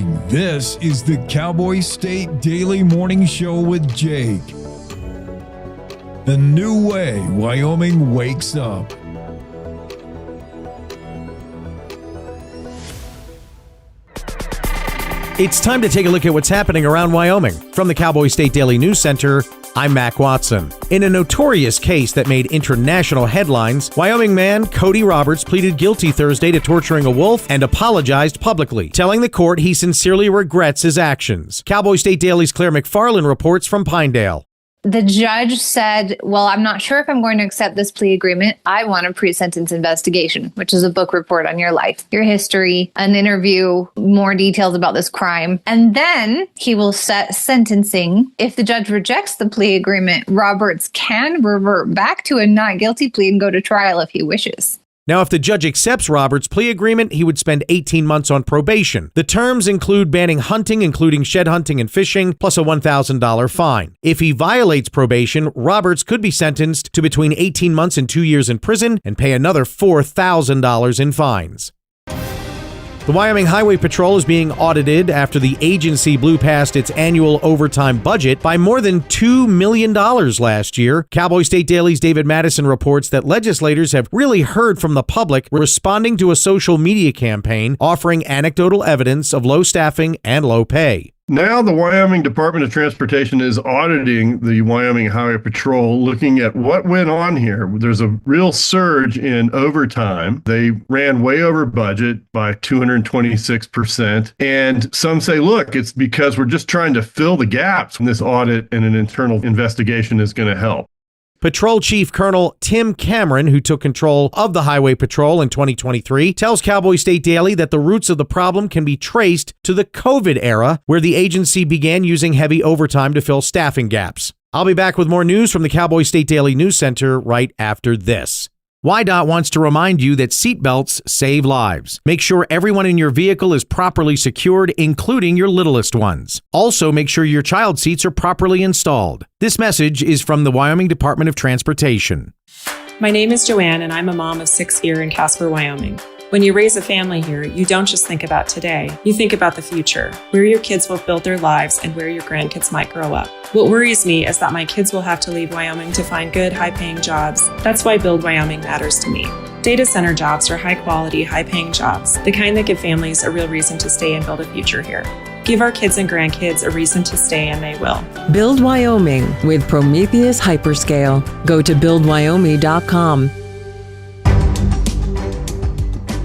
morning. This is the Cowboy State Daily Morning Show with Jake. The new way Wyoming wakes up. It's time to take a look at what's happening around Wyoming. From the Cowboy State Daily News Center, I'm Mac Watson. In a notorious case that made international headlines, Wyoming man Cody Roberts pleaded guilty Thursday to torturing a wolf and apologized publicly, telling the court he sincerely regrets his actions. Cowboy State Daily's Claire McFarland reports from Pinedale. The judge said, well, I'm not sure if I'm going to accept this plea agreement. I want a pre-sentence investigation, which is a book report on your life, your history, an interview, more details about this crime. And then he will set sentencing. If the judge rejects the plea agreement, Roberts can revert back to a not guilty plea and go to trial if he wishes. Now, if the judge accepts Roberts' plea agreement, he would spend 18 months on probation. The terms include banning hunting, including shed hunting and fishing, plus a $1,000 fine. If he violates probation, Roberts could be sentenced to between 18 months and 2 years in prison and pay another $4,000 in fines. The Wyoming Highway Patrol is being audited after the agency blew past its annual overtime budget by more than $2 million last year. Cowboy State Daily's David Madison reports that legislators have really heard from the public, responding to a social media campaign offering anecdotal evidence of low staffing and low pay. Now the Wyoming Department of Transportation is auditing the Wyoming Highway Patrol, looking at what went on here. There's a real surge in overtime. They ran way over budget by 226%. And some say, look, it's because we're just trying to fill the gaps. This audit and an internal investigation is going to help. Patrol Chief Col Tim Cameron, who took control of the Highway Patrol in 2023, tells Cowboy State Daily that the roots of the problem can be traced to the COVID era, where the agency began using heavy overtime to fill staffing gaps. I'll be back with more news from the Cowboy State Daily News Center right after this. WYDOT wants to remind you that seatbelts save lives. Make sure everyone in your vehicle is properly secured, including your littlest ones. Also, make sure your child seats are properly installed. This message is from the Wyoming Department of Transportation. My name is Joanne, and I'm a mom of 6 here in Casper, Wyoming. When you raise a family here, you don't just think about today, you think about the future, where your kids will build their lives and where your grandkids might grow up. What worries me is that my kids will have to leave Wyoming to find good, high-paying jobs. That's why Build Wyoming matters to me. Data center jobs are high-quality, high-paying jobs, the kind that give families a real reason to stay and build a future here. Give our kids and grandkids a reason to stay, and they will. Build Wyoming with Prometheus Hyperscale. Go to buildwyoming.com.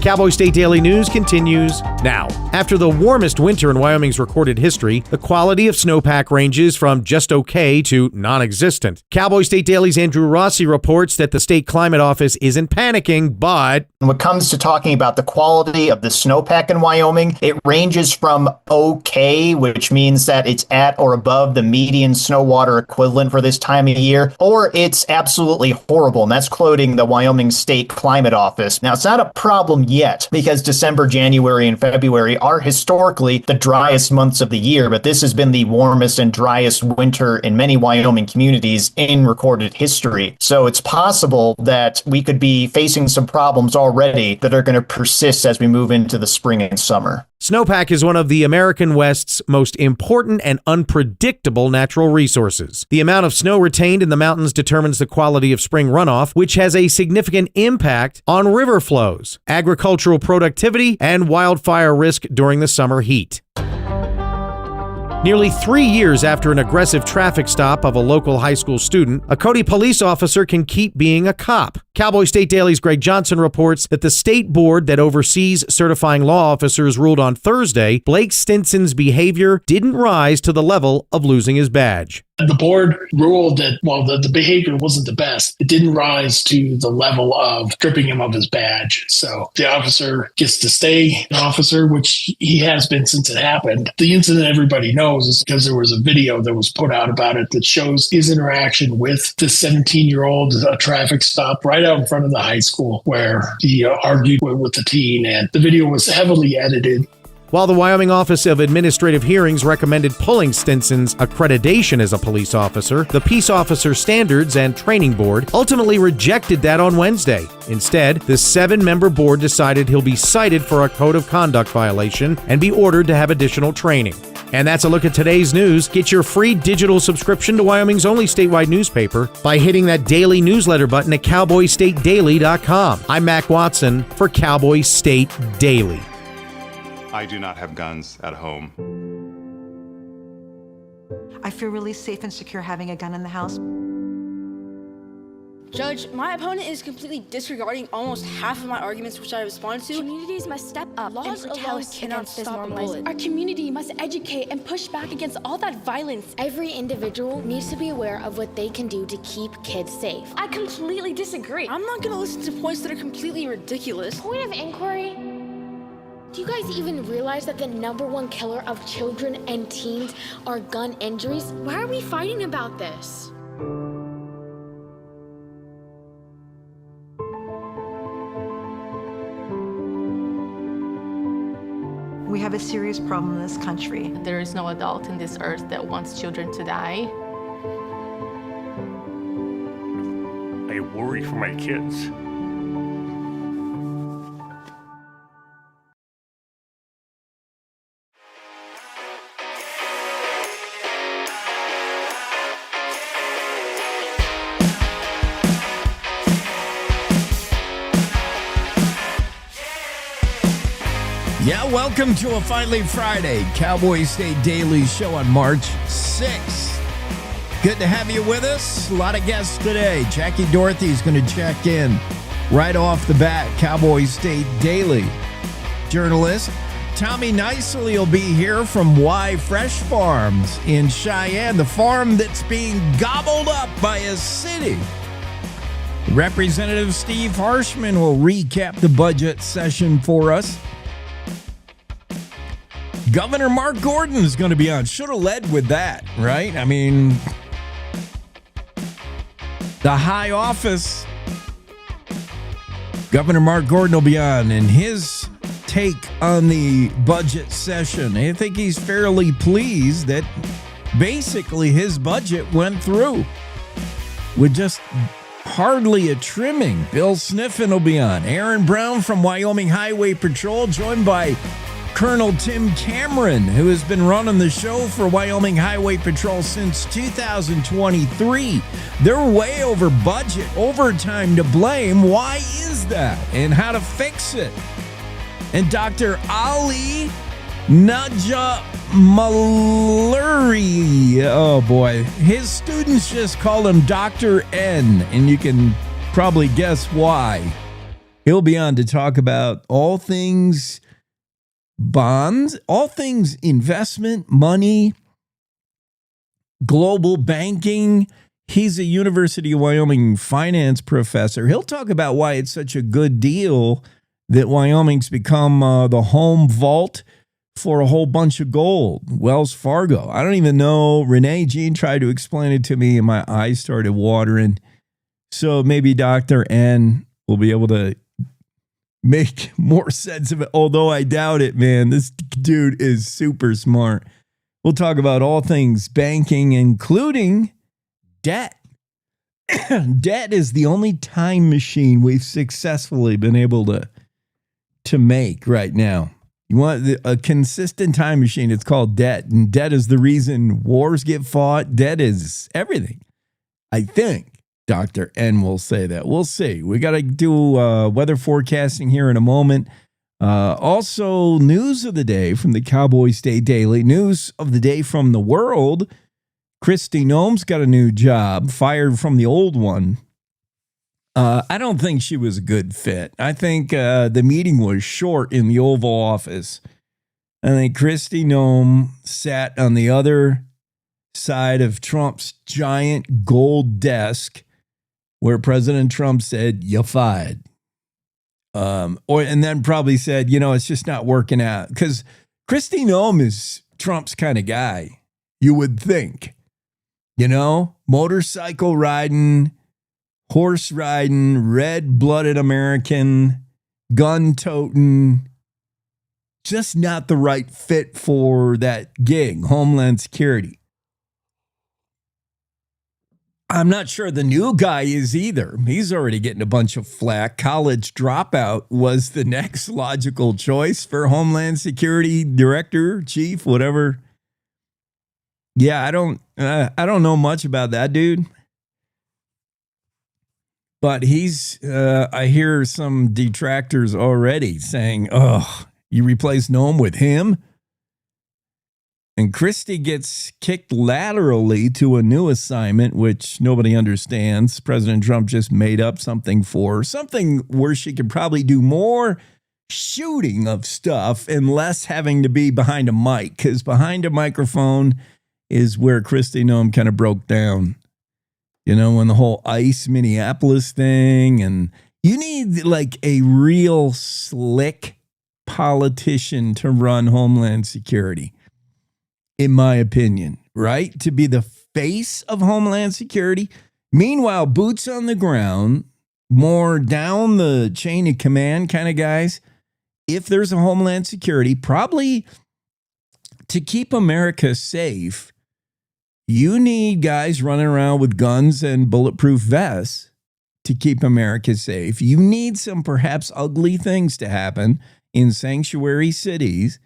Cowboy State Daily News continues now. After the warmest winter in Wyoming's recorded history, the quality of snowpack ranges from just okay to non-existent. Cowboy State Daily's Andrew Rossi reports that the state climate office isn't panicking, but when it comes to talking about the quality of the snowpack in Wyoming, it ranges from okay, which means that it's at or above the median snow water equivalent for this time of year, or it's absolutely horrible, and that's quoting the Wyoming State Climate Office. Now, it's not a problem yet, because December, January, and February are historically the driest months of the year, but this has been the warmest and driest winter in many Wyoming communities in recorded history. So it's possible that we could be facing some problems already that are going to persist as we move into the spring and summer. Snowpack is one of the American West's most important and unpredictable natural resources. The amount of snow retained in the mountains determines the quality of spring runoff, which has a significant impact on river flows, agricultural productivity, and wildfire risk during the summer heat. Nearly 3 years after an aggressive traffic stop of a local high school student, a Cody police officer can keep being a cop. Cowboy State Daily's Greg Johnson reports that the state board that oversees certifying law officers ruled on Thursday Blake Stinson's behavior didn't rise to the level of losing his badge. The board ruled that, the behavior wasn't the best. It didn't rise to the level of stripping him of his badge. So the officer gets to stay an officer, which he has been since it happened. The incident everybody knows is because there was a video that was put out about it that shows his interaction with the 17-year-old traffic stop right out in front of the high school where he argued with the teen, and the video was heavily edited. While the Wyoming Office of Administrative Hearings recommended pulling Stinson's accreditation as a police officer, the Peace Officer Standards and Training Board ultimately rejected that on Wednesday. Instead, the 7-member board decided he'll be cited for a code of conduct violation and be ordered to have additional training. And that's a look at today's news. Get your free digital subscription to Wyoming's only statewide newspaper by hitting that daily newsletter button at cowboystatedaily.com. I'm Mac Watson for Cowboy State Daily. I do not have guns at home. I feel really safe and secure having a gun in the house. Judge, my opponent is completely disregarding almost half of my arguments which I responded to. Communities must step up Laws and alone protest cannot against this stop normalizing. bullets. Our community must educate and push back against all that violence. Every individual needs to be aware of what they can do to keep kids safe. I completely disagree. I'm not gonna listen to points that are completely ridiculous. Point of inquiry. Do you guys even realize that the #1 killer of children and teens are gun injuries? Why are we fighting about this? We have a serious problem in this country. There is no adult in this earth that wants children to die. I worry for my kids. Yeah, welcome to a finally Friday Cowboy State Daily Show on March 6th. Good to have you with us. A lot of guests today. Jackie Dorothy's going to check in right off the bat. Cowboy State Daily journalist Tommie Knisely will be here from Y Fresh Farms in Cheyenne, the farm that's being gobbled up by a city. Representative Steve Harshman will recap the budget session for us. Governor Mark Gordon is going to be on. Should have led with that, right? I mean, the high office. Governor Mark Gordon will be on, and his take on the budget session. I think he's fairly pleased that basically his budget went through with just hardly a trimming. Bill Sniffin will be on. Aaron Brown from Wyoming Highway Patrol, joined by Col Tim Cameron, who has been running the show for Wyoming Highway Patrol since 2023. They're way over budget, overtime to blame. Why is that? And how to fix it? And Dr. Ali Nejadmalayeri, oh boy, his students just call him Dr. N, and you can probably guess why. He'll be on to talk about all things bonds, all things investment, money, global banking. He's a University of Wyoming finance professor. He'll talk about why it's such a good deal that Wyoming's become the home vault for a whole bunch of gold. Wells Fargo. I don't even know. Renee Jean tried to explain it to me and my eyes started watering. So maybe Dr. N will be able to make more sense of it, although I doubt it, man. This dude is super smart. We'll talk about all things banking, including debt. Debt is the only time machine we've successfully been able to make right now. You want a consistent time machine, it's called debt. And debt is the reason wars get fought. Debt is everything, I think. Dr. N will say that. We'll see. We got to do weather forecasting here in a moment. Also, news of the day from the Cowboy State Daily. News of the day from the world. Kristi Noem's got a new job, fired from the old one. I don't think she was a good fit. I think the meeting was short in the Oval Office. I think Kristi Noem sat on the other side of Trump's giant gold desk where President Trump said, "You're fired." And then probably said, it's just not working out. Because Kristi Noem is Trump's kind of guy, you would think. Motorcycle riding, horse riding, red-blooded American, gun-toting. just not the right fit for that gig, Homeland Security. I'm not sure the new guy is either. He's already getting a bunch of flack. College dropout was the next logical choice for Homeland Security director, chief, whatever. Yeah, I don't know much about that dude. But I hear some detractors already saying, oh, you replace Noam with him? And Christie gets kicked laterally to a new assignment, which nobody understands. President Trump just made up something for her, something where she could probably do more shooting of stuff and less having to be behind a mic, because behind a microphone is where Christie Noam kind of broke down. You know, when the whole ICE Minneapolis thing, and you need like a real slick politician to run Homeland Security. In my opinion, right? To be the face of Homeland Security. Meanwhile, boots on the ground, more down the chain of command kind of guys. If there's a Homeland Security, probably to keep America safe, you need guys running around with guns and bulletproof vests to keep America safe. You need some perhaps ugly things to happen in sanctuary cities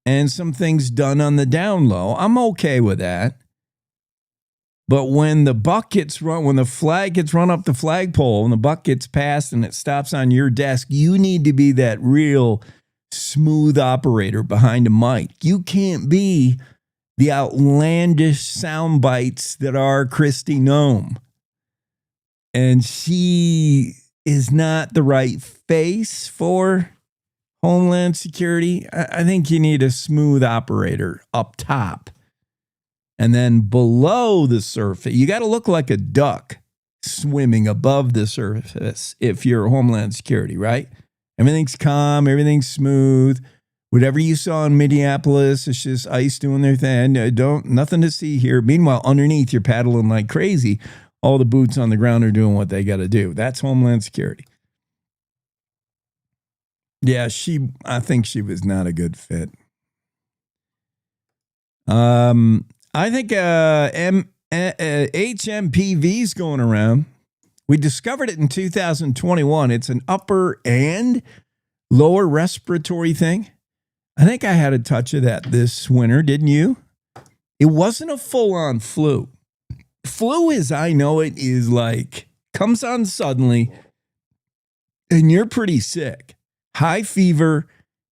and some things done on the down low. I'm okay with that. But when the buck gets run, when the flag gets run up the flagpole and the buck gets passed and it stops on your desk, you need to be that real smooth operator behind a mic. You can't be the outlandish sound bites that are Christie Noam. And she is not the right face for Homeland Security. I think you need a smooth operator up top. And then below the surface, you got to look like a duck swimming above the surface if you're Homeland Security, right? Everything's calm, everything's smooth. Whatever you saw in Minneapolis, it's just ICE doing their thing. Nothing to see here. Meanwhile, underneath, you're paddling like crazy. All the boots on the ground are doing what they got to do. That's Homeland Security. Yeah, I think she was not a good fit. I think HMPV's going around. We discovered it in 2021. It's an upper and lower respiratory thing. I think I had a touch of that this winter, didn't you? It wasn't a full-on flu. Flu, as I know it, is like, comes on suddenly, and you're pretty sick. High fever,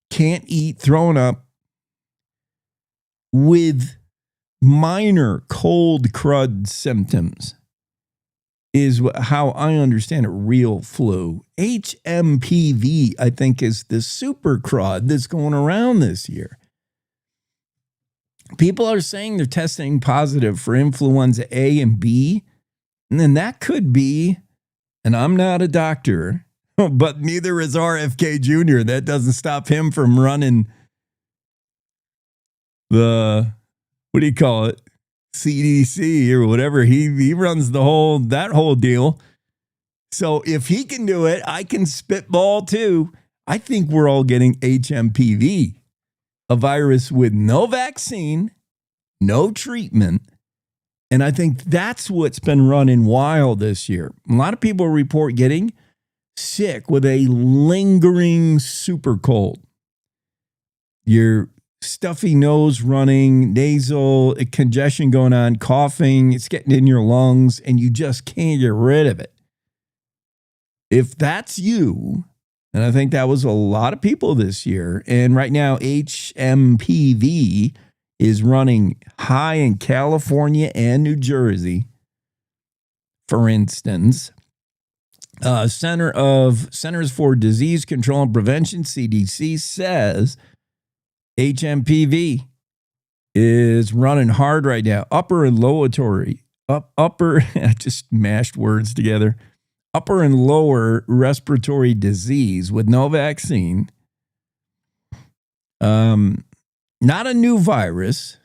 can't eat, throwing up, with minor cold crud symptoms is how I understand a real flu. HMPV, I think, is the super crud that's going around this year. People are saying they're testing positive for influenza A and B, and then that could be, and I'm not a doctor, but neither is RFK Jr. That doesn't stop him from running the, what do you call it? CDC or whatever. He runs that whole deal. So if he can do it, I can spitball too. I think we're all getting HMPV, a virus with no vaccine, no treatment. And I think that's what's been running wild this year. A lot of people report getting sick with a lingering super cold. Your stuffy nose running, nasal congestion going on, coughing, it's getting in your lungs, and you just can't get rid of it. If that's you, and I think that was a lot of people this year, and right now HMPV is running high in California and New Jersey, for instance. Centers for Disease Control and Prevention, CDC, says HMPV is running hard right now. Upper and lower, I just mashed words together. Upper and lower respiratory disease with no vaccine. Not a new virus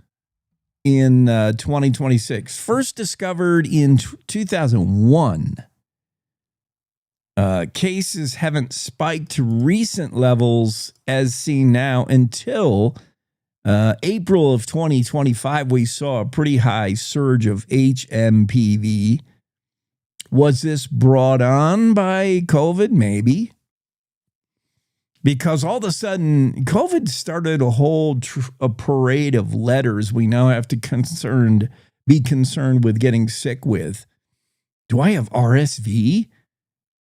in 2026. First discovered in 2001. Cases haven't spiked to recent levels as seen now until April of 2025. We saw a pretty high surge of HMPV. Was this brought on by COVID? Maybe. Because all of a sudden, COVID started a whole a parade of letters we now have to be concerned with getting sick with. Do I have RSV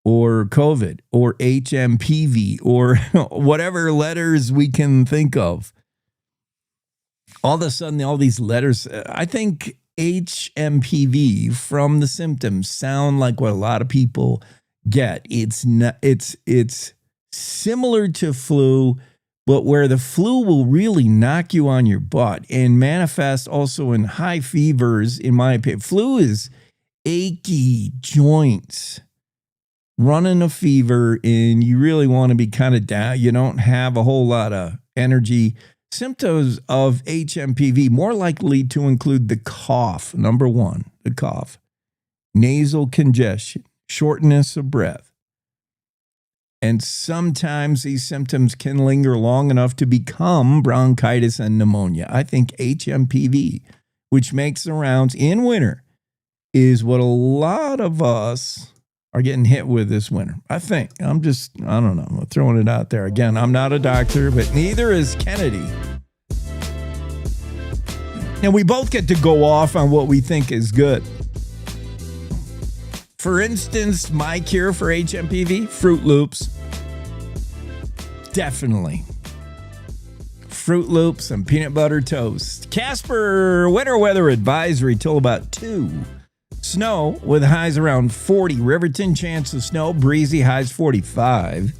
or COVID or HMPV or whatever letters we can think of? All of a sudden, all these letters, I think HMPV from the symptoms sound like what a lot of people get. It's similar to flu, but where the flu will really knock you on your butt and manifest also in high fevers, in my opinion. Flu is achy joints, running a fever, and you really want to be kind of down. You don't have a whole lot of energy. Symptoms of HMPV more likely to include the cough. Number one, the cough, nasal congestion, shortness of breath. And sometimes these symptoms can linger long enough to become bronchitis and pneumonia. I think HMPV, which makes the rounds in winter, is what a lot of us are getting hit with this winter. I think. I don't know. I'm throwing it out there. Again, I'm not a doctor, but neither is Kennedy. And we both get to go off on what we think is good. For instance, my cure for HMPV, Fruit Loops. Definitely. Fruit Loops and peanut butter toast. Casper winter weather advisory till about 2. Snow with highs around 40. Riverton, chance of snow. Breezy, highs 45.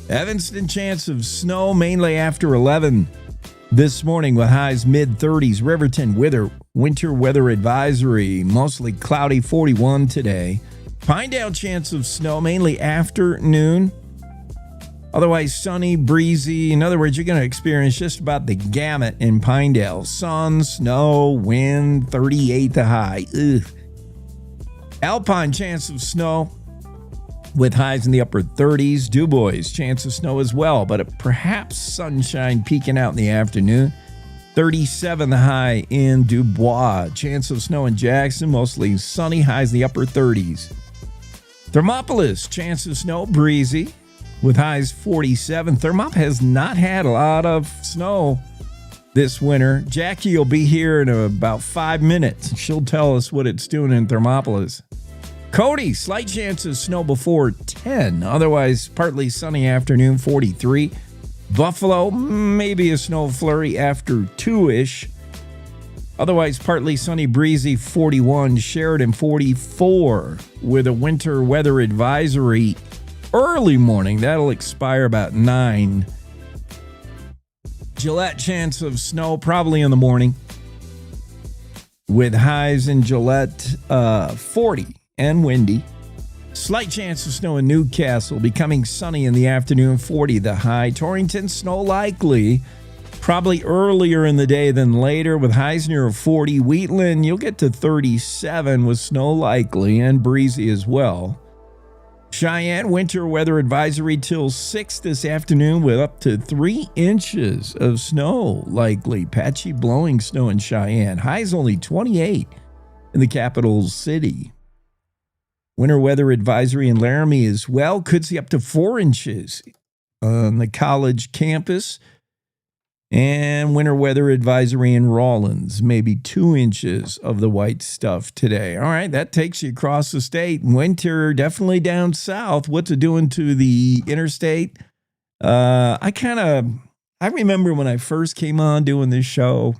Evanston, chance of snow mainly after 11 this morning with highs mid-30s. Riverton, winter weather advisory. Mostly cloudy, 41 today. Pinedale, chance of snow mainly afternoon. Otherwise sunny, breezy. In other words, you're going to experience just about the gamut in Pinedale. Sun, snow, wind, 38 the high. Ugh. Alpine, chance of snow with highs in the upper 30s. DuBois, chance of snow as well, but perhaps sunshine peeking out in the afternoon. 37 the high in Dubois. Chance of snow in Jackson, mostly sunny, highs in the upper 30s. Thermopolis, chance of snow, breezy, with highs 47. Thermop has not had a lot of snow this winter. Jackie will be here in about 5 minutes. She'll tell us what it's doing in Thermopolis. Cody, slight chance of snow before 10. Otherwise, partly sunny afternoon, 43. Buffalo, maybe a snow flurry after 2-ish. Otherwise, partly sunny, breezy, 41. Sheridan, 44, with a winter weather advisory early morning. That'll expire about 9. Gillette, chance of snow probably in the morning, with highs in Gillette 40 and windy. Slight chance of snow in Newcastle, becoming sunny in the afternoon, 40 the high. Torrington, snow likely, probably earlier in the day than later, with highs near 40. Wheatland, you'll get to 37 with snow likely and breezy as well. Cheyenne, winter weather advisory till 6 this afternoon with up to 3 inches of snow likely. Patchy blowing snow in Cheyenne. Highs only 28 in the capital city. Winter weather advisory in Laramie as well. Could see up to 4 inches on the college campus. And winter weather advisory in Rawlins, maybe 2 inches of the white stuff today. All right, that takes you across the state. Winter definitely down south. What's it doing to the interstate? I remember when I first came on doing this show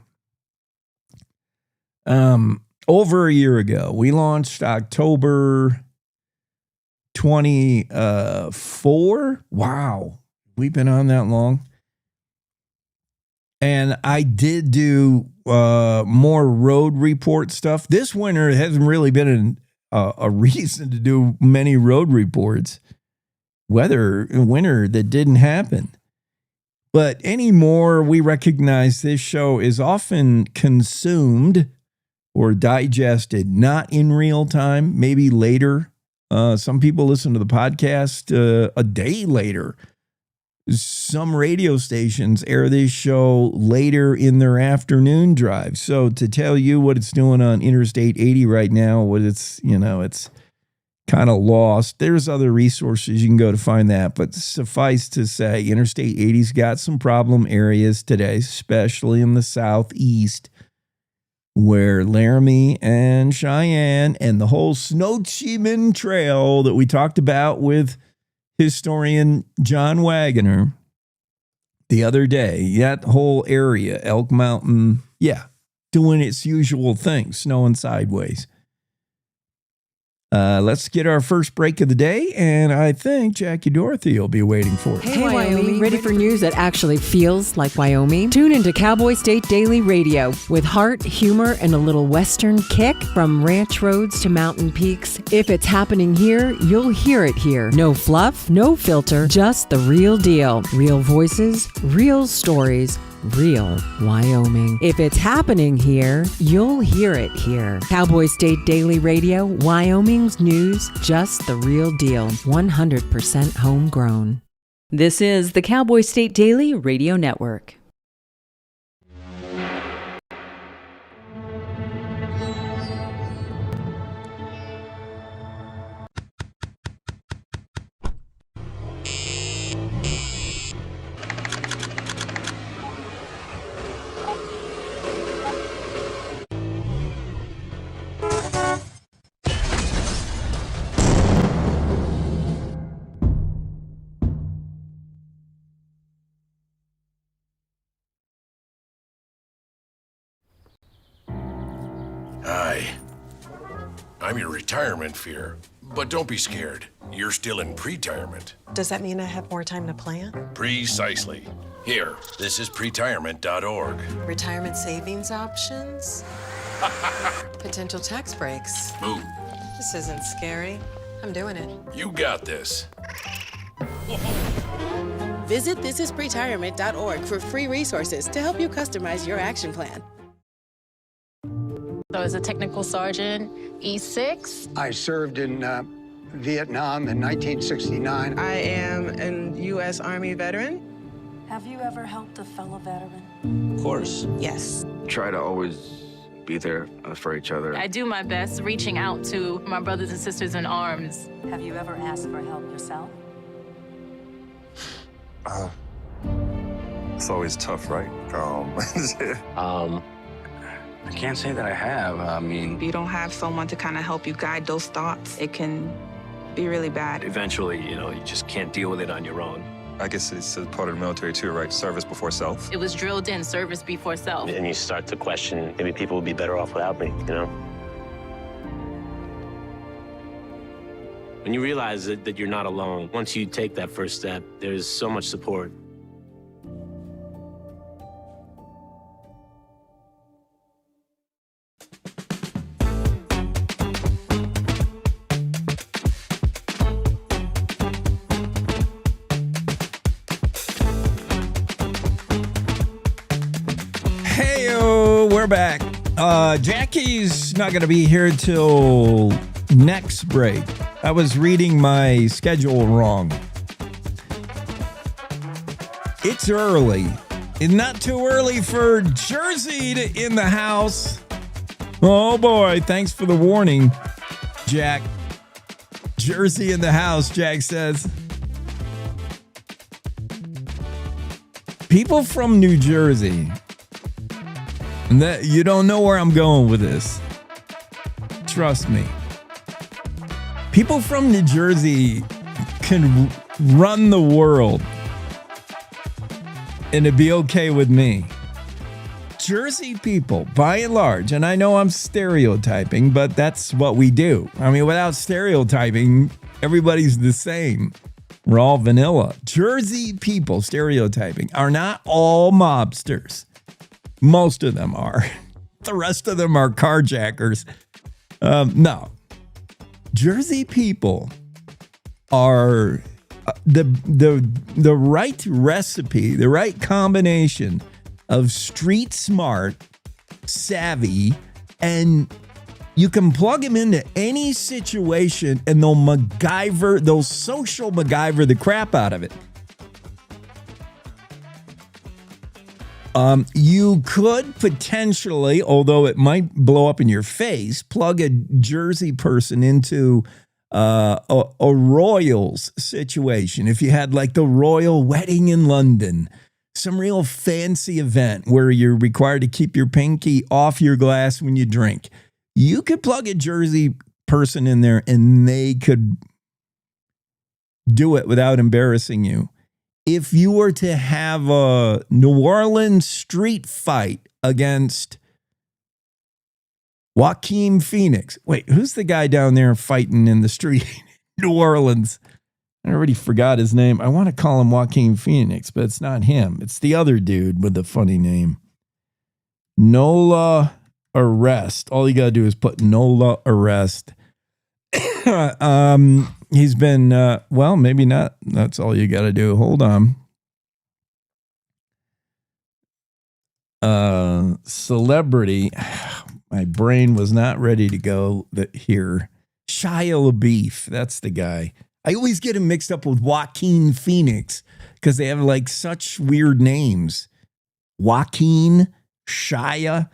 over a year ago. We launched October 24. Wow, we've been on that long. And I did do more road report stuff. This winter hasn't really been a reason to do many road reports. Winter that didn't happen. But anymore, we recognize this show is often consumed or digested, not in real time, maybe later Some people listen to the podcast a day later. Some radio stations air this show later in their afternoon drive. So to tell you what it's doing on Interstate 80 right now, what it's kind of lost. There's other resources you can go to find that, but suffice to say, Interstate 80's got some problem areas today, especially in the southeast, where Laramie and Cheyenne and the whole Snowchiman Trail that we talked about with historian John Wagoner the other day, that whole area, Elk Mountain, doing its usual thing, snowing sideways. Let's get our first break of the day, and I think Jackie Dorothy will be waiting for us. Hey, Wyoming, ready for news that actually feels like Wyoming? Tune into Cowboy State Daily Radio with heart, humor, and a little Western kick. From ranch roads to mountain peaks, if it's happening here, you'll hear it here. No fluff, no filter, just the real deal. Real voices, real stories, real Wyoming. If it's happening here, you'll hear it here. Cowboy State Daily Radio, Wyoming's news, just the real deal. 100% homegrown. This is the Cowboy State Daily Radio Network. Hi. I'm your retirement fear, but don't be scared. You're still in pre-retirement. Does that mean I have more time to plan? Precisely. Here, this is pretirement.org. Retirement savings options? Potential tax breaks? Boom. This isn't scary. I'm doing it. You got this. Visit thisispretirement.org for free resources to help you customize your action plan. So as a technical sergeant, E6. I served in Vietnam in 1969. I am a U.S. Army veteran. Have you ever helped a fellow veteran? Of course. Yes. Try to always be there for each other. I do my best reaching out to my brothers and sisters in arms. Have you ever asked for help yourself? It's always tough, right? I can't say that I have. I mean, If you don't have someone to kind of help you guide those thoughts, it can be really bad. eventually, you just can't deal with it on your own. I guess it's a part of the military too, right? Service before self. It was drilled in, service before self. And you start to question, maybe people would be better off without me, When you realize that you're not alone, once you take that first step, there's so much support. We're back. Jackie's not going to be here till next break. I was reading my schedule wrong. It's early. It's not too early for Jersey in the house. Oh boy, thanks for the warning, Jack. Jersey in the house, Jack says. People from New Jersey. That you don't know where I'm going with this. Trust me. People from New Jersey can run the world, and it'd be okay with me. Jersey people, by and large, and I know I'm stereotyping, but that's what we do. I mean, without stereotyping, everybody's the same. We're all vanilla. Jersey people, stereotyping, are not all mobsters. Most of them are. The rest of them are carjackers. No. Jersey people are the right recipe, the right combination of street smart, savvy, and You can plug them into any situation and they'll social MacGyver the crap out of it. You could potentially, although it might blow up in your face, plug a Jersey person into a Royals situation. If you had like the royal wedding in London, some real fancy event where you're required to keep your pinky off your glass when you drink, you could plug a Jersey person in there and they could do it without embarrassing you. If you were to have a New Orleans street fight against Joaquin Phoenix. Wait, who's the guy down there fighting in the street? New Orleans. I already forgot his name. I want to call him Joaquin Phoenix, but it's not him. It's the other dude with the funny name. Nola Arrest. All you got to do is put Nola Arrest. He's been, well, maybe not. That's all you got to do. Hold on. Celebrity. My brain was not ready to go here. Shia LaBeouf. That's the guy. I always get him mixed up with Joaquin Phoenix because they have like such weird names. Joaquin, Shia,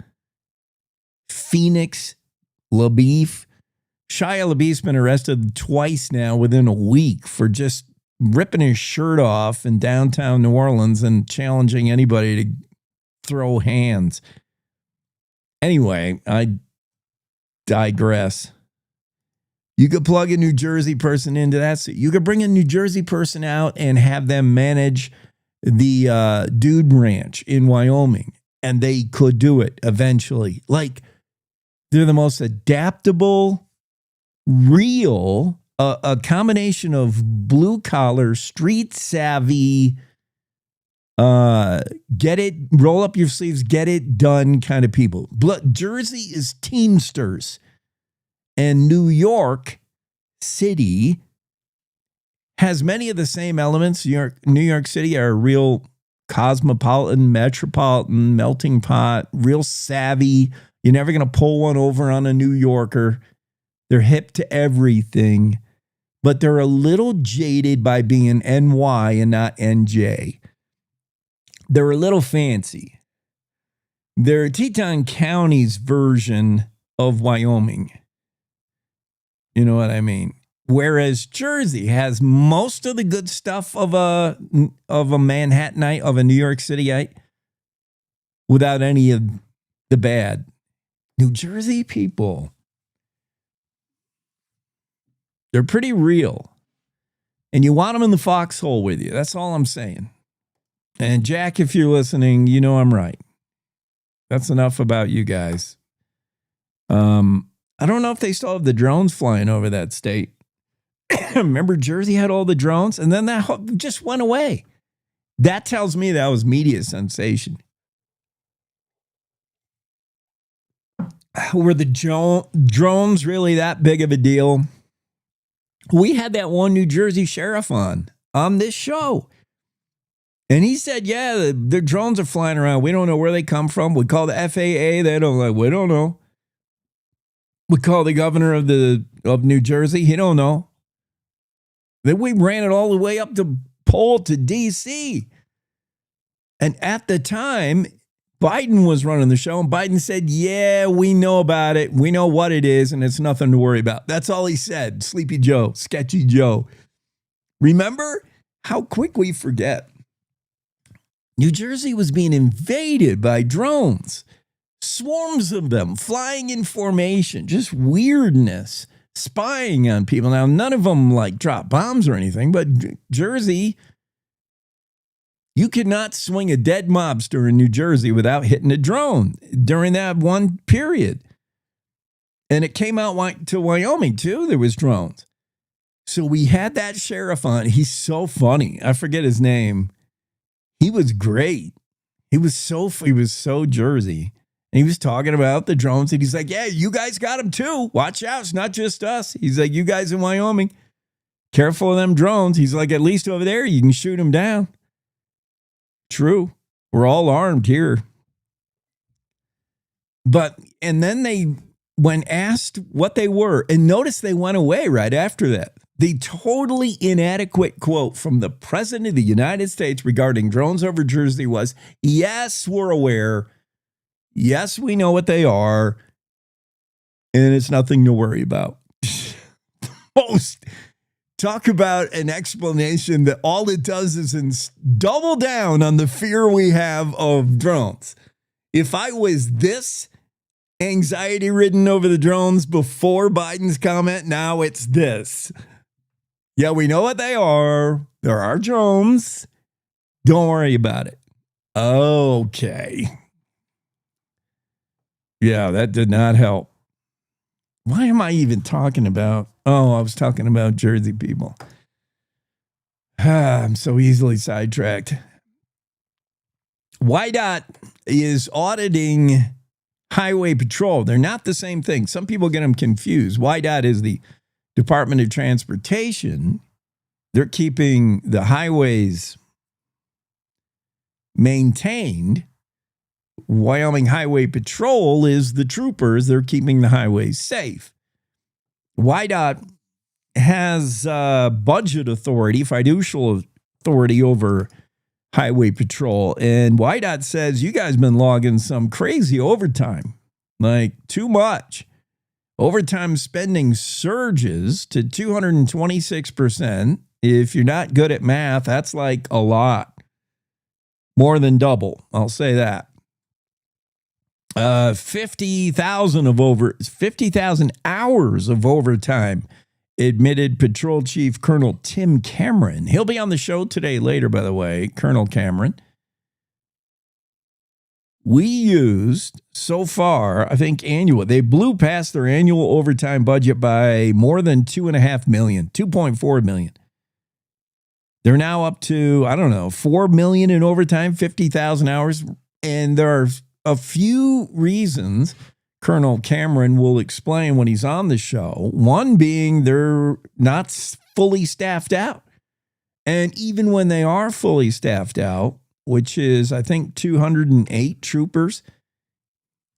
Phoenix, LaBeouf. Shia LaBeouf's been arrested twice now within a week for just ripping his shirt off in downtown New Orleans and challenging anybody to throw hands. Anyway, I digress. You could plug a New Jersey person into that. So you could bring a New Jersey person out and have them manage the Dude Ranch in Wyoming. And they could do it eventually. Like, they're the most adaptable, real, a combination of blue collar, street savvy, get it, roll up your sleeves, get it done kind of people. Jersey is Teamsters. And New York City has many of the same elements. New York City are a real cosmopolitan, metropolitan, melting pot, real savvy. You're never going to pull one over on a New Yorker. They're hip to everything, but they're a little jaded by being NY and not NJ. They're a little fancy. They're Teton County's version of Wyoming. You know what I mean? Whereas Jersey has most of the good stuff of a Manhattanite, of a New York Cityite, without any of the bad. New Jersey people, they're pretty real. And you want them in the foxhole with you. That's all I'm saying. And Jack, if you're listening, you know I'm right. That's enough about you guys. I don't know if they still have the drones flying over that state. Remember Jersey had all the drones and then that just went away. That tells me that was media sensation. Were the drones really that big of a deal? We had that one New Jersey sheriff on this show. And he said, yeah, the drones are flying around. We don't know where they come from. We call the FAA. They don't like, we don't know. We call the governor of New Jersey. He don't know. Then we ran it all the way up to D.C. And at the time, Biden was running the show, and Biden said, yeah, we know about it. We know what it is, and it's nothing to worry about. That's all he said. Sleepy Joe, Sketchy Joe. Remember how quick we forget? New Jersey was being invaded by drones. Swarms of them flying in formation, just weirdness, spying on people. Now, none of them like drop bombs or anything, but Jersey, you could not swing a dead mobster in New Jersey without hitting a drone during that one period. And it came out to Wyoming too. There was drones. So we had that sheriff on. He's so funny. I forget his name. He was great. He was so Jersey. And he was talking about the drones, and he's like, yeah, you guys got them too. Watch out. It's not just us. He's like, you guys in Wyoming, careful of them drones. He's like, at least over there, you can shoot them down. True. We're all armed here. And then when asked what they were, and notice they went away right after that. The totally inadequate quote from the President of the United States regarding drones over Jersey was, yes, we're aware. Yes, we know what they are. And it's nothing to worry about. Talk about an explanation that all it does is double down on the fear we have of drones. If I was this anxiety ridden over the drones before Biden's comment, now it's this. Yeah, we know what they are. There are drones. Don't worry about it. Okay. Yeah, that did not help. Why am I even talking about? Oh, I was talking about Jersey people. I'm so easily sidetracked. YDOT is auditing Highway Patrol. They're not the same thing. Some people get them confused. YDOT is the Department of Transportation. They're keeping the highways maintained. Wyoming Highway Patrol is the troopers. They're keeping the highways safe. YDOT has budget authority, fiducial authority over Highway Patrol. And YDOT says, you guys been logging some crazy overtime, like too much. Overtime spending surges to 226%. If you're not good at math, that's like a lot. More than double, I'll say that. 50,000 hours of overtime, admitted Patrol Chief Colonel Tim Cameron. He'll be on the show today later, by the way, Colonel Cameron. We used so far, I think annual, they blew past their annual overtime budget by more than $2.5 million, $2.4 million. They're now up to, I don't know, $4 million in overtime, 50,000 hours. And there are a few reasons Colonel Cameron will explain when he's on the show. One being they're not fully staffed out. And even when they are fully staffed out, which is, I think, 208 troopers,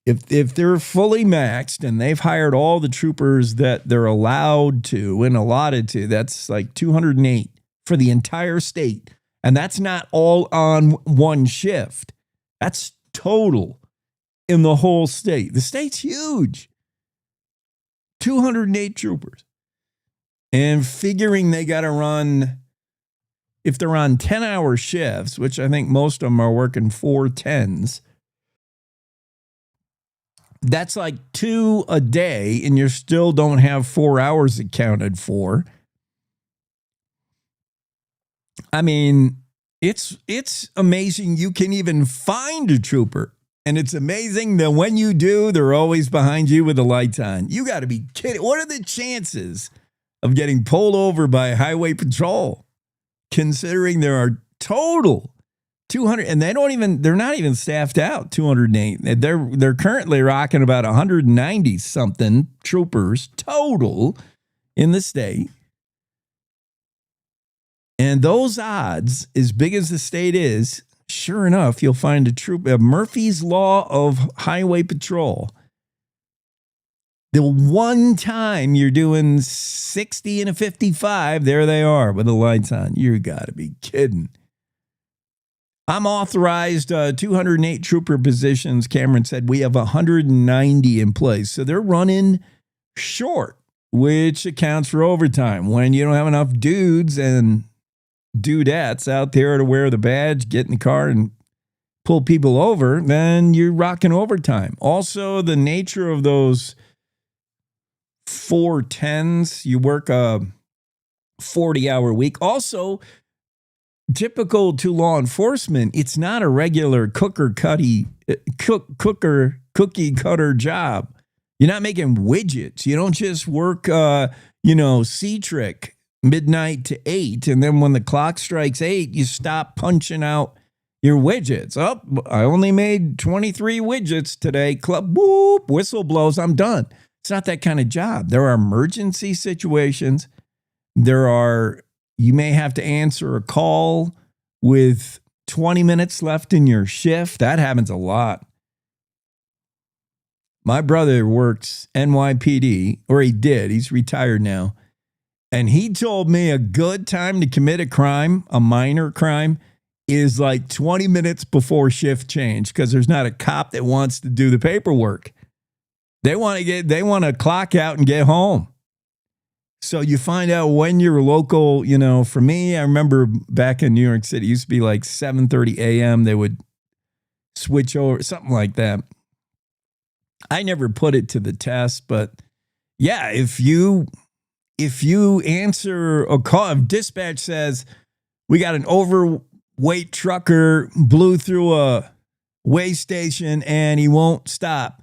if they're fully maxed and they've hired all the troopers that they're allowed to and allotted to, that's like 208 for the entire state. And that's not all on one shift. That's total in the whole state. The state's huge. 208 troopers. And figuring they got to run, if they're on 10-hour shifts, which I think most of them are working 4 10s, that's like 2 a day, and you still don't have 4 hours accounted for. I mean, it's amazing you can even find a trooper. And it's amazing that when you do, they're always behind you with the lights on. You got to be kidding. What are the chances of getting pulled over by Highway Patrol, considering there are total 200, and they're not even staffed out, 208. They're currently rocking about 190 something troopers total in the state. And those odds, as big as the state is, sure enough, you'll find a troop. Murphy's Law of Highway Patrol. The one time you're doing 60 and a 55, there they are with the lights on. You got to be kidding. I'm authorized 208 trooper positions. Cameron said we have 190 in place. So they're running short, which accounts for overtime. When you don't have enough dudes and dudettes out there to wear the badge, get in the car and pull people over, then you're rocking overtime. Also, the nature of those 4 10s, you work a 40-hour week. Also, typical to law enforcement, it's not a regular cookie cutter job. You're not making widgets. You don't just work, C-trick midnight to 8, and then when the clock strikes 8, you stop punching out your widgets. Oh, I only made 23 widgets today. Club, whoop, whistle blows, I'm done. It's not that kind of job. There are emergency situations. You may have to answer a call with 20 minutes left in your shift. That happens a lot. My brother works NYPD, or he did. He's retired now. And he told me a good time to commit a crime, a minor crime, is like 20 minutes before shift change because there's not a cop that wants to do the paperwork. They want to clock out and get home. So you find out when your local, for me, I remember back in New York City, it used to be like 7:30 a.m. They would switch over, something like that. I never put it to the test, but yeah, if you answer a call, if dispatch says we got an overweight trucker blew through a way station and he won't stop.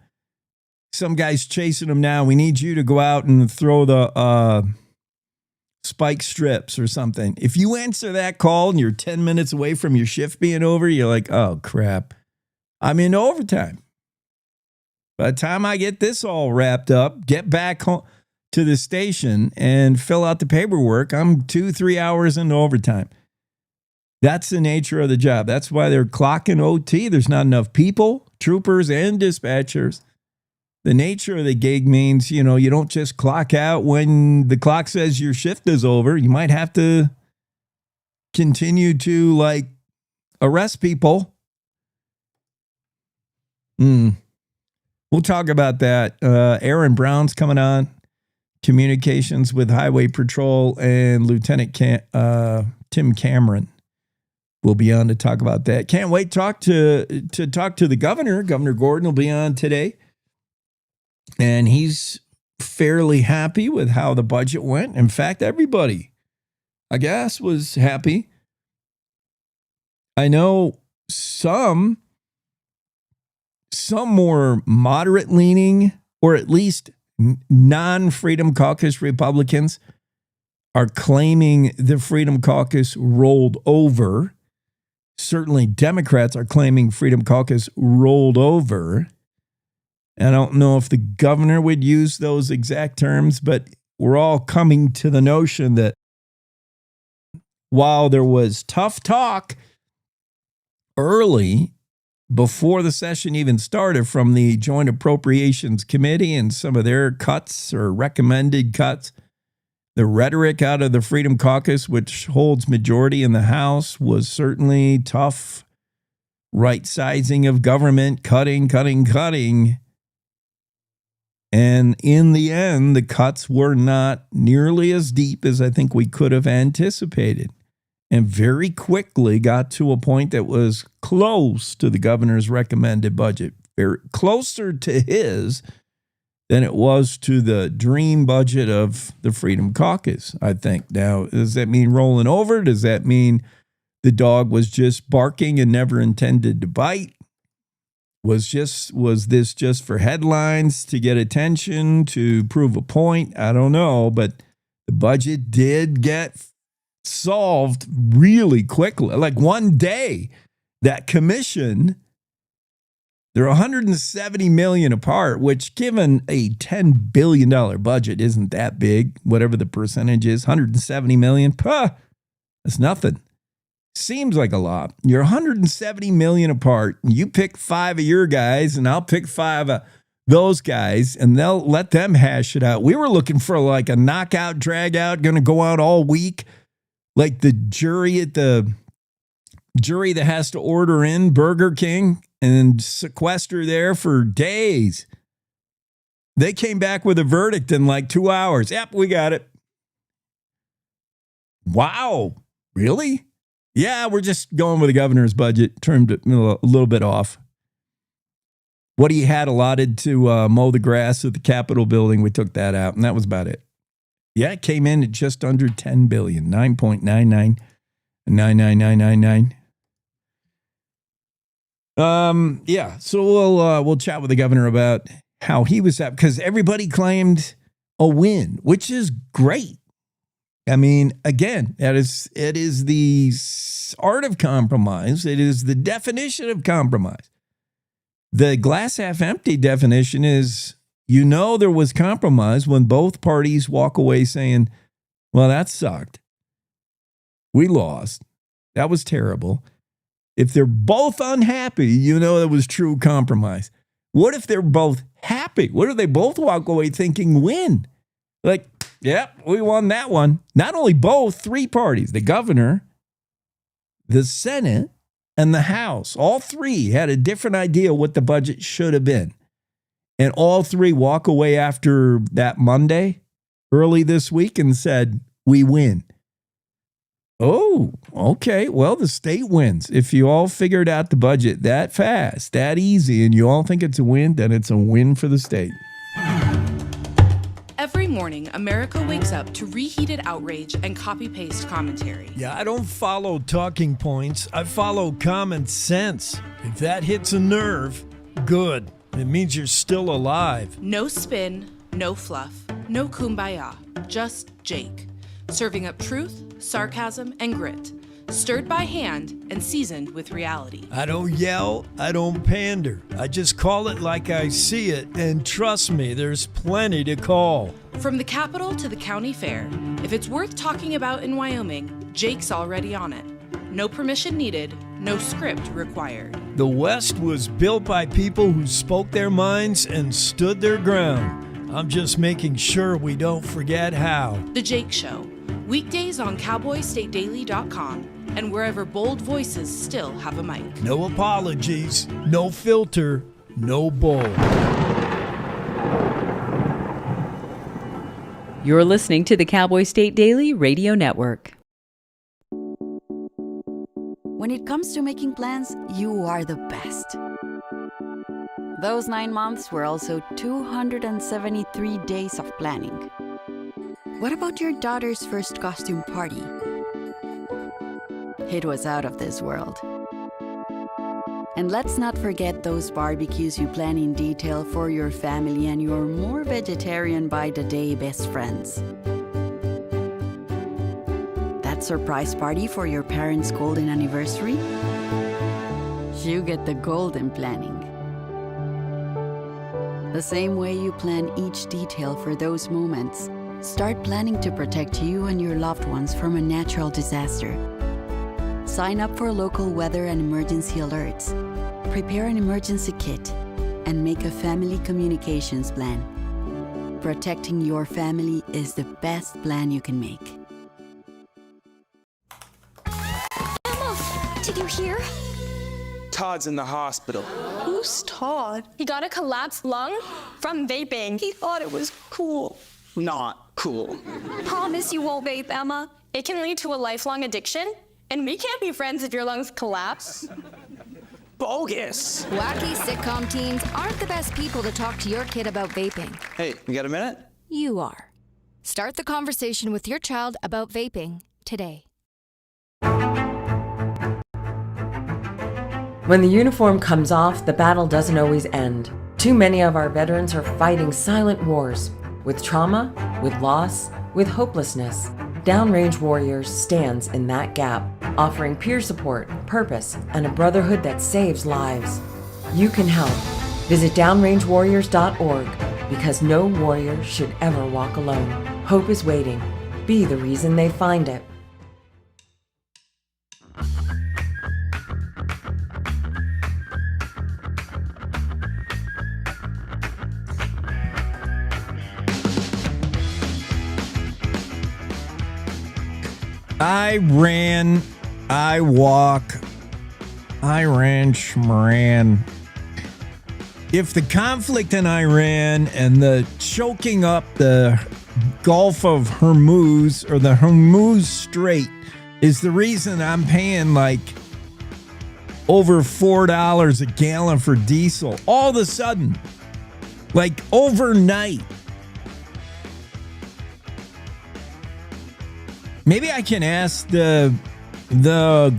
Some guy's chasing him now. We need you to go out and throw the spike strips or something. If you answer that call and you're 10 minutes away from your shift being over, you're like, oh, crap. I'm in overtime. By the time I get this all wrapped up, get back home to the station and fill out the paperwork, I'm 2-3 hours into overtime. That's the nature of the job. That's why they're clocking OT. There's not enough people, troopers and dispatchers. The nature of the gig means, you don't just clock out when the clock says your shift is over. You might have to continue to arrest people. We'll talk about that. Aaron Brown's coming on. Communications with Highway Patrol and Lieutenant Tim Cameron will be on to talk about that. Can't wait to talk to the governor. Governor Gordon will be on today. And he's fairly happy with how the budget went. In fact, everybody, I guess, was happy. I know some more moderate leaning, or at least non-Freedom Caucus Republicans are claiming the Freedom Caucus rolled over. Certainly Democrats are claiming Freedom Caucus rolled over. I don't know if the governor would use those exact terms, but we're all coming to the notion that while there was tough talk early, before the session even started, from the Joint Appropriations Committee and some of their cuts or recommended cuts, the rhetoric out of the Freedom Caucus, which holds majority in the House, was certainly tough. Right sizing of government, cutting. And in the end, the cuts were not nearly as deep as I think we could have anticipated, and very quickly got to a point that was close to the governor's recommended budget, very closer to his than it was to the dream budget of the Freedom Caucus, I think. Now, does that mean rolling over? Does that mean the dog was just barking and never intended to bite? Was this just for headlines, to get attention, to prove a point? I don't know, but the budget did get solved really quickly. Like one day, that commission, they're $170 million apart, which given a $10 billion budget isn't that big, whatever the percentage is. $170 million, that's nothing. Seems like a lot. You're $170 million apart. You pick 5 of your guys, and I'll pick 5 of those guys, and they'll let them hash it out. We were looking for like a knockout, drag out, going to go out all week, like the jury that has to order in Burger King and sequester there for days. They came back with a verdict in like 2 hours. Yep, we got it. Wow. Really? Yeah, we're just going with the governor's budget, turned it a little bit off. What he had allotted to mow the grass at the Capitol building, we took that out, and that was about it. Yeah, it came in at just under $10 billion, 9.99999. Yeah, so we'll chat with the governor about how he was at, because everybody claimed a win, which is great. I mean, again, it is the art of compromise. It is the definition of compromise. The glass half empty definition is, there was compromise when both parties walk away saying, well, that sucked. We lost. That was terrible. If they're both unhappy, it was true compromise. What if they're both happy? What if they both walk away thinking win? Like, yeah, we won that one. Not only both, 3 parties, the governor, the Senate, and the House. All 3 had a different idea what the budget should have been. And all 3 walk away after that Monday, early this week, and said, we win. Oh, okay. Well, the state wins. If you all figured out the budget that fast, that easy, and you all think it's a win, then it's a win for the state. Every morning, America wakes up to reheated outrage and copy-paste commentary. Yeah, I don't follow talking points. I follow common sense. If that hits a nerve, good. It means you're still alive. No spin, no fluff, no kumbaya, just Jake. Serving up truth, sarcasm, and grit. Stirred by hand and seasoned with reality. I don't yell, I don't pander. I just call it like I see it, and trust me, there's plenty to call. From the Capitol to the county fair, if it's worth talking about in Wyoming, Jake's already on it. No permission needed, no script required. The West was built by people who spoke their minds and stood their ground. I'm just making sure we don't forget how. The Jake Show. Weekdays on CowboyStateDaily.com and wherever bold voices still have a mic. No apologies, no filter, no bull. You're listening to the Cowboy State Daily Radio Network. When it comes to making plans, you are the best. Those 9 months were also 273 days of planning. What about your daughter's first costume party? It was out of this world. And let's not forget those barbecues you plan in detail for your family and your more vegetarian by the day best friends. That surprise party for your parents' golden anniversary? You get the golden planning. The same way you plan each detail for those moments, start planning to protect you and your loved ones from a natural disaster. Sign up for local weather and emergency alerts. Prepare an emergency kit and make a family communications plan. Protecting your family is the best plan you can make. Emma, did you hear? Todd's in the hospital. Who's Todd? He got a collapsed lung from vaping. He thought it was cool. Not cool. Promise you won't vape, Emma. It can lead to a lifelong addiction, and we can't be friends if your lungs collapse. Bogus. Wacky sitcom teens aren't the best people to talk to your kid about vaping. Hey, you got a minute? You are. Start the conversation with your child about vaping today. When the uniform comes off, the battle doesn't always end. Too many of our veterans are fighting silent wars with trauma, with loss, with hopelessness. Downrange Warriors stands in that gap, offering peer support, purpose, and a brotherhood that saves lives. You can help. Visit downrangewarriors.org because no warrior should ever walk alone. Hope is waiting. Be the reason they find it. I ran, I walk, I ran, schmaran. If the conflict in Iran and the choking up the Gulf of Hormuz or the Hormuz Strait is the reason I'm paying like over $4 a gallon for diesel, all of a sudden, like overnight, maybe I can ask the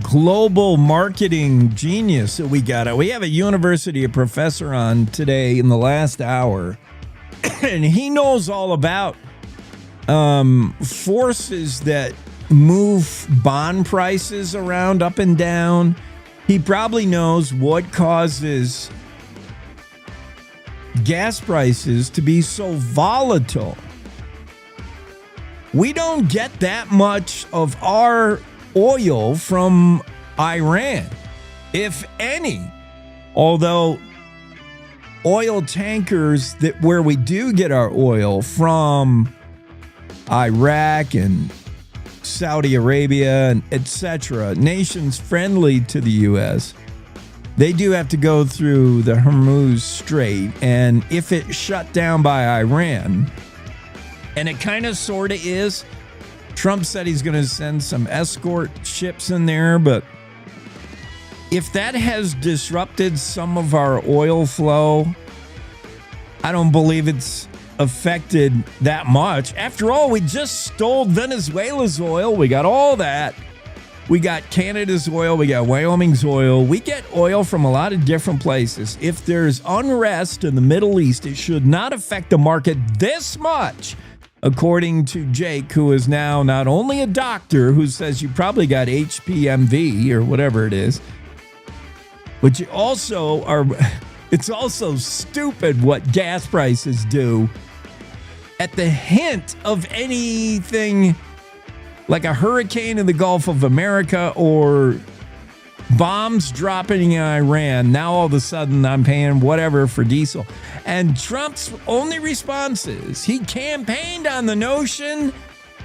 global marketing genius that we got. We have a university professor on today in the last hour, and he knows all about forces that move bond prices around up and down. He probably knows what causes gas prices to be so volatile. We don't get that much of our oil from Iran, if any. Although oil tankers where we do get our oil from Iraq and Saudi Arabia and etc., nations friendly to the U.S., they do have to go through the Hormuz Strait. And if it's shut down by Iran, and it kind of sort of is, Trump said he's going to send some escort ships in there, but if that has disrupted some of our oil flow, I don't believe it's affected that much. After all, we just stole Venezuela's oil. We got all that. We got Canada's oil. We got Wyoming's oil. We get oil from a lot of different places. If there's unrest in the Middle East, it should not affect the market this much, according to Jake, who is now not only a doctor who says you probably got HPMV or whatever it is, but you also are, it's also stupid what gas prices do at the hint of anything like a hurricane in the Gulf of America or bombs dropping in Iran. Now all of a sudden I'm paying whatever for diesel. And Trump's only response is he campaigned on the notion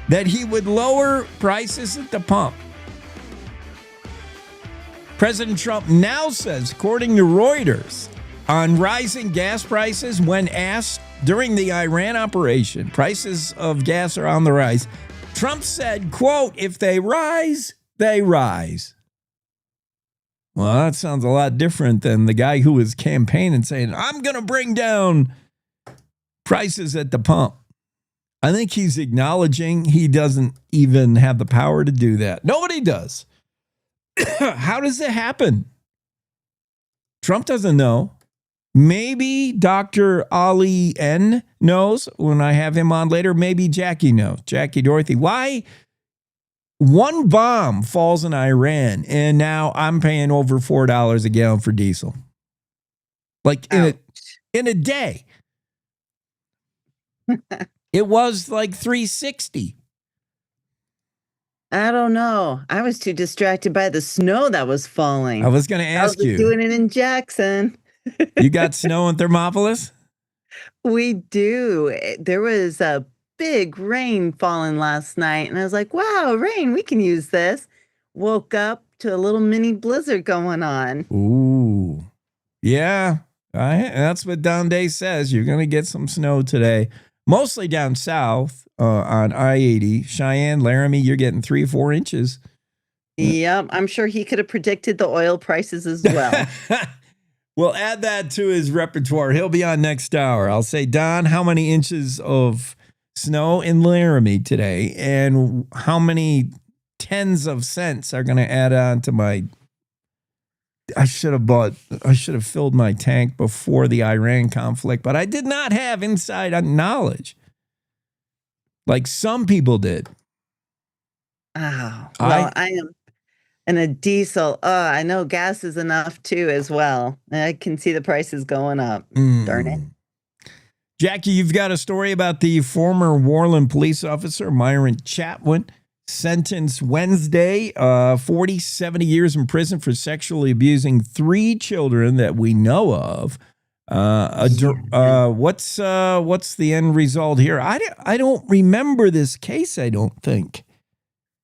that he would lower prices at the pump. President Trump now says, according to Reuters, on rising gas prices when asked during the Iran operation, prices of gas are on the rise. Trump said, quote, if they rise, they rise. Well, that sounds a lot different than the guy who was campaigning saying, I'm going to bring down prices at the pump. I think he's acknowledging he doesn't even have the power to do that. Nobody does. How does it happen? Trump doesn't know. Maybe Dr. Ali N knows when I have him on later. Maybe Jackie knows. Jackie Dorothy. Why? One bomb falls in Iran, and now I'm paying over $4 a gallon for diesel. Like in a day. It was like $3.60. I don't know. I was too distracted by the snow that was falling. I was going to ask you. I was doing it in Jackson. You got snow in Thermopolis? We do. There was a big rain falling last night, and I was like, wow, rain, we can use this. Woke up to a little mini blizzard going on. Ooh. Yeah. That's what Don Day says. You're going to get some snow today. Mostly down south on I-80. Cheyenne, Laramie, you're getting 3 or 4 inches. Yep. I'm sure he could have predicted the oil prices as well. We'll add that to his repertoire. He'll be on next hour. I'll say, Don, how many inches of snow in Laramie today? And how many tens of cents are going to add on to my... I should have filled my tank before the Iran conflict, but I did not have inside knowledge like some people did. Oh, well, I am in a diesel. I know gas is enough too as well. I can see the prices going up. Darn it. Jackie, you've got a story about the former Worland police officer, Myron Chatwin, sentenced Wednesday, 70 years in prison for sexually abusing 3 children that we know of. What's the end result here? I don't remember this case, I don't think.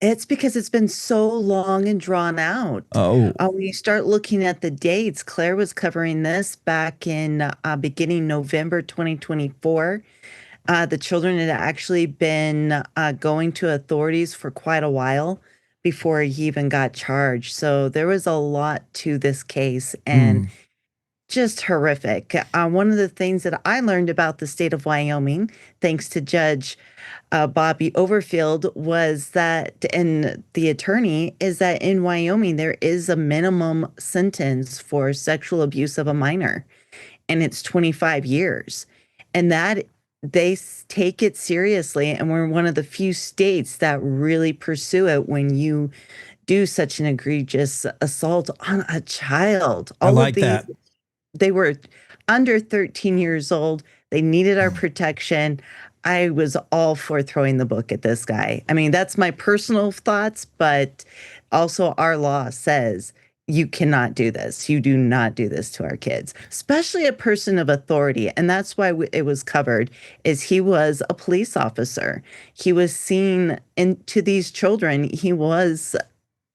It's because it's been so long and drawn out. Oh. When you start looking at the dates, Claire was covering this back in beginning November 2024. The children had actually been going to authorities for quite a while before he even got charged. So there was a lot to this case and just horrific. One of the things that I learned about the state of Wyoming, thanks to Judge Bobby Overfield, was that, and the attorney, is that in Wyoming, there is a minimum sentence for sexual abuse of a minor, and it's 25 years. And that they take it seriously, and we're one of the few states that really pursue it when you do such an egregious assault on a child. I like that. They were under 13 years old. They needed our protection. I was all for throwing the book at this guy. I mean, that's my personal thoughts, but also our law says you cannot do this. You do not do this to our kids, especially a person of authority. And that's why it was covered, is he was a police officer. He was seen into these children. He was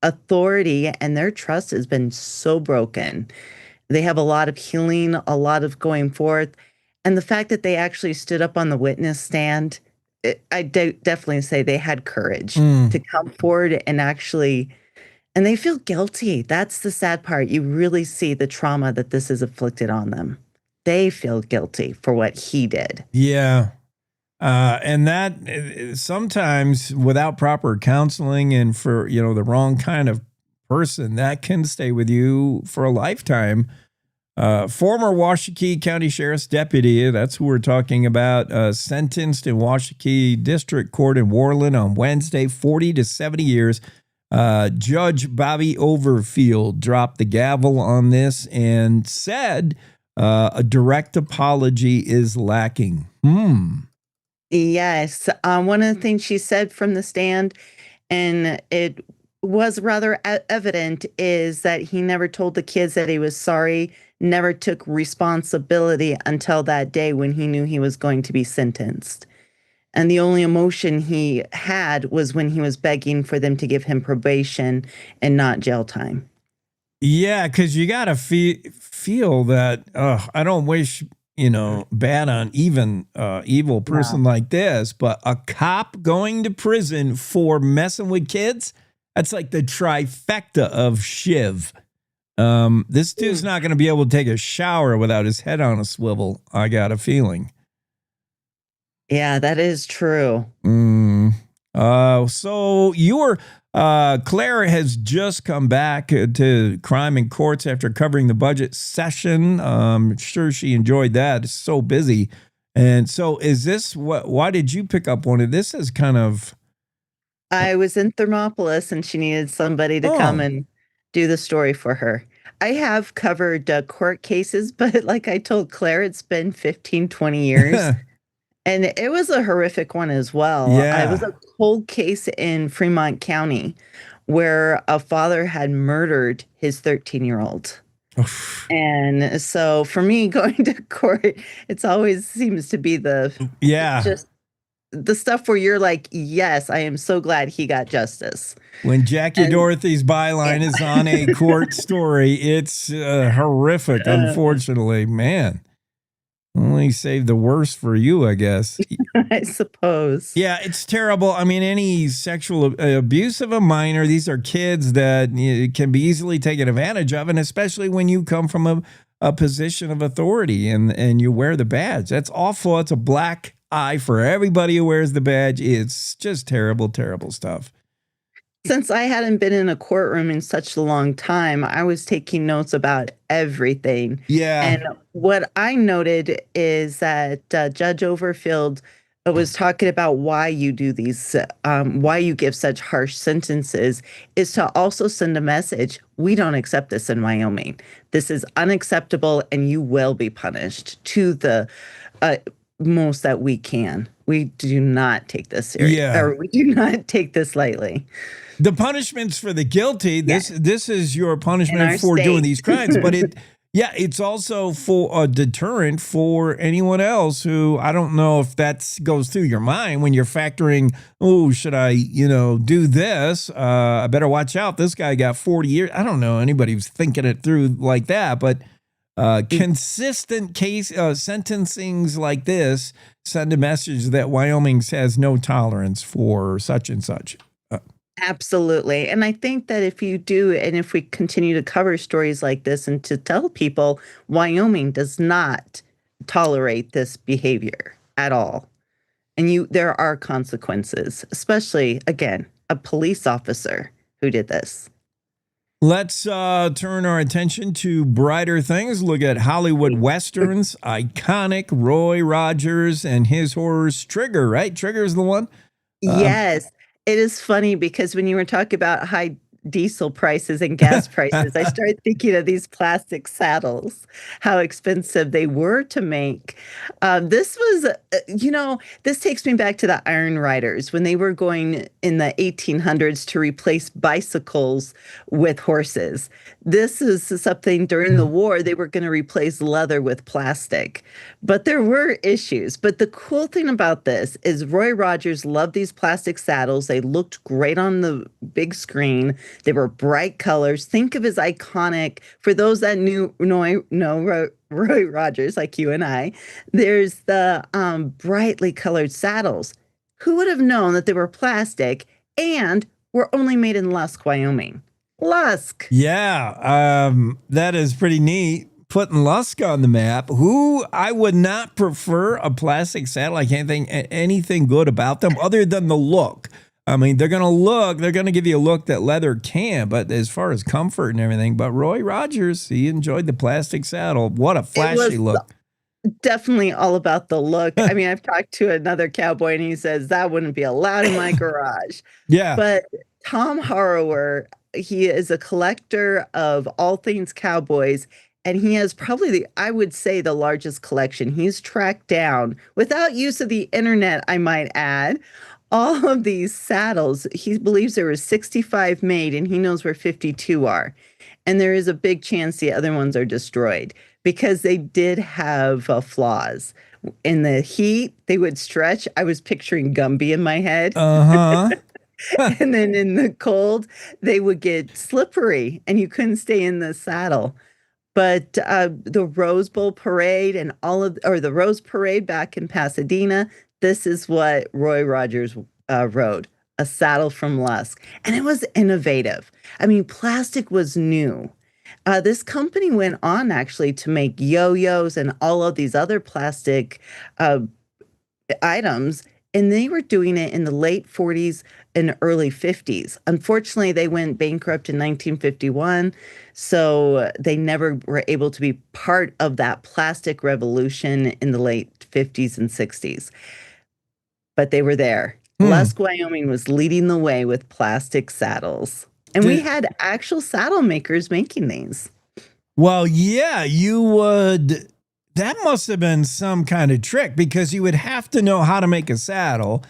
authority, and their trust has been so broken. They have a lot of healing, a lot of going forth. And the fact that they actually stood up on the witness stand, I definitely say they had courage to come forward and actually, and they feel guilty. That's the sad part. You really see the trauma that this has inflicted on them. They feel guilty for what he did. Yeah. And that sometimes without proper counseling and for, the wrong kind of person, that can stay with you for a lifetime. Former Washakie County Sheriff's Deputy, that's who we're talking about, sentenced in Washakie District Court in Worland on Wednesday, 40 to 70 years. Judge Bobby Overfield dropped the gavel on this and said a direct apology is lacking. Yes. One of the things she said from the stand, and it was rather evident, is that he never told the kids that he was sorry, never took responsibility until that day when he knew he was going to be sentenced. And the only emotion he had was when he was begging for them to give him probation and not jail time. Yeah, because you got to feel that, I don't wish, bad on even evil person like this, but a cop going to prison for messing with kids, that's like the trifecta of shiv. This dude's not going to be able to take a shower without his head on a swivel, I got a feeling. Yeah, that is true. So Claire has just come back to Crime and Courts after covering the budget session. I'm sure she enjoyed that. It's so busy. And so is this why did you pick up one of this? Is kind of. I was in Thermopolis and she needed somebody to come and do the story for her. I have covered court cases, but like I told Claire, it's been 15, 20 years. And it was a horrific one as well. Yeah. It was a cold case in Fremont County where a father had murdered his 13-year-old. And so for me, going to court, it's always seems to be just the stuff where you're like, yes, I am so glad he got justice. When Jackie Dorothy's byline is on a court story, it's horrific, unfortunately. Man. Only saved the worst for you, I guess. I suppose. Yeah, it's terrible. I mean, any sexual abuse of a minor, these are kids that can be easily taken advantage of, and especially when you come from a position of authority and you wear the badge. That's awful. It's a black eye for everybody who wears the badge. It's just terrible, terrible stuff. Since I hadn't been in a courtroom in such a long time, I was taking notes about everything. Yeah. And what I noted is that Judge Overfield was talking about why you do these, why you give such harsh sentences, is to also send a message. We don't accept this in Wyoming. This is unacceptable and you will be punished to the most that we can. We do not take this seriously. Yeah. Or we do not take this lightly. The punishments for the guilty, this is your punishment for doing these crimes, but it's also for a deterrent for anyone else who, I don't know if that goes through your mind when you're factoring, should I, do this? I better watch out. This guy got 40 years. I don't know anybody who's thinking it through like that, but consistent case sentencings like this send a message that Wyoming has no tolerance for such and such. Absolutely. And I think that if you do, and if we continue to cover stories like this and to tell people, Wyoming does not tolerate this behavior at all. And there are consequences, especially, again, a police officer who did this. Let's turn our attention to brighter things. Look at Hollywood Westerns, iconic Roy Rogers and his horrors. Trigger, right? Trigger's the one? Yes. It is funny because when you were talking about diesel prices and gas prices, I started thinking of these plastic saddles, how expensive they were to make. This was, this takes me back to the Iron Riders when they were going in the 1800s to replace bicycles with horses. This is something during the war, they were going to replace leather with plastic. But there were issues. But the cool thing about this is Roy Rogers loved these plastic saddles. They looked great on the big screen. They were bright colors. Think of his iconic, for those that know Roy Rogers, like you and I, there's the brightly colored saddles. Who would have known that they were plastic and were only made in Lusk, Wyoming? Lusk. Yeah, that is pretty neat. Putting Lusk on the map. Who I would not prefer a plastic saddle. I can't think anything good about them other than the look. I mean, they're going to give you a look that leather can't, but as far as comfort and everything. But Roy Rogers, he enjoyed the plastic saddle. What a flashy look. Definitely all about the look. I mean, I've talked to another cowboy and he says that wouldn't be allowed in my garage. Yeah. But Tom Harrower, he is a collector of all things cowboys. And he has probably I would say, the largest collection. He's tracked down, without use of the internet, I might add, all of these saddles. He believes there were 65 made, and he knows where 52 are. And there is a big chance the other ones are destroyed because they did have flaws. In the heat, they would stretch. I was picturing Gumby in my head. Uh-huh. And then in the cold, they would get slippery, and you couldn't stay in the saddle. But the Rose Bowl Parade and the Rose Parade back in Pasadena, this is what Roy Rogers rode, a saddle from Lusk. And it was innovative. I mean, plastic was new. This company went on actually to make yo-yos and all of these other plastic items. And they were doing it in the late 40s and early 50s. Unfortunately, they went bankrupt in 1951, so they never were able to be part of that plastic revolution in the late 50s and 60s. But they were there. Lusk, Wyoming was leading the way with plastic saddles. And we had actual saddle makers making these. Well, yeah, you would... That must have been some kind of trick because you would have to know how to make a saddle,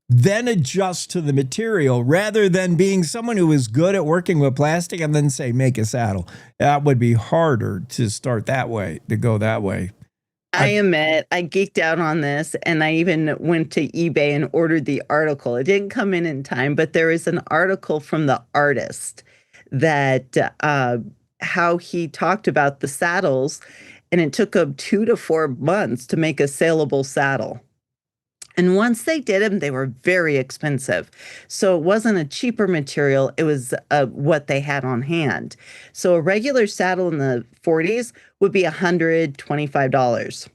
then adjust to the material rather than being someone who is good at working with plastic and then say, make a saddle. That would be harder to start that way, to go that way. I admit I geeked out on this, and I even went to eBay and ordered the article. It didn't come in time, but there is an article from the artist that how he talked about the saddles. And it took them 2 to 4 months to make a saleable saddle. And once they did them, they were very expensive. So it wasn't a cheaper material. It was what they had on hand. So a regular saddle in the 40s would be $125.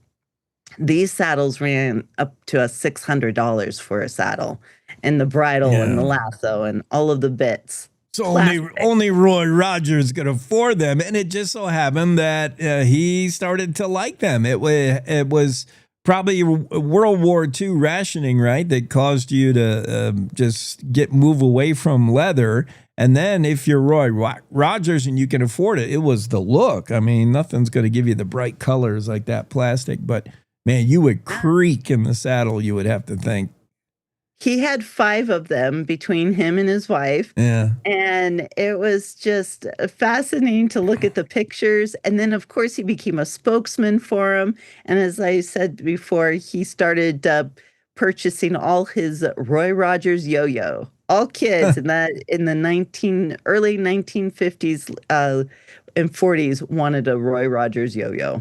These saddles ran up to $600 for a saddle. And the bridle and the lasso and all of the bits. So only Roy Rogers could afford them, and it just so happened that he started to like them. It was probably World War II rationing, right, that caused you to just move away from leather. And then if you're Roy Rogers and you can afford it, it was the look. I mean, nothing's going to give you the bright colors like that plastic, but man, you would creak in the saddle, you would have to think. He had 5 of them between him and his wife. Yeah. And it was just fascinating to look at the pictures. And then, of course, he became a spokesman for him. And as I said before, he started purchasing all his Roy Rogers yo-yo. All kids in the early 1950s and 40s wanted a Roy Rogers yo-yo.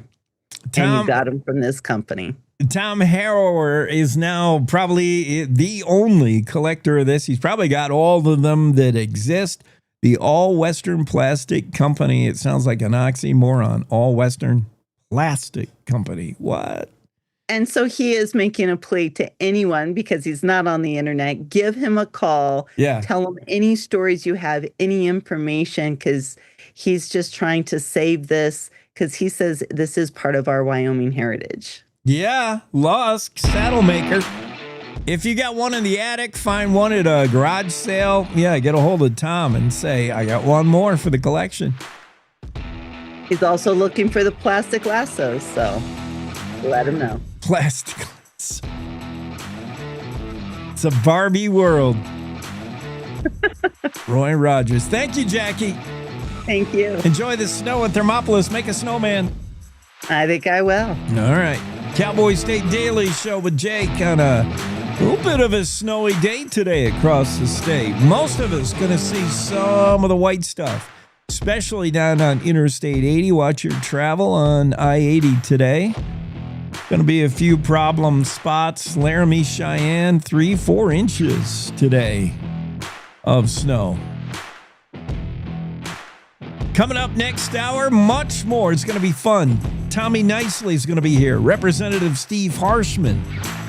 And you got them from this company. Tom Harrower is now probably the only collector of this. He's probably got all of them that exist. The All Western Plastic Company. It sounds like an oxymoron. All Western Plastic Company. What? And so he is making a plea to anyone, because he's not on the internet. Give him a call. Yeah. Tell him any stories you have, any information, because he's just trying to save this, because he says this is part of our Wyoming heritage. Yeah, Lusk, saddle maker. If you got one in the attic, find one at a garage sale. Yeah, get a hold of Tom and say, I got one more for the collection. He's also looking for the plastic lassos, so let him know. Plastic lasso. It's a Barbie world. Roy Rogers. Thank you, Jackie. Thank you. Enjoy the snow in Thermopolis. Make a snowman. I think I will. All right. Cowboy State Daily Show with Jake on a little bit of a snowy day today across the state. Most of us going to see some of the white stuff, especially down on Interstate 80. Watch your travel on I-80 today. Going to be a few problem spots. Laramie, Cheyenne, 3-4 inches today of snow. Coming up next hour, much more. It's going to be fun. Tommie Knisely is going to be here. Representative Steve Harshman,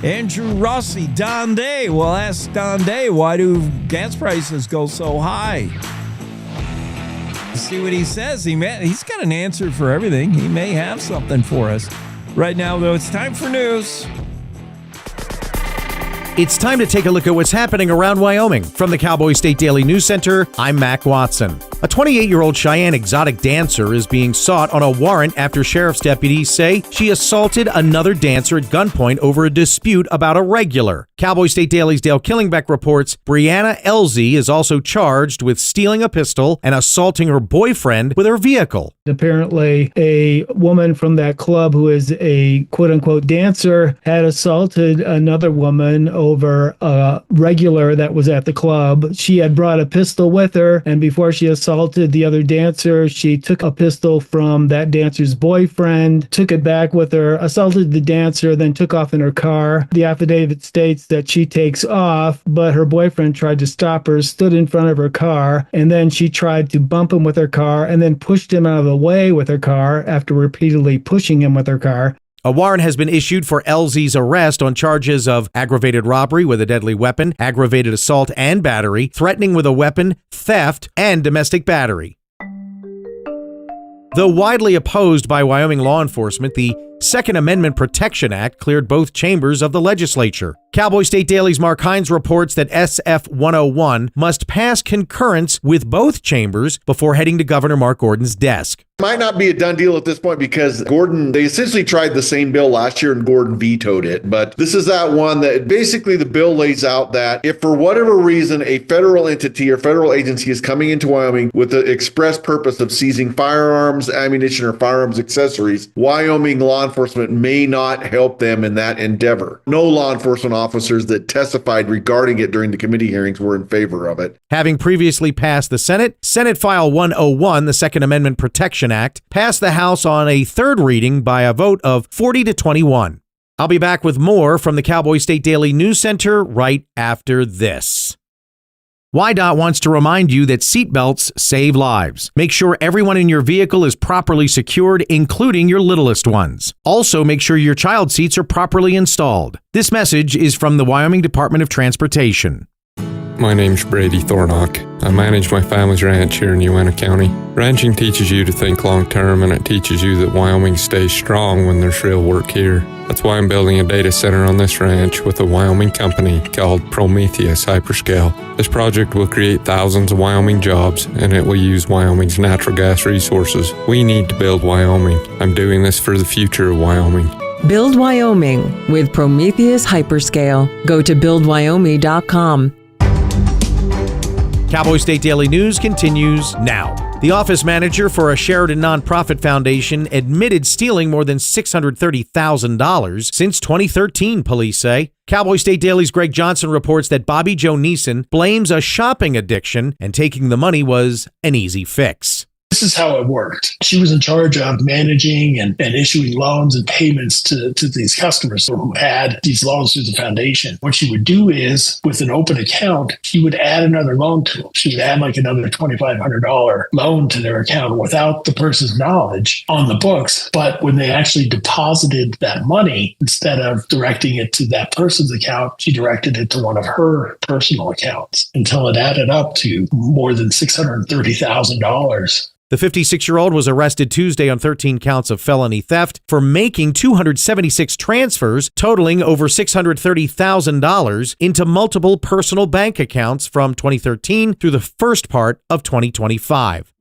Andrew Rossi, Don Day. We'll ask Don Day, why do gas prices go so high? See what he says. He's got an answer for everything. He may have something for us. Right now, though, it's time for news. It's time to take a look at what's happening around Wyoming. From the Cowboy State Daily News Center, I'm Mac Watson. A 28-year-old Cheyenne exotic dancer is being sought on a warrant after sheriff's deputies say she assaulted another dancer at gunpoint over a dispute about a regular. Cowboy State Daily's Dale Killingbeck reports Brianna Elzie is also charged with stealing a pistol and assaulting her boyfriend with her vehicle. Apparently, a woman from that club who is a quote-unquote dancer had assaulted another woman over a regular that was at the club. She had brought a pistol with her, and before she assaulted the other dancer, she took a pistol from that dancer's boyfriend, took it back with her, assaulted the dancer, then took off in her car. The affidavit states that she takes off, but her boyfriend tried to stop her, stood in front of her car, and then she tried to bump him with her car and then pushed him out of the way with her car after repeatedly pushing him with her car. A warrant has been issued for Elzie's arrest on charges of aggravated robbery with a deadly weapon, aggravated assault and battery, threatening with a weapon, theft, and domestic battery. Though widely opposed by Wyoming law enforcement, the Second Amendment Protection Act cleared both chambers of the legislature. Cowboy State Daily's Mark Hines reports that SF 101 must pass concurrence with both chambers before heading to Governor Mark Gordon's desk. Might not be a done deal at this point because Gordon, they essentially tried the same bill last year and Gordon vetoed it. But this is that one that basically the bill lays out that if for whatever reason a federal entity or federal agency is coming into Wyoming with the express purpose of seizing firearms, ammunition, or firearms accessories, Wyoming law enforcement may not help them in that endeavor. No law enforcement officers that testified regarding it during the committee hearings were in favor of it. Having previously passed the Senate, Senate File 101, the Second Amendment Protection Act, passed the House on a third reading by a vote of 40-21. I'll be back with more from the Cowboy State Daily News Center right after this. WYDOT wants to remind you that seatbelts save lives. Make sure everyone in your vehicle is properly secured, including your littlest ones. Also, make sure your child seats are properly installed. This message is from the Wyoming Department of Transportation. My name's Brady Thornock. I manage my family's ranch here in Uena County. Ranching teaches you to think long term, and it teaches you that Wyoming stays strong when there's real work here. That's why I'm building a data center on this ranch with a Wyoming company called Prometheus Hyperscale. This project will create thousands of Wyoming jobs, and it will use Wyoming's natural gas resources. We need to build Wyoming. I'm doing this for the future of Wyoming. Build Wyoming with Prometheus Hyperscale. Go to buildwyoming.com. Cowboy State Daily News continues now. The office manager for a Sheridan nonprofit foundation admitted stealing more than $630,000 since 2013, police say. Cowboy State Daily's Greg Johnson reports that Bobby Joe Neeson blames a shopping addiction and taking the money was an easy fix. This is how it worked. She was in charge of managing and issuing loans and payments to these customers who had these loans through the foundation. What she would do is, with an open account, she would add another loan to them. She would add like another $2,500 loan to their account without the person's knowledge on the books. But when they actually deposited that money, instead of directing it to that person's account, she directed it to one of her personal accounts until it added up to more than $630,000. The 56-year-old was arrested Tuesday on 13 counts of felony theft for making 276 transfers totaling over $630,000 into multiple personal bank accounts from 2013 through the first part of 2025.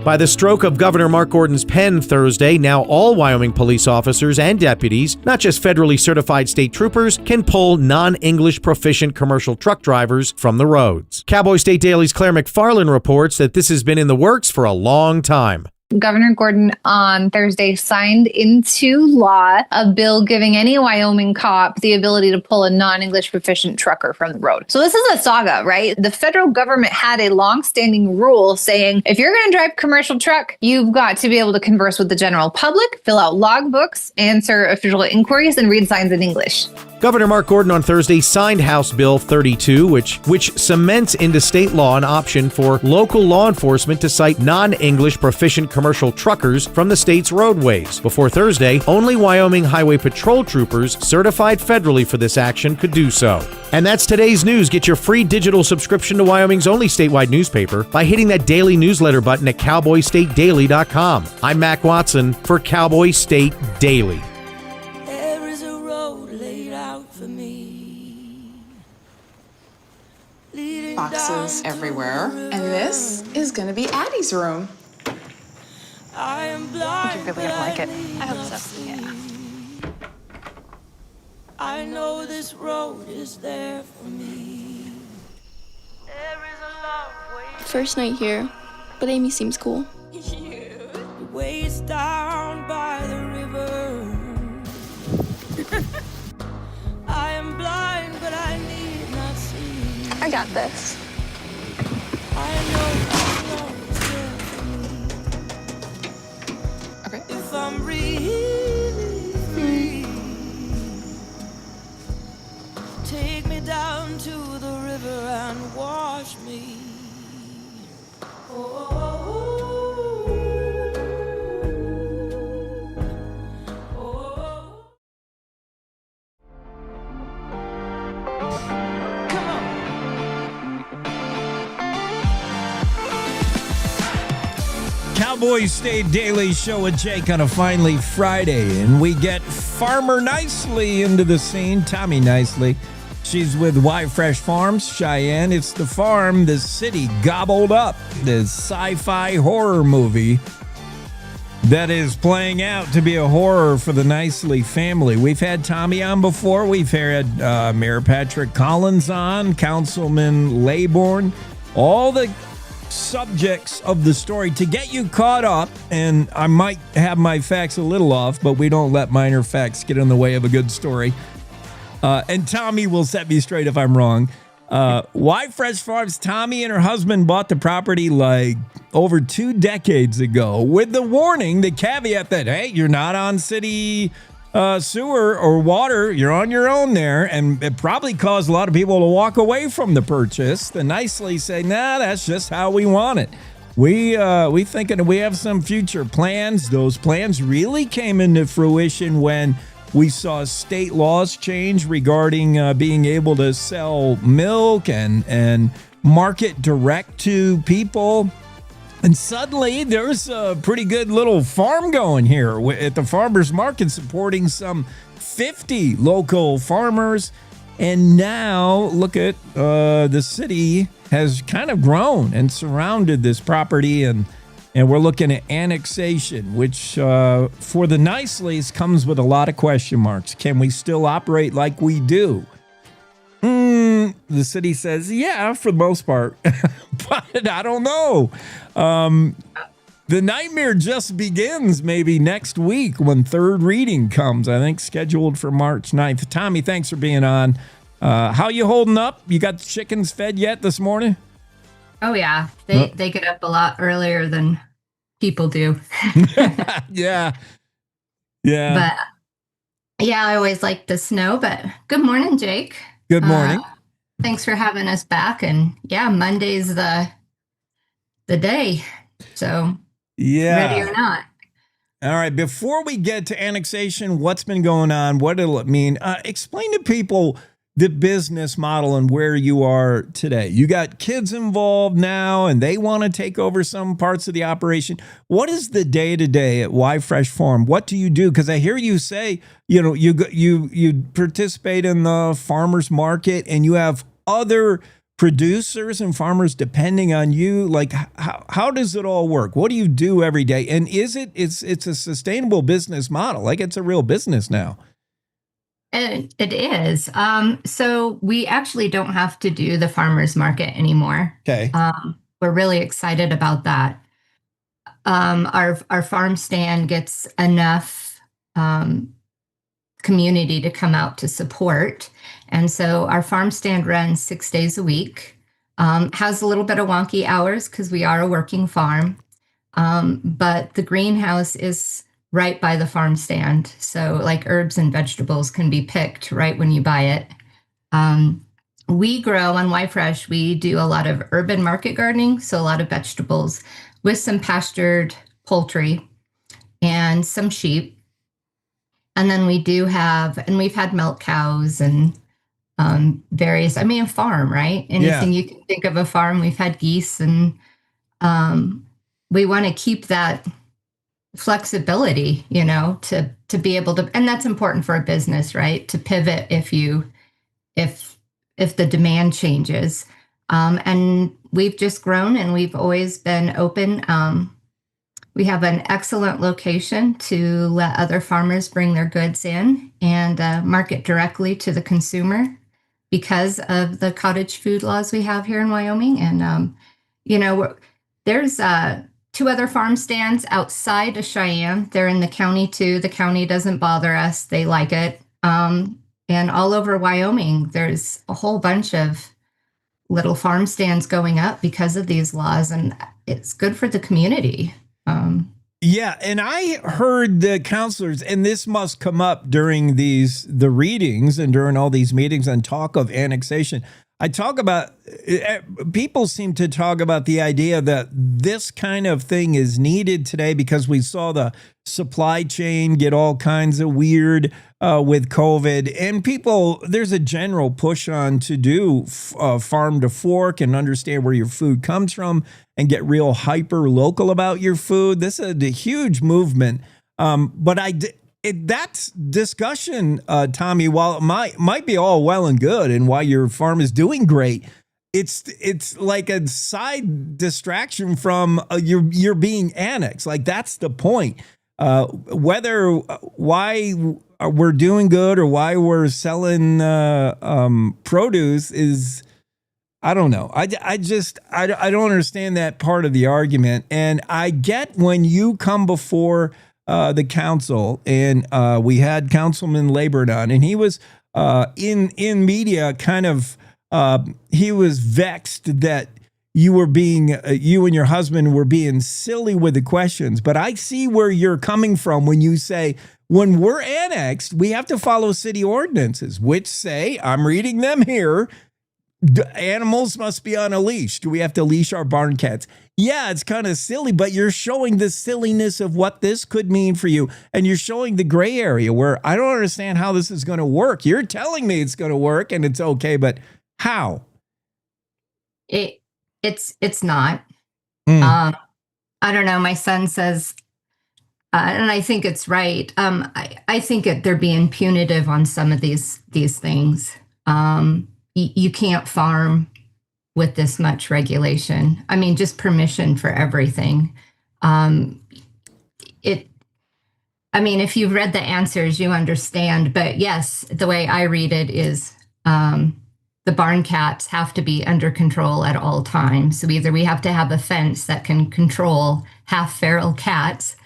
By the stroke of Governor Mark Gordon's pen Thursday, now all Wyoming police officers and deputies, not just federally certified state troopers, can pull non-English proficient commercial truck drivers from the roads. Cowboy State Daily's Claire McFarland reports that this has been in the works for a long time. Governor Gordon on Thursday signed into law a bill giving any Wyoming cop the ability to pull a non-English proficient trucker from the road. So this is a saga, right? The federal government had a long-standing rule saying if you're going to drive commercial truck, you've got to be able to converse with the general public, fill out logbooks, answer official inquiries, and read signs in English. Governor Mark Gordon on Thursday signed House Bill 32, which cements into state law an option for local law enforcement to cite non-English proficient commercial truckers from the state's roadways. Before Thursday, only Wyoming Highway Patrol troopers certified federally for this action could do so. And that's today's news. Get your free digital subscription to Wyoming's only statewide newspaper by hitting that daily newsletter button at cowboystatedaily.com. I'm Mac Watson for Cowboy State Daily. Boxes everywhere, and this is gonna be Addie's room. I think you're really gonna like it. I hope so. Yeah. I know this road is there for me. There is a long way. First night here, but Amy seems cool. The waist down by the river. I am blind, but I need not see. I got this. I know it's there for me. Okay. If I'm really free, take me down to the river and wash me. Cowboy State Daily Show with Jake on a finally Friday, and we get Farmer Knisely into the scene, Tommie Knisely. She's with Y Fresh Farms, Cheyenne. It's the farm the city gobbled up, this sci-fi horror movie that is playing out to be a horror for the Knisely family. We've had Tommie on before. We've had Mayor Patrick Collins on, Councilman Laybourne, all the subjects of the story to get you caught up. And I might have my facts a little off, but we don't let minor facts get in the way of a good story. And Tommie will set me straight if I'm wrong. Y Fresh Farms, Tommie and her husband bought the property like over 2 decades ago with the warning, the caveat that, hey, you're not on city sewer or water. You're on your own there. And it probably caused a lot of people to walk away from the purchase. The Knisely say, nah, that's just how we want it. We thinking we have some future plans. Those plans really came into fruition when we saw state laws change regarding being able to sell milk and market direct to people. And suddenly there's a pretty good little farm going here at the farmers market, supporting some 50 local farmers. And now look at the city has kind of grown and surrounded this property, and we're looking at annexation, which for the Knisleys comes with a lot of question marks. Can we still operate like we do? The city says, yeah, for the most part, but I don't know. The nightmare just begins maybe next week when third reading comes, I think scheduled for March 9th. Tommie, thanks for being on. How you holding up? You got the chickens fed yet this morning? Oh, yeah. They get up a lot earlier than people do. Yeah. But yeah, I always like the snow, but good morning, Jake. Good morning. Thanks for having us back. And yeah, Monday's the day. So yeah, ready or not. All right. Before we get to annexation, what's been going on? What will it mean? Explain to people the business model and where you are today? You got kids involved now and they want to take over some parts of the operation. What is the day-to-day at Y Fresh Farm? What do you do? Because I hear you say, you participate in the farmers market and you have other producers and farmers depending on you. Like, how does it all work? What do you do every day? And it's a sustainable business model? Like, it's a real business now. And it is. So we actually don't have to do the farmers market anymore. Okay. We're really excited about that. Our farm stand gets enough community to come out to support. And so our farm stand runs 6 days a week, has a little bit of wonky hours because we are a working farm. But the greenhouse is right by the farm stand. So like herbs and vegetables can be picked right when you buy it. We grow on Y Fresh. We do a lot of urban market gardening. So a lot of vegetables with some pastured poultry and some sheep. And then we do have, and we've had milk cows and various, a farm, right? Anything you can think of a farm. We've had geese and we want to keep that flexibility, to be able to, and that's important for a business, right? To pivot if the demand changes. And we've just grown and we've always been open. We have an excellent location to let other farmers bring their goods in and market directly to the consumer because of the cottage food laws we have here in Wyoming. And, there's 2 other farm stands outside of Cheyenne. They're in the county too. The county doesn't bother us. They like it. And all over Wyoming, there's a whole bunch of little farm stands going up because of these laws, and it's good for the community. Yeah, and I heard the counselors, and this must come up during the readings and during all these meetings and talk of annexation. People seem to talk about the idea that this kind of thing is needed today because we saw the supply chain get all kinds of weird with COVID. And there's a general push on to do farm to fork and understand where your food comes from and get real hyper local about your food. This is a huge movement. But that discussion, Tommie, while it might be all well and good and why your farm is doing great, it's like a side distraction from you're being annexed. Like, that's the point. Why we're doing good or why we're selling produce is, I don't know. I don't understand that part of the argument. And I get when you come before the council, and we had Councilman Labored on, and he was in media kind of, he was vexed that you and your husband were being silly with the questions. But I see where you're coming from when you say, when we're annexed, we have to follow city ordinances, which say, I'm reading them here, animals must be on a leash. Do we have to leash our barn cats? Yeah, it's kind of silly, but you're showing the silliness of what this could mean for you. And you're showing the gray area where I don't understand how this is going to work. You're telling me it's going to work and it's okay, but how? It's not. I don't know. My son says, and I think it's right. I think they're being punitive on some of these things. You can't farm with this much regulation. Just permission for everything. If you've read the answers, you understand. But yes, the way I read it is the barn cats have to be under control at all times. So either we have to have a fence that can control half feral cats,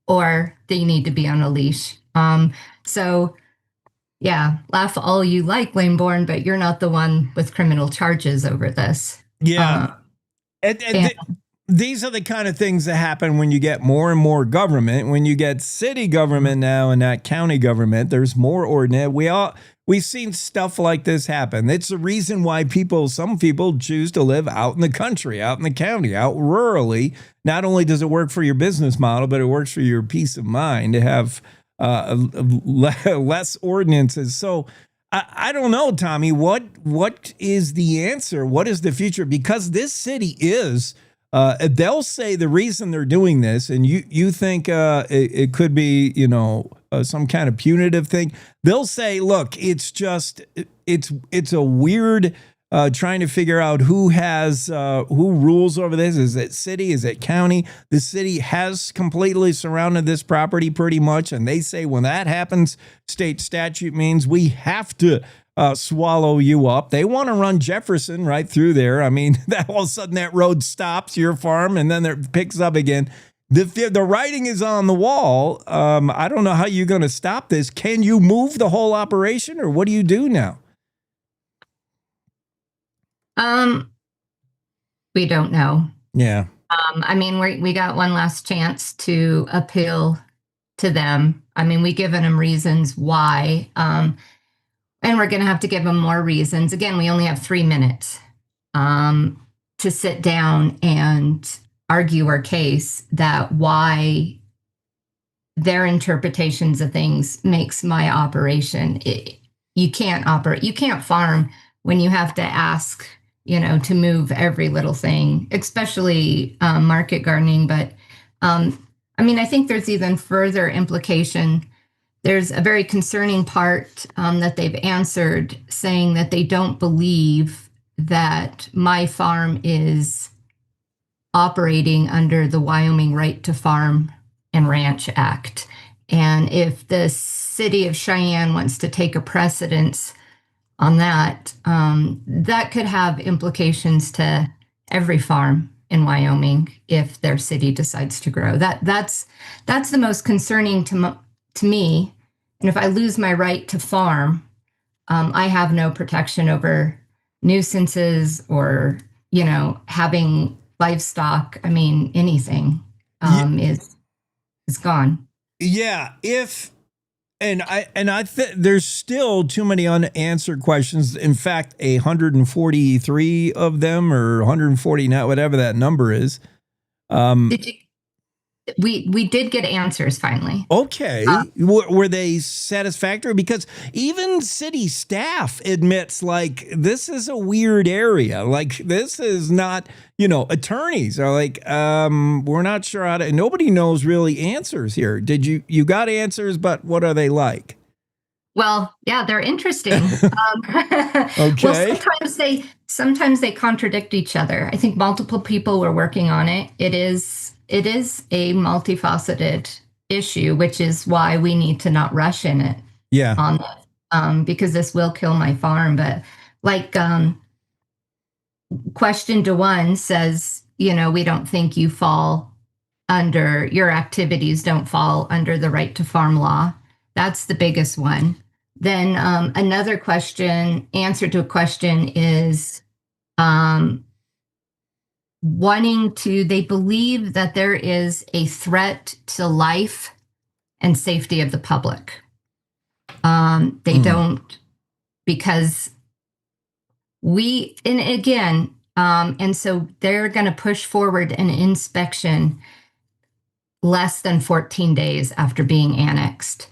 or they need to be on a leash. Yeah, laugh all you like, Laneborn, but you're not the one with criminal charges over this. Yeah. These are the kind of things that happen when you get more and more government. When you get city government now and not county government, there's more ordinance. We've seen stuff like this happen. It's the reason why some people choose to live out in the country, out in the county, out rurally. Not only does it work for your business model, but it works for your peace of mind to have less ordinances. So I don't know, Tommie. What is the answer? What is the future? Because this city is, they'll say the reason they're doing this, and you think it could be, some kind of punitive thing. They'll say, look, it's just, it's a weird trying to figure out who rules over this. Is it city? Is it county? The city has completely surrounded this property pretty much. And they say when that happens, state statute means we have to swallow you up. They want to run Jefferson right through there. I mean, that all of a sudden that road stops your farm and then it picks up again. The writing is on the wall. I don't know how you're going to stop this. Can you move the whole operation, or what do you do now? We don't know. Yeah. I mean, we got one last chance to appeal to them. I mean, we given them reasons why, and we're going to have to give them more reasons. Again, we only have 3 minutes to sit down and argue our case that why their interpretations of things makes my operation. You can't operate. You can't farm when you have to ask, to move every little thing, especially market gardening. But I think there's even further implication. There's a very concerning part that they've answered, saying that they don't believe that my farm is operating under the Wyoming Right to Farm and Ranch Act. And if the city of Cheyenne wants to take a precedence on that, that could have implications to every farm in Wyoming if their city decides to grow. That's the most concerning to me. And if I lose my right to farm, I have no protection over nuisances or having livestock. I mean, anything is gone. Yeah, there's still too many unanswered questions. In fact, 143 of them, or 140 now, whatever that number is. We did get answers finally. Okay. Were they satisfactory? Because even city staff admits, like, this is a weird area. Like, this is not, attorneys are like, we're not sure how to, nobody knows really answers here. Did you got answers, but what are they like? Well, yeah, they're interesting. Okay. Well, sometimes they contradict each other. I think multiple people were working on it. It is a multifaceted issue, which is why we need to not rush in it. Yeah. Because this will kill my farm. But question to one says, we don't think you fall under, your activities don't fall under the right to farm law. That's the biggest one. Then another answer to a question is, they believe that there is a threat to life and safety of the public. They don't, because and so they're going to push forward an inspection less than 14 days after being annexed.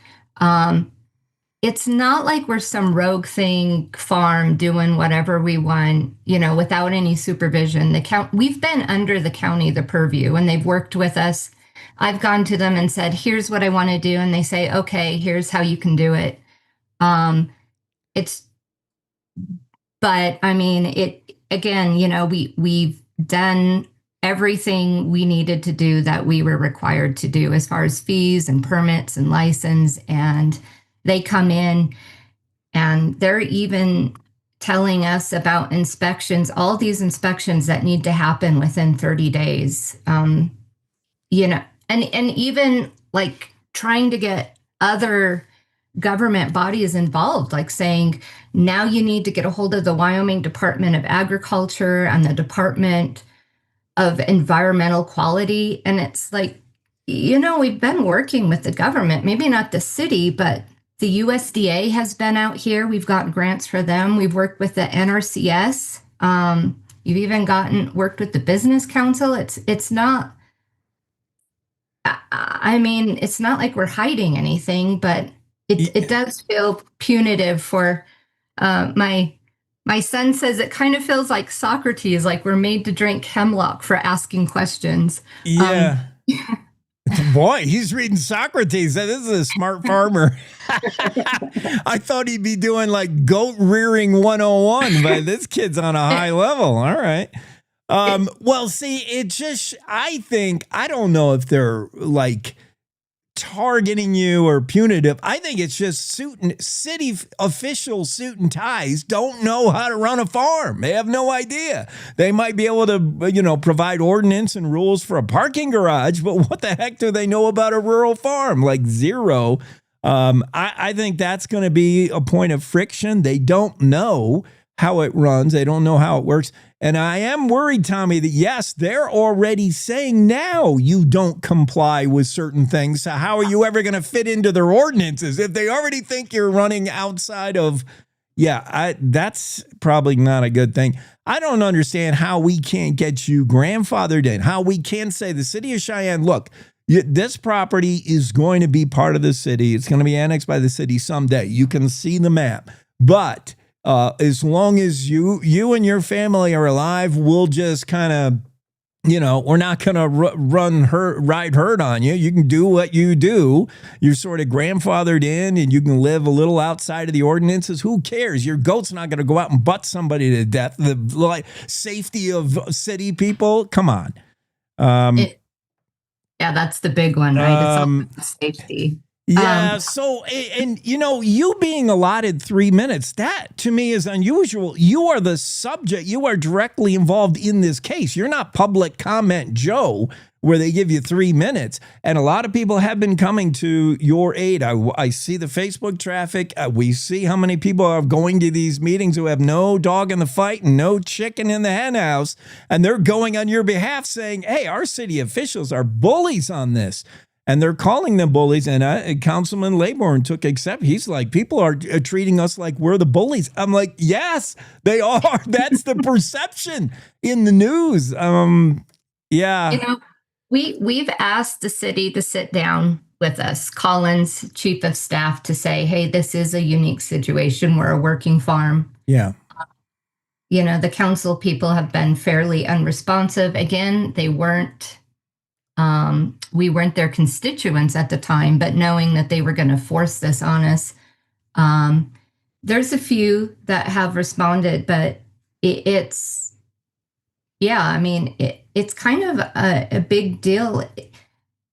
It's not like we're some rogue farm doing whatever we want, without any supervision. We've been under the county, the purview, and they've worked with us. I've gone to them and said, here's what I want to do. And they say, okay, here's how you can do it. We've done everything we needed to do that we were required to do as far as fees and permits and license. And they come in and they're even telling us about inspections, all these inspections that need to happen within 30 days. And even like trying to get other government bodies involved, like saying, now you need to get a hold of the Wyoming Department of Agriculture and the Department of Environmental Quality. And it's like, we've been working with the government, maybe not the city, but the USDA has been out here. We've gotten grants for them. We've worked with the NRCS. You've even worked with the Business Council. It's not, it's not like we're hiding anything, but it does feel punitive for My son says it kind of feels like Socrates, like we're made to drink hemlock for asking questions. Yeah. Boy, he's reading Socrates. This is a smart farmer. I thought he'd be doing like goat rearing 101, but this kid's on a high level. All right. Well, see, it just, I don't know if they're like targeting you or punitive. I think it's just city officials, suit and ties, don't know how to run a farm. They have no idea. They might be able to, provide ordinance and rules for a parking garage, but what the heck do they know about a rural farm? Like zero. I think that's going to be a point of friction. They don't know how it runs. They don't know how it works. And I am worried, Tommie, that yes, they're already saying now you don't comply with certain things. So how are you ever going to fit into their ordinances if they already think you're running outside of, that's probably not a good thing. I don't understand how we can't get you grandfathered in, how we can't say the city of Cheyenne, look, this property is going to be part of the city. It's going to be annexed by the city someday. You can see the map. But as long as you and your family are alive, we'll just kind of, we're not going to ride herd on you. You can do what you do. You're sort of grandfathered in and you can live a little outside of the ordinances. Who cares? Your goat's not going to go out and butt somebody to death. The safety of city people. Come on. Yeah, that's the big one, right? It's all about safety. Yeah. So, and you being allotted 3 minutes, that to me is unusual. You are the subject. You are directly involved in this case. You're not public comment Joe, where they give you 3 minutes. And a lot of people have been coming to your aid. I see the Facebook traffic. We see how many people are going to these meetings who have no dog in the fight and no chicken in the hen house. And they're going on your behalf saying, hey, our city officials are bullies on this. And they're calling them bullies. And Councilman Laybourne took except. He's like, people are treating us like we're the bullies. I'm like, yes, they are. That's the perception in the news. Yeah. We've asked the city to sit down with us, Colin's chief of staff, to say, hey, this is a unique situation. We're a working farm. Yeah. The council people have been fairly unresponsive. Again, they weren't. We weren't their constituents at the time, but knowing that they were going to force this on us, there's a few that have responded, but it's kind of a big deal.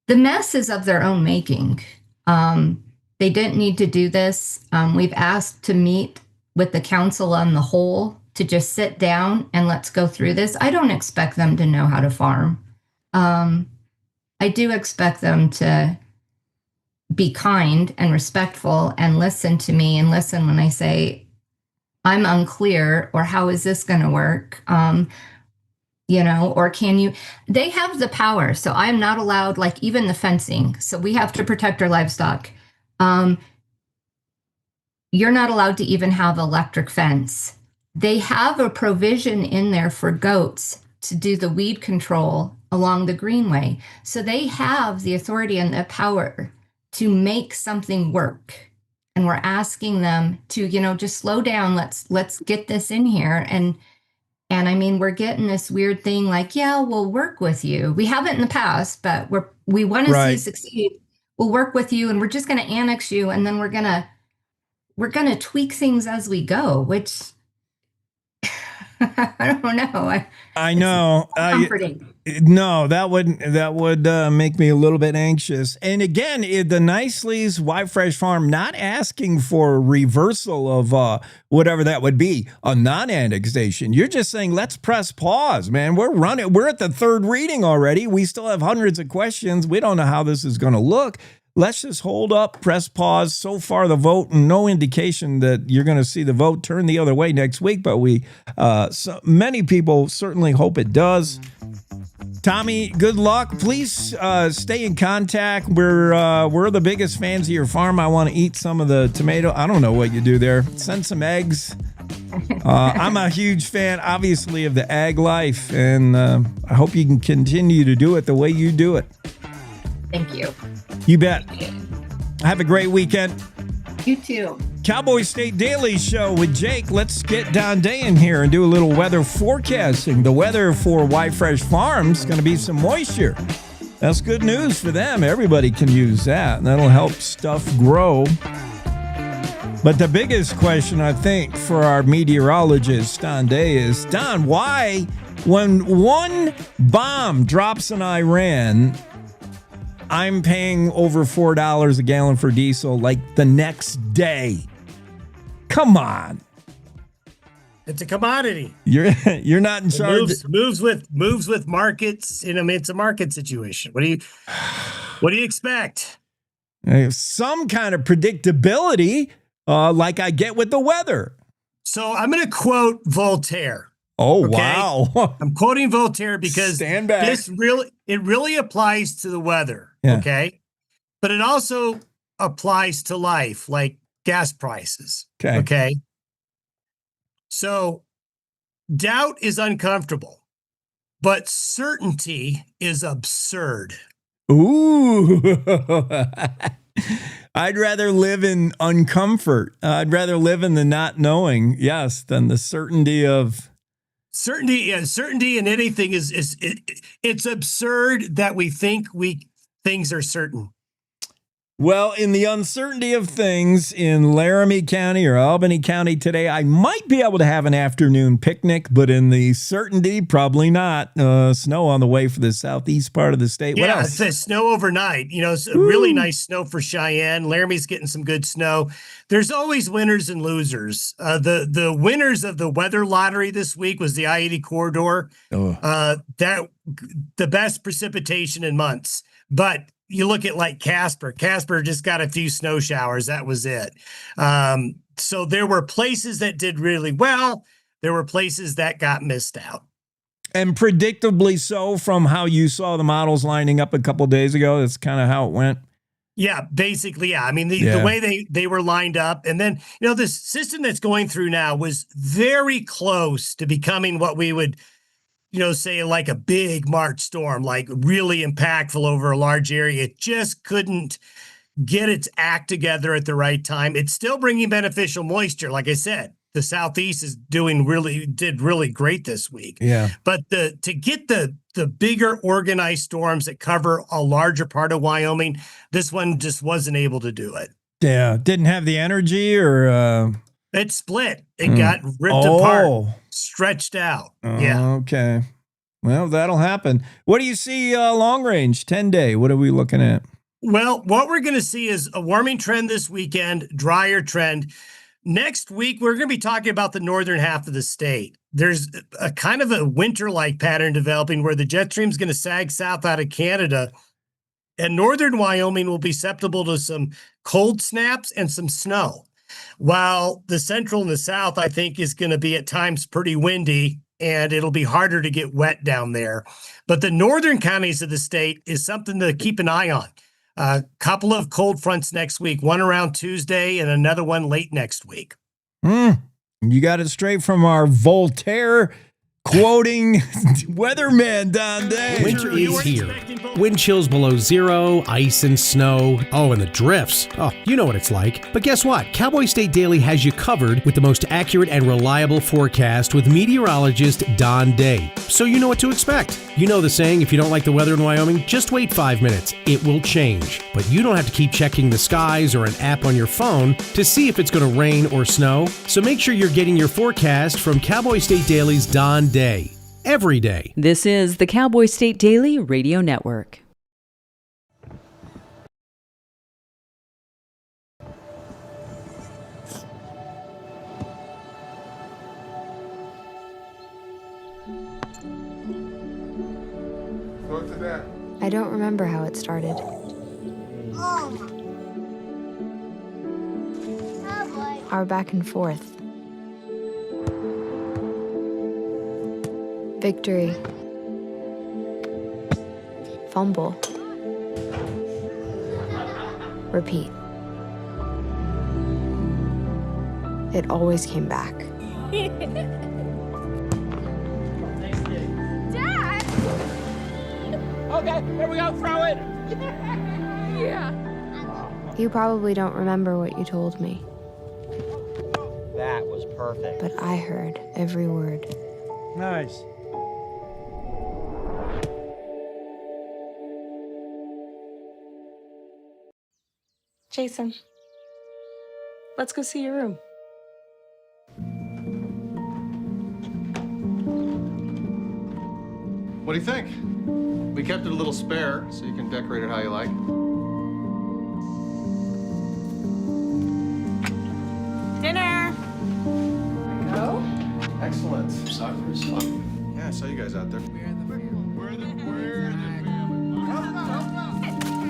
The mess is of their own making. They didn't need to do this. We've asked to meet with the council on the whole to just sit down and let's go through this. I don't expect them to know how to farm. I do expect them to be kind and respectful and listen to me and listen when I say, I'm unclear, or how is this going to work? Or can you, they have the power. So I'm not allowed, like even the fencing. So we have to protect our livestock. You're not allowed to even have electric fence. They have a provision in there for goats to do the weed control along the greenway. So they have the authority and the power to make something work. And we're asking them to, just slow down. Let's get this in here. And I mean, we're getting this weird thing like, yeah, we'll work with you. We haven't in the past, but we want to see you succeed. We'll work with you and we're just going to annex you. And then we're going to tweak things as we go, which I don't know. I know. Comforting. No, that would make me a little bit anxious. And again, the Knisely's Wild Fresh Farm not asking for a reversal of whatever that would be, a non-annexation. You're just saying, let's press pause, man. We're at the third reading already. We still have hundreds of questions. We don't know how this is going to look. Let's just hold up, press pause. So far, the vote, no indication that you're going to see the vote turn the other way next week, but so many people certainly hope it does. Tommie, good luck. Please stay in contact. We're the biggest fans of your farm. I want to eat some of the tomato. I don't know what you do there. Send some eggs. I'm a huge fan, obviously, of the ag life, and I hope you can continue to do it the way you do it. Thank you. You bet. Have a great weekend. You too. Cowboy State Daily Show with Jake. Let's get Don Day in here and do a little weather forecasting. The weather for Y Fresh Farms is going to be some moisture. That's good news for them. Everybody can use that, and that'll help stuff grow. But the biggest question, I think, for our meteorologist, Don Day, is, Don, why, when one bomb drops in Iran, I'm paying over $4 a gallon for diesel like the next day? Come on. It's a commodity. You're not in charge. Moves with markets. I mean, it's a market situation. What do you expect? Some kind of predictability, like I get with the weather. So I'm going to quote Voltaire. Oh, okay? Wow. I'm quoting Voltaire because Stand back. It really applies to the weather. Yeah. Okay. But it also applies to life, like gas prices. Okay. Okay. So doubt is uncomfortable, but certainty is absurd. Ooh. I'd rather live in uncomfort. I'd rather live in the not knowing, yes, than the certainty of... Certainty in anything it's absurd that we think things are certain. Well, in the uncertainty of things in Laramie County or Albany County today, I might be able to have an afternoon picnic, but in the certainty, probably not. Snow on the way for the southeast part of the state. What else? It says snow overnight. It's a really nice snow for Cheyenne. Laramie's getting some good snow. There's always winners and losers. The winners of the weather lottery this week was the I-80 corridor. That the best precipitation in months. But you look at like Casper just got a few snow showers. That was it. So there were places that did really well. There were places that got missed out. And predictably so from how you saw the models lining up a couple of days ago. That's kind of how it went. Yeah, basically, yeah. I mean, the way they were lined up. And then, this system that's going through now was very close to becoming what we would say like a big March storm, like really impactful over a large area. It just couldn't get its act together at the right time. It's still bringing beneficial moisture. Like I said, the Southeast did really great this week. Yeah. But to get the bigger organized storms that cover a larger part of Wyoming, this one just wasn't able to do it. Yeah. Didn't have the energy or... It split. It got ripped apart, stretched out. Yeah. Okay. Well, that'll happen. What do you see long range, 10-day? What are we looking at? Well, what we're going to see is a warming trend this weekend, drier trend. Next week, we're going to be talking about the northern half of the state. There's a kind of a winter-like pattern developing where the jet stream is going to sag south out of Canada, and northern Wyoming will be susceptible to some cold snaps and some snow. While the central and the south, I think, is going to be at times pretty windy, and it'll be harder to get wet down there. But the northern counties of the state is something to keep an eye on. A couple of cold fronts next week, one around Tuesday and another one late next week. You got it straight from our Voltaire quoting weatherman Don Day. Winter is here. Wind chills below zero, ice and snow. Oh, and the drifts. Oh, you know what it's like. But guess what? Cowboy State Daily has you covered with the most accurate and reliable forecast with meteorologist Don Day. So you know what to expect. You know the saying, if you don't like the weather in Wyoming, just wait 5 minutes. It will change. But you don't have to keep checking the skies or an app on your phone to see if it's going to rain or snow. So make sure you're getting your forecast from Cowboy State Daily's Don Day. Every day. This is the Cowboy State Daily Radio Network. I don't remember how it started. Our back and forth. Victory. Fumble. Repeat. It always came back. Dad! Okay, here we go, throw it! Yeah. You probably don't remember what you told me. was perfect. But I heard every word. Nice. Jason, let's go see your room. What do you think? We kept it a little spare, so you can decorate it how you like. Dinner! Go. Excellent. Soccer is fun. Yeah, I saw you guys out there. We're the family.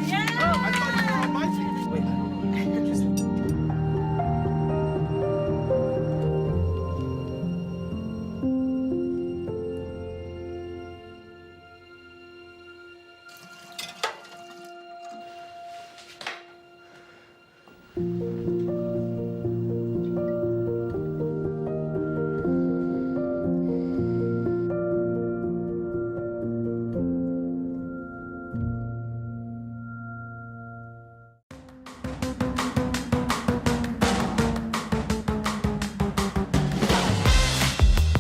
Yeah! I thought you were on my team.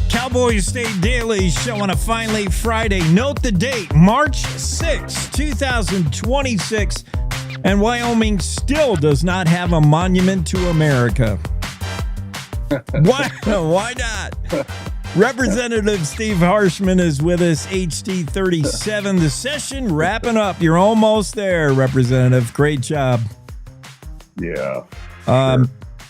Cowboy State Daily Show on a fine late Friday. Note the date, March 6, 2026, and Wyoming still does not have a monument to America. Why not? Representative Steve Harshman is with us, HD 37. The session wrapping up. You're almost there, Representative. Great job. Yeah.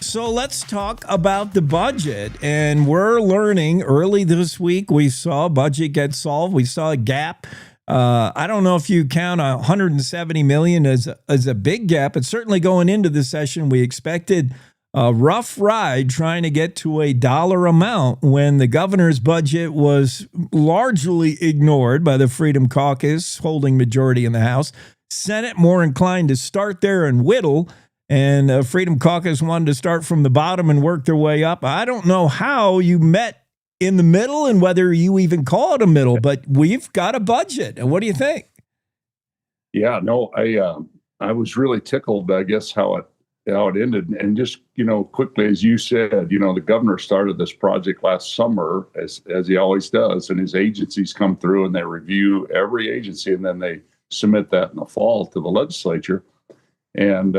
So let's talk about the budget. And we're learning early this week, we saw a budget get solved. We saw a gap. I don't know if you count $170 million as a big gap, but certainly going into the session, we expected a rough ride trying to get to a dollar amount when the governor's budget was largely ignored by the Freedom Caucus, holding majority in the House. Senate more inclined to start there and whittle. And Freedom Caucus wanted to start from the bottom and work their way up. I don't know how you met in the middle and whether you even call it a middle, but we've got a budget. And what do you think? Yeah, no, I was really tickled, I guess, how it ended. And just, quickly, as you said, the governor started this project last summer, as he always does, and his agencies come through and they review every agency, and then they submit that in the fall to the legislature. And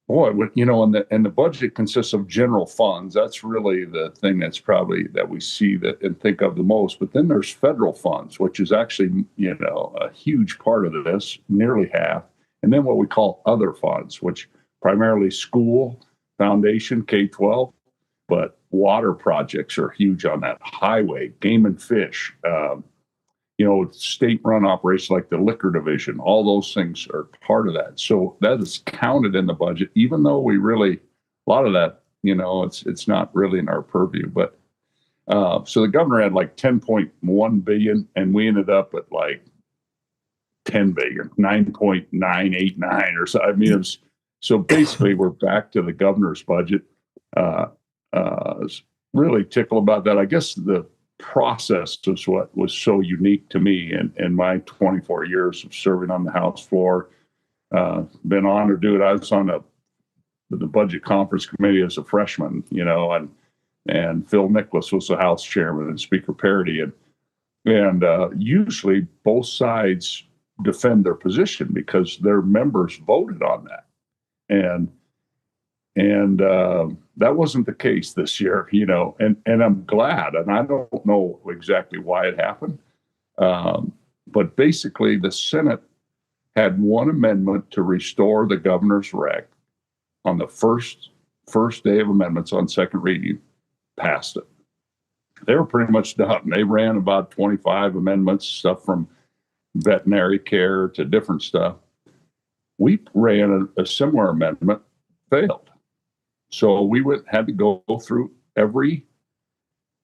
and the budget consists of general funds. That's really the thing that's probably that we see that and think of the most. But then there's federal funds, which is actually, a huge part of this, nearly half. And then what we call other funds, which primarily school, foundation, K-12, but water projects are huge on that. Highway, game and fish, state-run operations like the liquor division, all those things are part of that. So that is counted in the budget, even though we really, a lot of that, it's not really in our purview. But so the governor had like 10.1 billion, and we ended up at like 10 billion, 9.989 or so. I mean, so basically we're back to the governor's budget. Really tickled about that. I guess the process was what was so unique to me in my 24 years of serving on the House floor. Been honored to do it. I was on the budget conference committee as a freshman, and Phil Nicholas was the House chairman and Speaker Parity. And usually both sides defend their position because their members voted on that. And that wasn't the case this year, and I'm glad, and I don't know exactly why it happened. But basically the Senate had one amendment to restore the governor's rec on the first day of amendments on second reading, passed it. They were pretty much done. They ran about 25 amendments, stuff from veterinary care to different stuff. We ran a similar amendment, failed. So we had to go through every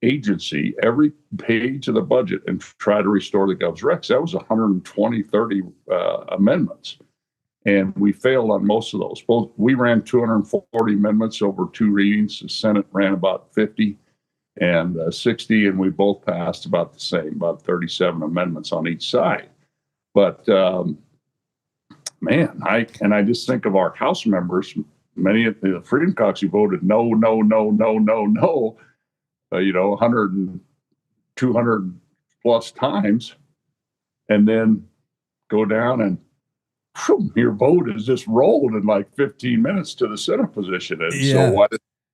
agency, every page of the budget, and try to restore the gov's recs. That was 30 amendments. And we failed on most of those. We ran 240 amendments over two readings. The Senate ran about 50 and 60, and we both passed about the same, about 37 amendments on each side. But I just think of our House members. many of the Freedom Caucus who voted no, 100 and 200 plus times, and then go down and your vote is just rolled in like 15 minutes to the Senate position. And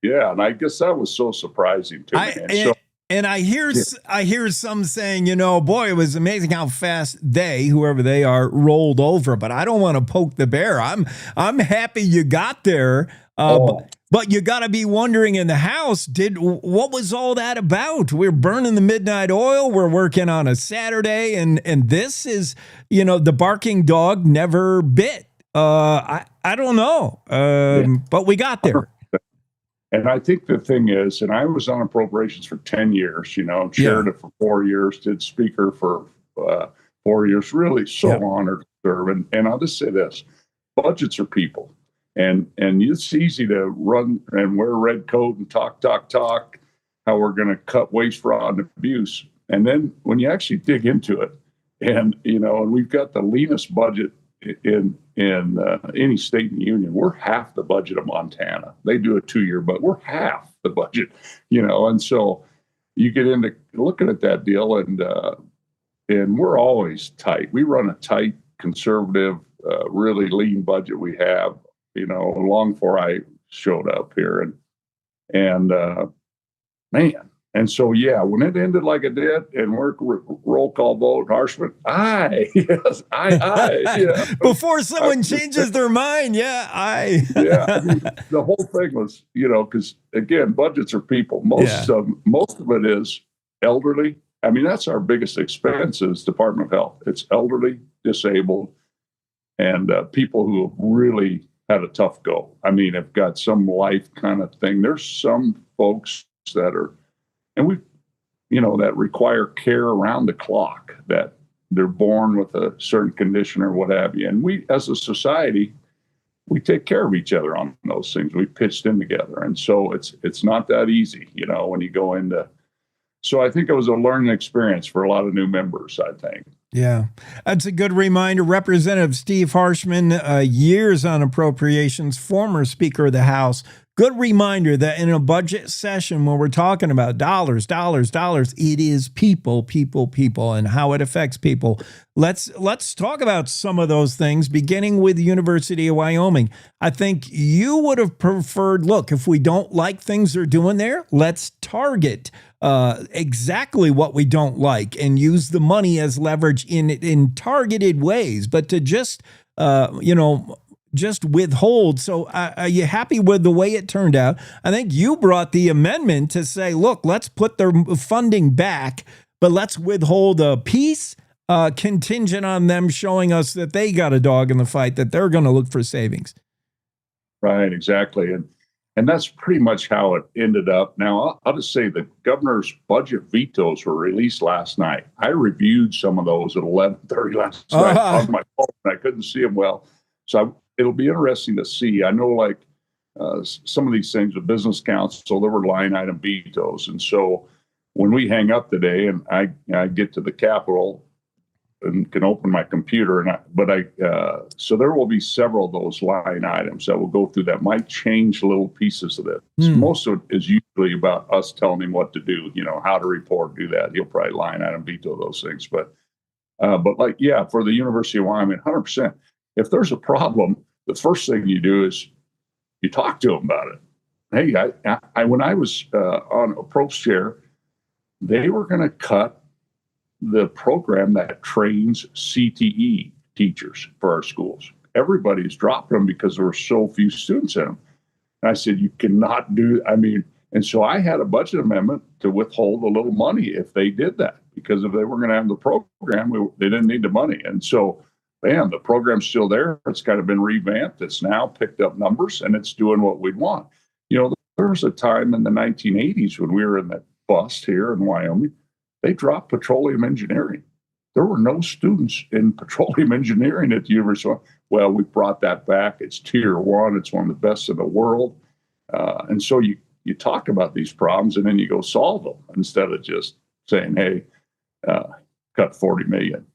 and I guess that was so surprising to me. And I hear some saying, boy, it was amazing how fast whoever they are, rolled over. But I don't want to poke the bear. I'm happy you got there. But you got to be wondering in the House, what was all that about? We're burning the midnight oil. We're working on a Saturday, and this is, the barking dog never bit. I don't know, but we got there. And I think the thing is, and I was on appropriations for 10 years, chaired it for 4 years, did speaker for 4 years, really so honored to serve. And I'll just say this, budgets are people. And it's easy to run and wear a red coat and talk, how we're going to cut waste, fraud, and abuse. And then when you actually dig into it, and we've got the leanest budget in any state in the union. We're half the budget of Montana. They do a 2-year, but we're half the budget, and so you get into looking at that deal, and we're always tight. We run a tight, conservative, really lean budget we have, long before I showed up here, and man. And so, when it ended like it did, and we're roll call vote, Harshman, aye. Yeah. Before someone changes their mind, I mean, the whole thing was, because again, budgets are people. Most of it is elderly. I mean, that's our biggest expense is Department of Health. It's elderly, disabled, and people who have really had a tough go. I mean, have got some life kind of thing. There's some folks that are, and we, that require care around the clock, that they're born with a certain condition or what have you. And we, as a society, we take care of each other on those things. We pitched in together. And so it's not that easy, when you go into. So I think it was a learning experience for a lot of new members, I think. Yeah, that's a good reminder. Representative Steve Harshman, years on appropriations, former Speaker of the House. Good reminder that in a budget session where we're talking about dollars, it is people, and how it affects people. Let's talk about some of those things, beginning with the University of Wyoming. I think you would have preferred, look, if we don't like things they're doing there, let's target exactly what we don't like and use the money as leverage in targeted ways. But to just withhold. So are you happy with the way it turned out? I think you brought the amendment to say, look, let's put the funding back, but let's withhold a piece contingent on them showing us that they got a dog in the fight, that they're going to look for savings. Right, exactly. And that's pretty much how it ended up. Now, I'll just say the governor's budget vetoes were released last night. I reviewed some of those at 11:30 last night on my phone, and I couldn't see them well. So it'll be interesting to see. I know, like some of these things with business council, there were line item vetoes. And so when we hang up today and I get to the Capitol and can open my computer, so there will be several of those line items that will go through that might change little pieces of it. Most of it is usually about us telling him what to do, how to report, do that. He'll probably line item veto those things. But for the University of Wyoming, 100%. If there's a problem, the first thing you do is you talk to them about it. Hey, I when I was on a pro's chair, they were going to cut the program that trains CTE teachers for our schools. Everybody's dropped them because there were so few students in them. And I said, you cannot do, and so I had a budget amendment to withhold a little money if they did that, because if they were going to have the program, they didn't need the money. And so, bam, the program's still there. It's kind of been revamped. It's now picked up numbers and it's doing what we'd want. There was a time in the 1980s when we were in that bust here in Wyoming, they dropped petroleum engineering. There were no students in petroleum engineering at the University. Well, we brought that back. It's tier 1. It's one of the best in the world. And so you talk about these problems and then you go solve them instead of just saying, hey, cut 40 million,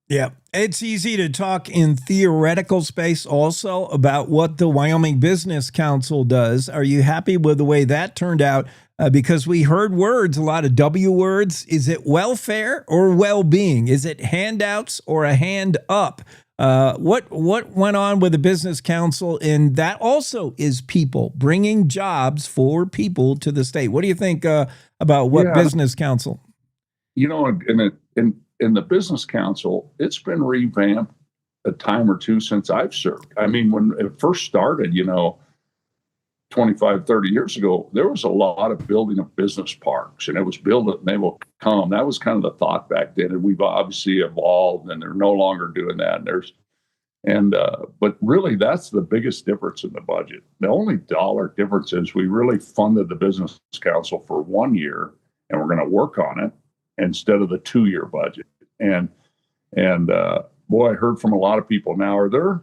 Yeah, it's easy to talk in theoretical space also about what the Wyoming Business Council does. Are you happy with the way that turned out? Because we heard words, a lot of W words. Is it welfare or well-being? Is it handouts or a hand up? What went on with the Business Council? And that also is people bringing jobs for people to the state. What do you think about what Business Council? You know, in the Business Council, it's been revamped a time or two since I've served. I mean, when it first started, 25, 30 years ago, there was a lot of building of business parks, and it was build it and they will come. That was kind of the thought back then. And we've obviously evolved, and they're no longer doing that. But really, that's the biggest difference in the budget. The only dollar difference is we really funded the Business Council for 1 year, and we're going to work on it instead of the 2-year budget. And boy, I heard from a lot of people now, are there,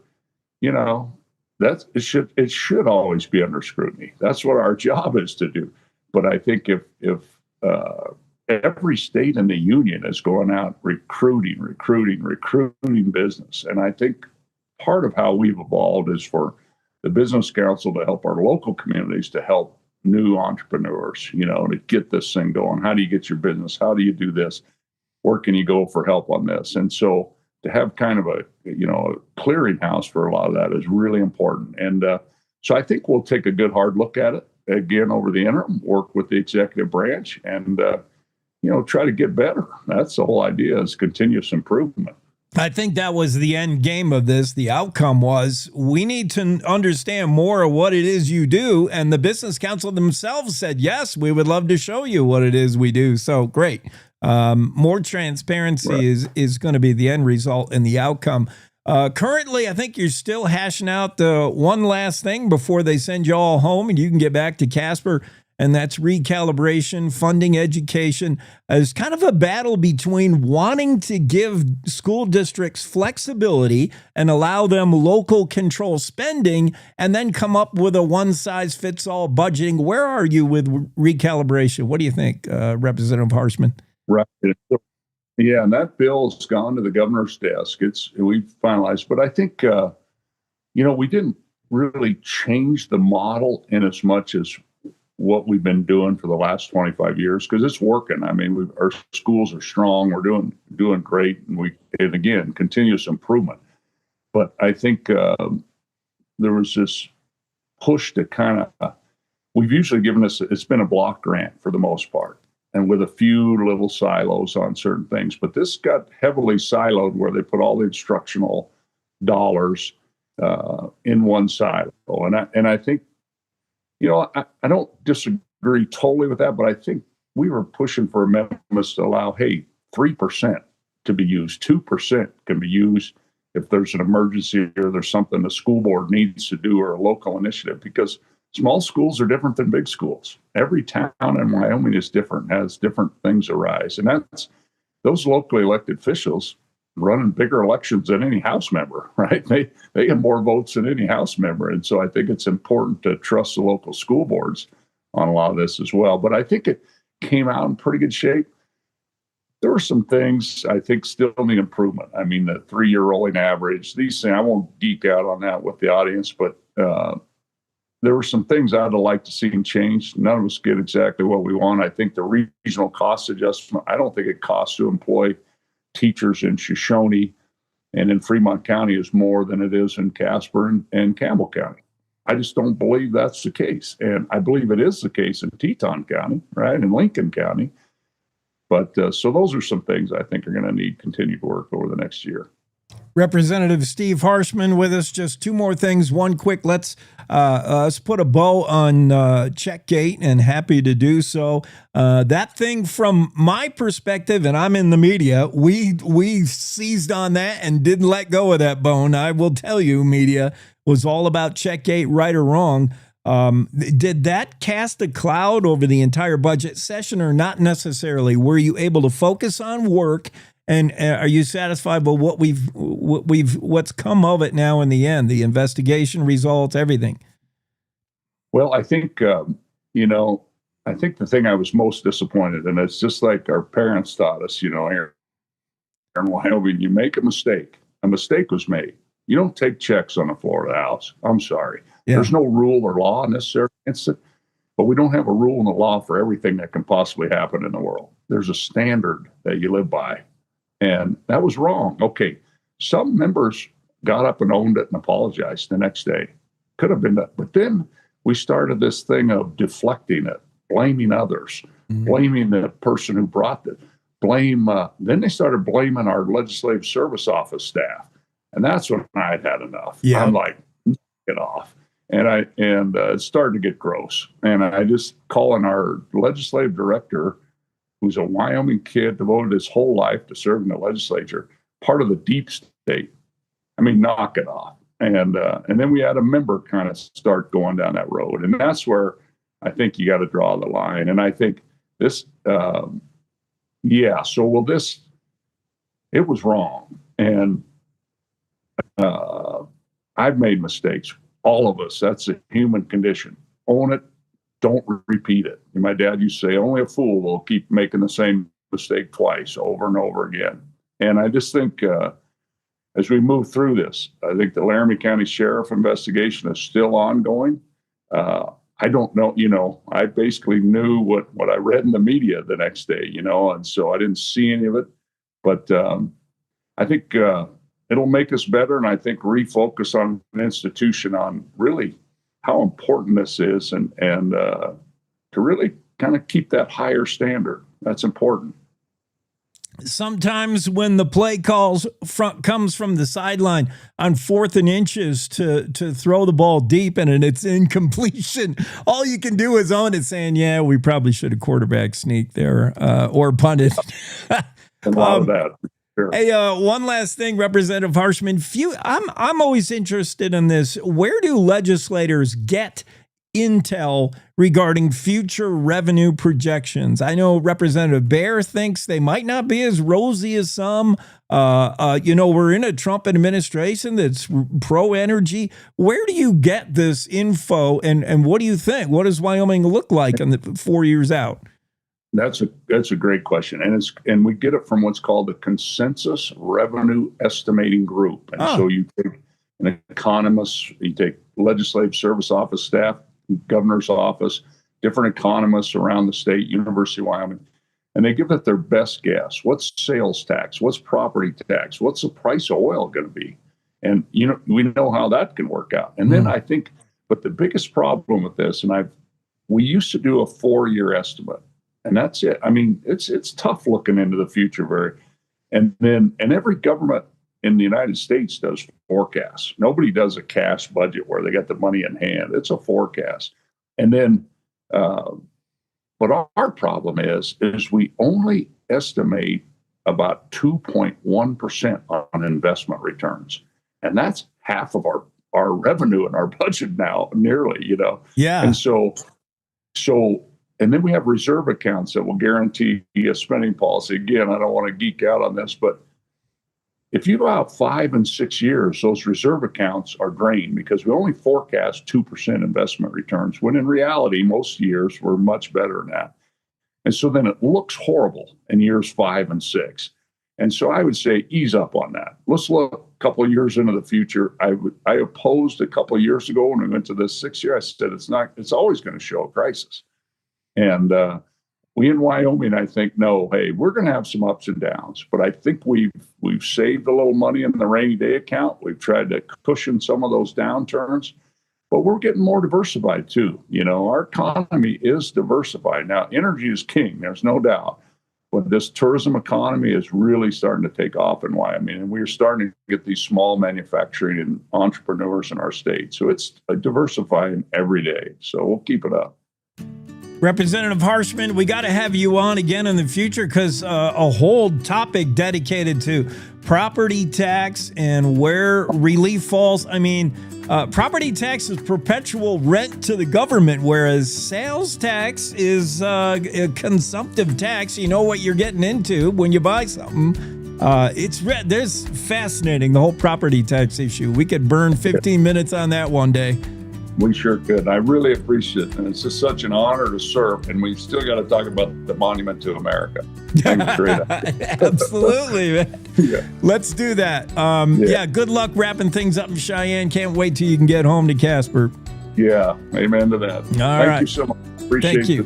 it should always be under scrutiny. That's what our job is to do. But I think if every state in the union is going out recruiting business, and I think part of how we've evolved is for the Business Council to help our local communities to help new entrepreneurs, to get this thing going. How do you get your business? How do you do this? Where can you go for help on this? And so to have kind of a clearinghouse for a lot of that is really important. And so I think we'll take a good hard look at it again over the interim, work with the executive branch, and try to get better. That's the whole idea, is continuous improvement. I think that was the end game of this. The outcome was we need to understand more of what it is you do. And the Business Council themselves said, yes, we would love to show you what it is we do. So great. More transparency is going to be the end result and the outcome. Currently, I think you're still hashing out the one last thing before they send you all home and you can get back to Casper. And that's recalibration, funding education. It's kind of a battle between wanting to give school districts flexibility and allow them local control spending and then come up with a one-size-fits-all budgeting. Where are you with recalibration? What do you think, Representative Harshman? Right. Yeah, and that bill's gone to the governor's desk. We've finalized. But I think, we didn't really change the model in as much as what we've been doing for the last 25 years, because it's working. I mean, our schools are strong. We're doing great, and again, continuous improvement. But I think there was this push to kind of. We've usually given it's been a block grant for the most part, and with a few little silos on certain things. But this got heavily siloed, where they put all the instructional dollars in one silo, and I think. I don't disagree totally with that, but I think we were pushing for amendments to allow, 3% to be used, 2% can be used if there's an emergency or there's something the school board needs to do or a local initiative, because small schools are different than big schools. Every town in Wyoming is different, has different things arise. And that's those locally elected officials running bigger elections than any House member, right? They get more votes than any House member. And so I think it's important to trust the local school boards on a lot of this as well. But I think it came out in pretty good shape. There were some things I think still need improvement. I mean, the 3-year rolling average, these things, I won't geek out on that with the audience, but there were some things I'd like to see change. None of us get exactly what we want. I think the regional cost adjustment, I don't think it costs to employ teachers in Shoshone and in Fremont County is more than it is in Casper and Campbell County. I just don't believe that's the case. And I believe it is the case in Teton County, right, and Lincoln County. But so those are some things I think are going to need continued work over the next year. Representative Steve Harshman with us. Just two more things. One quick, let's put a bow on Checkgate, and happy to do so. That thing, from my perspective, and I'm in the media, we seized on that and didn't let go of that bone. I will tell you, media was all about Checkgate, right or wrong. Did that cast a cloud over the entire budget session, or not necessarily? Were you able to focus on work? And are you satisfied with what's come of it now in the end, the investigation results, everything? Well, I think, I think the thing I was most disappointed, and it's just like our parents taught us, here, in Wyoming, you make a mistake was made. You don't take checks on the floor of the house. I'm sorry. Yeah. There's no rule or law necessarily against it, but we don't have a rule and a law for everything that can possibly happen in the world. There's a standard that you live by, and that was wrong. Okay, some members got up and owned it and apologized the next day. Could have been that, but then we started this thing of deflecting it, blaming others, blaming the person who brought it. Then they started blaming our legislative service office staff, and that's when I had enough. Yeah. I'm like, get off, and it started to get gross. And I just calling our legislative director, who's a Wyoming kid, devoted his whole life to serving the legislature, part of the deep state. I mean, knock it off. And then we had a member kind of start going down that road, and that's where I think you got to draw the line. And I think this. So will this, it was wrong. And I've made mistakes. All of us, that's a human condition. Own it, don't repeat it. My dad used to say, only a fool will keep making the same mistake twice, over and over again. And I just think as we move through this, I think the Laramie County Sheriff investigation is still ongoing. I don't know, I basically knew what I read in the media the next day, and so I didn't see any of it. But I think it'll make us better, and I think refocus on an institution on really how important this is, and to really kind of keep that higher standard. That's important. Sometimes when the play comes from the sideline on 4th and inches to throw the ball deep and it's incompletion, all you can do is own it, saying, yeah, we probably should have quarterback sneak there or punted. A lot of that. Sure. Hey, one last thing, Representative Harshman. I'm always interested in this. Where do legislators get intel regarding future revenue projections? I know Representative Bear thinks they might not be as rosy as some. We're in a Trump administration that's pro-energy. Where do you get this info, and what do you think? What does Wyoming look like in the 4 years out? That's a great question, and we get it from what's called the Consensus Revenue Estimating Group. And so you take an economist, you take legislative service office staff, governor's office, different economists around the state, University of Wyoming, and they give it their best guess. What's sales tax? What's property tax? What's the price of oil going to be? And we know how that can work out. And then I think, but the biggest problem with this, we used to do a 4-year estimate, and that's it. I mean, it's tough looking into the future and every government in the United States does forecasts. Nobody does a cash budget where they got the money in hand. It's a forecast. And then, but our problem is we only estimate about 2.1% on investment returns. And that's half of our revenue in our budget now, nearly, Yeah. And so, and then we have reserve accounts that will guarantee a spending policy. Again, I don't want to geek out on this, but if you go out 5 and 6 years, those reserve accounts are drained because we only forecast 2% investment returns, when in reality, most years were much better than that. And so then it looks horrible in years 5 and 6. And so I would say ease up on that. Let's look a couple of years into the future. I opposed a couple of years ago when we went to this 6th year. I said it's always going to show a crisis. And we in Wyoming, I think, no, hey, we're going to have some ups and downs, but I think we've saved a little money in the rainy day account. We've tried to cushion some of those downturns, but we're getting more diversified too. Our economy is diversified. Now, energy is king, there's no doubt, but this tourism economy is really starting to take off in Wyoming, and we're starting to get these small manufacturing and entrepreneurs in our state. So it's diversifying every day. So we'll keep it up. Representative Harshman, we got to have you on again in the future because a whole topic dedicated to property tax and where relief falls. I mean, property tax is perpetual rent to the government, whereas sales tax is a consumptive tax. You know what you're getting into when you buy something. There's fascinating, the whole property tax issue. We could burn 15 minutes on that one day. We sure could. I really appreciate it. And it's just such an honor to serve. And we still got to talk about the monument to America. Absolutely, man. Let's do that. Yeah, good luck wrapping things up in Cheyenne. Can't wait till you can get home to Casper. Yeah, amen to that. Thank you so much. Appreciate it.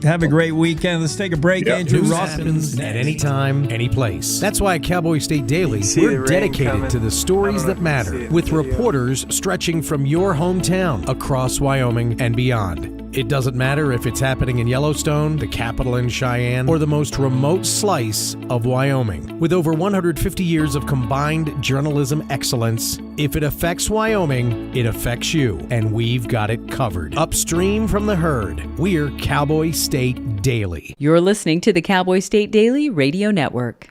Have a great weekend. Let's take a break. Andrew News Ross happens at any time, any place. That's why at Cowboy State Daily, we're dedicated to the stories that matter, with reporters stretching from your hometown across Wyoming and beyond. It doesn't matter if it's happening in Yellowstone, the capital in Cheyenne, or the most remote slice of Wyoming. With over 150 years of combined journalism excellence, if it affects Wyoming, it affects you, and we've got it covered. Upstream from the herd, we're Cowboy State Daily. You're listening to the Cowboy State Daily Radio Network.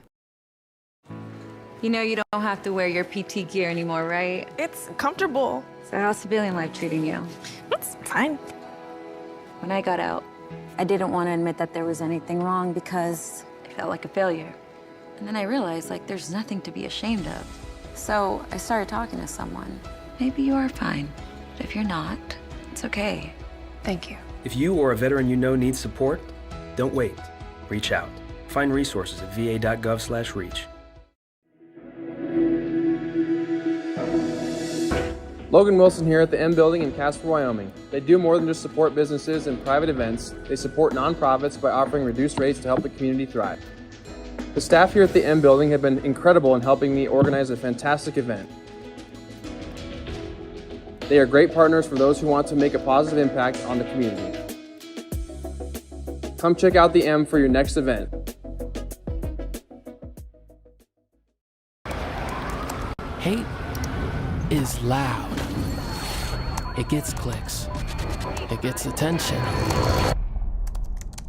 You know you don't have to wear your PT gear anymore, right? It's comfortable. So how's civilian life treating you? It's fine. When I got out, I didn't want to admit that there was anything wrong because I felt like a failure. And then I realized, like, there's nothing to be ashamed of. So I started talking to someone. Maybe you are fine, but if you're not, it's okay. Thank you. If you or a veteran you know needs support, don't wait. Reach out. Find resources at va.gov/reach. Logan Wilson here at the M Building in Casper, Wyoming. They do more than just support businesses and private events. They support nonprofits by offering reduced rates to help the community thrive. The staff here at the M Building have been incredible in helping me organize a fantastic event. They are great partners for those who want to make a positive impact on the community. Come check out the M for your next event. Hate is loud. It gets clicks. It gets attention.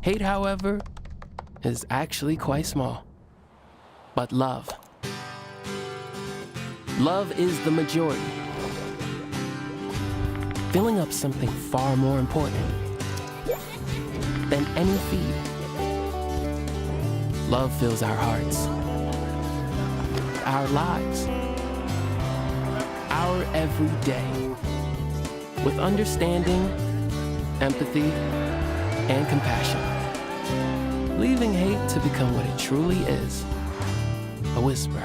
Hate, however, is actually quite small. But love is the majority. Filling up something far more important than any feed. Love fills our hearts, our lives, our every day with understanding, empathy, and compassion. Leaving hate to become what it truly is, a whisper.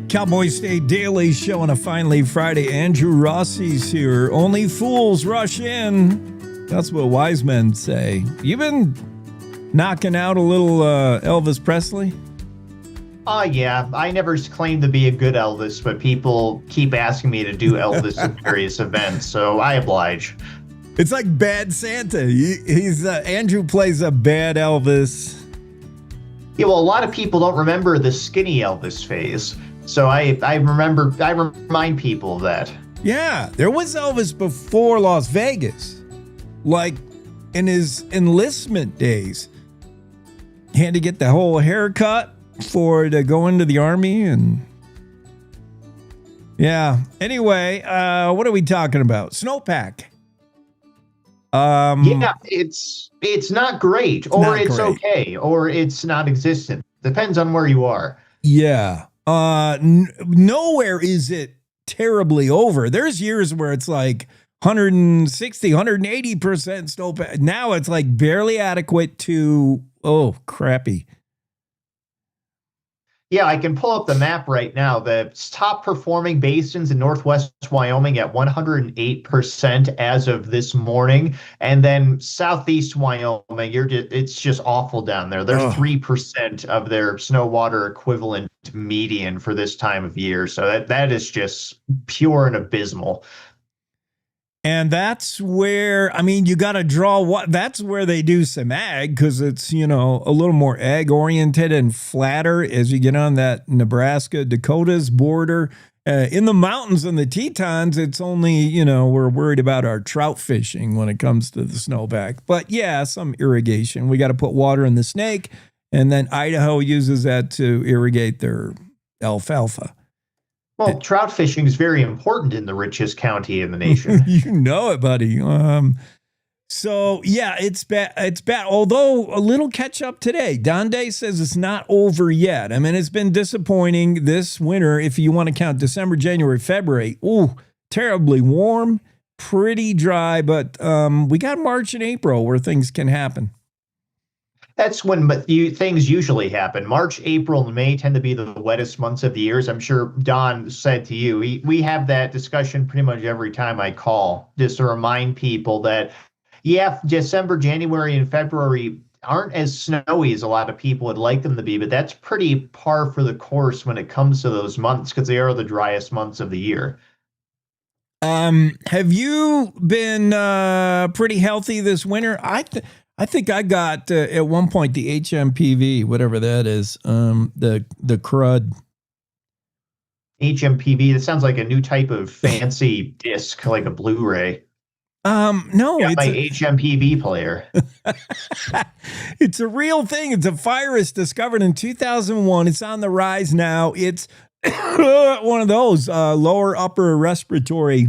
Cowboy State Daily Show on a finally Friday. Andrew Rossi's here. Only fools rush in. That's what wise men say. You been knocking out a little Elvis Presley? Yeah. I never claimed to be a good Elvis, but people keep asking me to do Elvis at various events, so I oblige. It's like Bad Santa. He's Andrew plays a bad Elvis. Yeah, well, a lot of people don't remember the skinny Elvis phase. So I remind people of that. Yeah, there was Elvis before Las Vegas, like in his enlistment days. He had to get the whole haircut to go into the army, and yeah. Anyway, what are we talking about? Snowpack. Yeah, it's not great, or it's great. okay, or it's not existent. Depends on where you are. Yeah. Nowhere is it terribly over. There's years where it's like 160, 180% snowpack. Now it's like barely adequate to, crappy. Yeah, I can pull up the map right now. The top performing basins in Northwest Wyoming at 108% as of this morning. And then Southeast Wyoming, it's just awful down there. They're 3% of their snow water equivalent median for this time of year. So that is just pure and abysmal. And that's where, you got to draw that's where they do some ag, because it's, a little more ag oriented and flatter as you get on that Nebraska Dakotas border. In the mountains and the Tetons, it's only, we're worried about our trout fishing when it comes to the snowpack. But yeah, some irrigation. We got to put water in the Snake, and then Idaho uses that to irrigate their alfalfa. Well, trout fishing is very important in the richest county in the nation. You know it, buddy. So, yeah, it's bad. It's bad. Although a little catch up today. Donde says it's not over yet. I mean, it's been disappointing this winter if you want to count December, January, February. Ooh, terribly warm, pretty dry. But we got March and April where things can happen. That's when things usually happen. March, April, and May tend to be the wettest months of the year. As I'm sure Don said to you, we have that discussion pretty much every time I call, just to remind people that, yeah, December, January, and February aren't as snowy as a lot of people would like them to be, but that's pretty par for the course when it comes to those months because they are the driest months of the year. Have you been pretty healthy this winter? I think I got at one point the HMPV, whatever that is, the crud. HMPV, that sounds like a new type of fancy disc, like a Blu-ray. No, it's my HMPV player. It's a real thing. It's a virus discovered in 2001. It's on the rise now. It's one of those lower upper respiratory.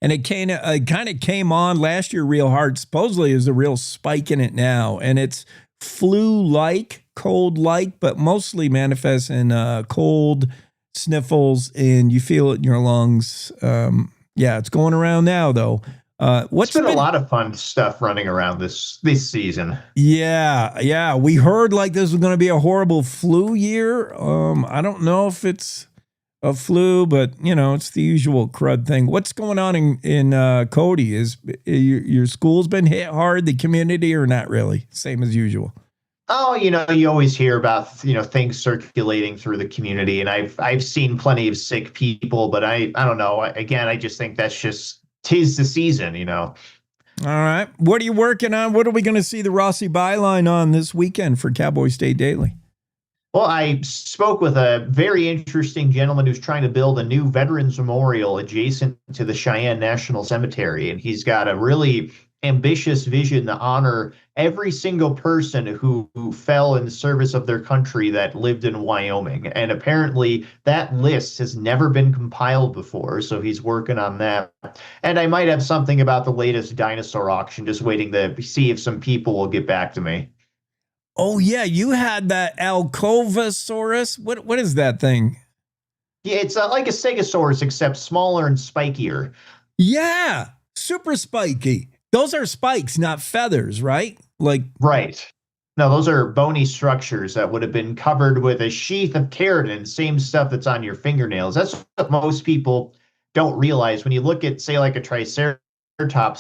And it kind of came on last year real hard. Supposedly there's a real spike in it now. And it's flu-like, cold-like, but mostly manifests in cold, sniffles, and you feel it in your lungs. Yeah, it's going around now, though. It's been a lot of fun stuff running around this season. Yeah. We heard like this was going to be a horrible flu year. I don't know if it's a flu, but it's the usual crud thing. What's going on in Cody? Is your school's been hit hard, the community, or not really? Same as usual. Oh, you always hear about things circulating through the community, and I've seen plenty of sick people, but I don't know. Again, I just think that's just 'tis the season, All right, what are you working on? What are we going to see the Rossi byline on this weekend for Cowboy State Daily? Well, I spoke with a very interesting gentleman who's trying to build a new Veterans Memorial adjacent to the Cheyenne National Cemetery. And he's got a really ambitious vision to honor every single person who fell in the service of their country that lived in Wyoming. And apparently that list has never been compiled before. So he's working on that. And I might have something about the latest dinosaur auction, just waiting to see if some people will get back to me. Oh, yeah, you had that Alcovasaurus. What is that thing? Yeah, it's like a Stegosaurus, except smaller and spikier. Yeah, super spiky. Those are spikes, not feathers, right? Right. No, those are bony structures that would have been covered with a sheath of keratin, same stuff that's on your fingernails. That's what most people don't realize. When you look at, say, like a Triceratops